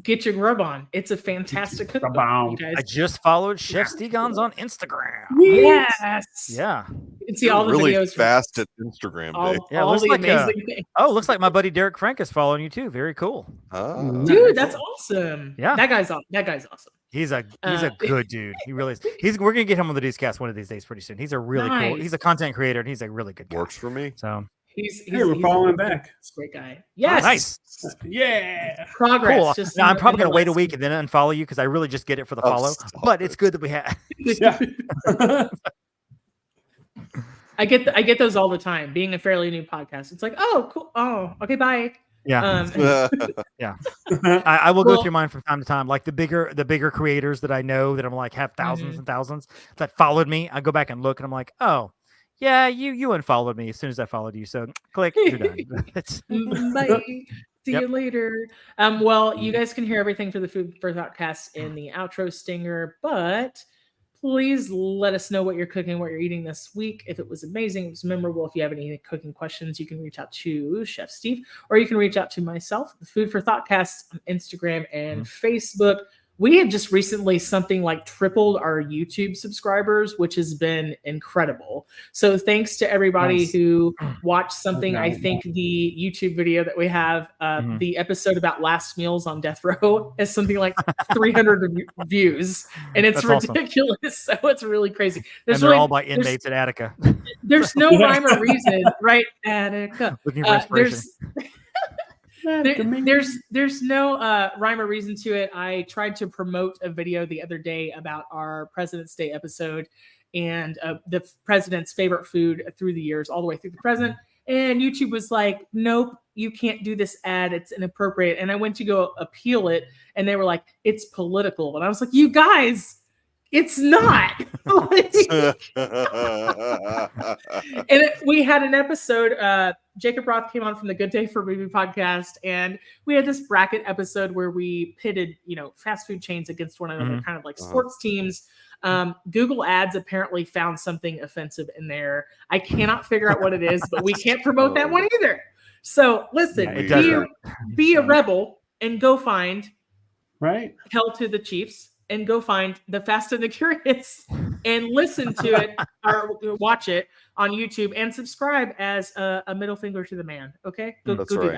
Get your grub on. It's a fantastic cookbook. You guys. I just followed Chef Stegons on Instagram. Yes. Yeah. You can see all the really videos. fast at Instagram, Dave. All the amazing things. Oh, looks like my buddy Derek Frank is following you too. Very cool. Dude, that's awesome. Yeah. That guy's awesome. He's a good dude. He really is. We're gonna get him on the Deucecast one of these days pretty soon. He's a really cool. He's a content creator and he's a really good guy. Works for me. So we're following him back. Great guy. Yes. Nice. Yeah. Progress. Cool. Just now I'm probably gonna wait a week and then unfollow you because I really just get it for the follow. But it's good that we have. Yeah. I get those all the time. Being a fairly new podcast, it's like, oh, cool. Oh, okay, bye. Yeah. Yeah. I will go through mine from time to time. Like the bigger creators that I know that I'm like have thousands and thousands that followed me. I go back and look and I'm like, oh, yeah, you unfollowed me as soon as I followed you. So click, you're done. Bye. See you later. Well, you guys can hear everything for the Food for ThoughtCast in the outro stinger, but please let us know what you're cooking, what you're eating this week. If it was amazing, it was memorable. If you have any cooking questions, you can reach out to Chef Steve, or you can reach out to myself, the Food for ThoughtCast on Instagram and Facebook. We have just recently something like tripled our YouTube subscribers, which has been incredible. So thanks to everybody who watched something. I think the YouTube video that we have, the episode about last meals on death row, is something like 300 views, and it's ridiculous. Awesome. So it's really crazy. And they're all by inmates at Attica. There's no rhyme or reason, right? Attica. Looking for inspiration. There's no rhyme or reason to it. I tried to promote a video the other day about our President's Day episode and the president's favorite food through the years, all the way through the present. And YouTube was like, nope, you can't do this ad. It's inappropriate. And I went to go appeal it, and they were like, it's political. And I was like, you guys, it's not. We had an episode. Jacob Roth came on from the Good Day for Movie podcast, and we had this bracket episode where we pitted, fast food chains against one another, kind of like sports teams. Google Ads apparently found something offensive in there. I cannot figure out what it is, but we can't promote that one either. So listen, be a rebel and go find Hell to the Chiefs. And go find The Fast and the Curious and listen to it or watch it on YouTube and subscribe as a middle finger to the man. Okay, go do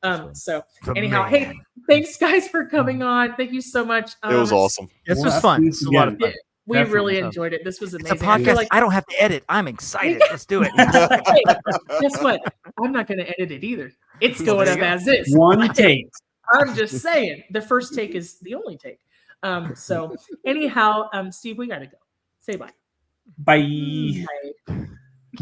that. So anyhow, hey, thanks guys for coming on. Thank you so much. It was awesome. This was fun. It's a lot of fun. We really enjoyed it. This was amazing. It's a podcast. I don't have to edit. I'm excited. Let's do it. Hey, guess what? I'm not going to edit it either. It's going up as is. One take. I'm just saying. The first take is the only take. So anyhow, Steve, we got to go. Say bye. Bye. Bye.